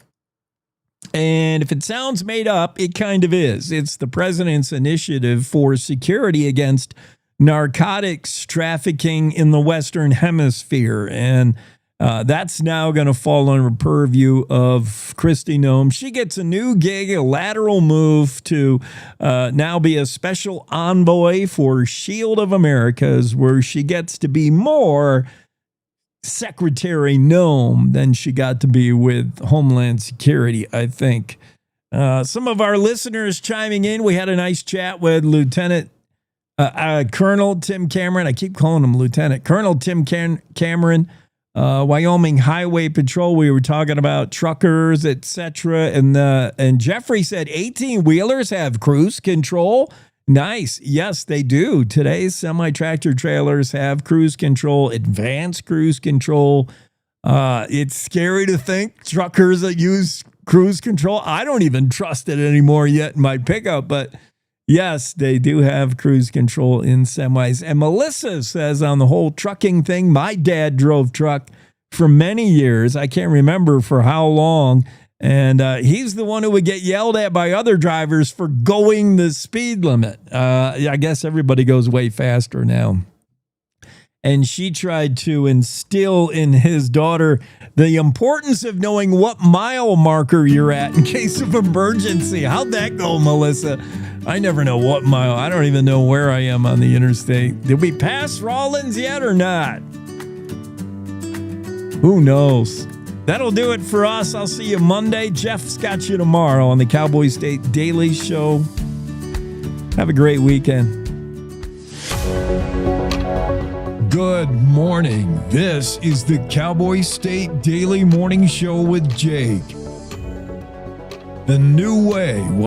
And if it sounds made up, it kind of is. It's the president's initiative for security against narcotics trafficking in the Western Hemisphere. And that's now going to fall under purview of Kristi Noem. She gets a new gig, a lateral move to now be a special envoy for Shield of Americas, where she gets to be more Secretary Noem than she got to be with Homeland Security, I think. Some of our listeners chiming in. We had a nice chat with Colonel Tim Cameron. I keep calling him Lieutenant. Colonel Tim Cameron, Wyoming Highway Patrol. We were talking about truckers, etc. And Jeffrey said 18-wheelers have cruise control. Nice. Yes, they do. Today's semi-tractor trailers have cruise control, advanced cruise control. It's scary to think truckers that use cruise control. I don't even trust it anymore yet in my pickup, but yes, they do have cruise control in semis. And Melissa says on the whole trucking thing, my dad drove truck for many years. I can't remember for how long. And he's the one who would get yelled at by other drivers for going the speed limit. I guess everybody goes way faster now. And she tried to instill in his daughter the importance of knowing what mile marker you're at in case of emergency. How'd that go, Melissa? I never know what mile. I don't even know where I am on the interstate. Did we pass Rawlins yet or not? Who knows? That'll do it for us. I'll see you Monday. Jeff's got you tomorrow on the Cowboy State Daily Show. Have a great weekend. Good morning. This is the Cowboy State Daily Morning Show with Jake. The new way.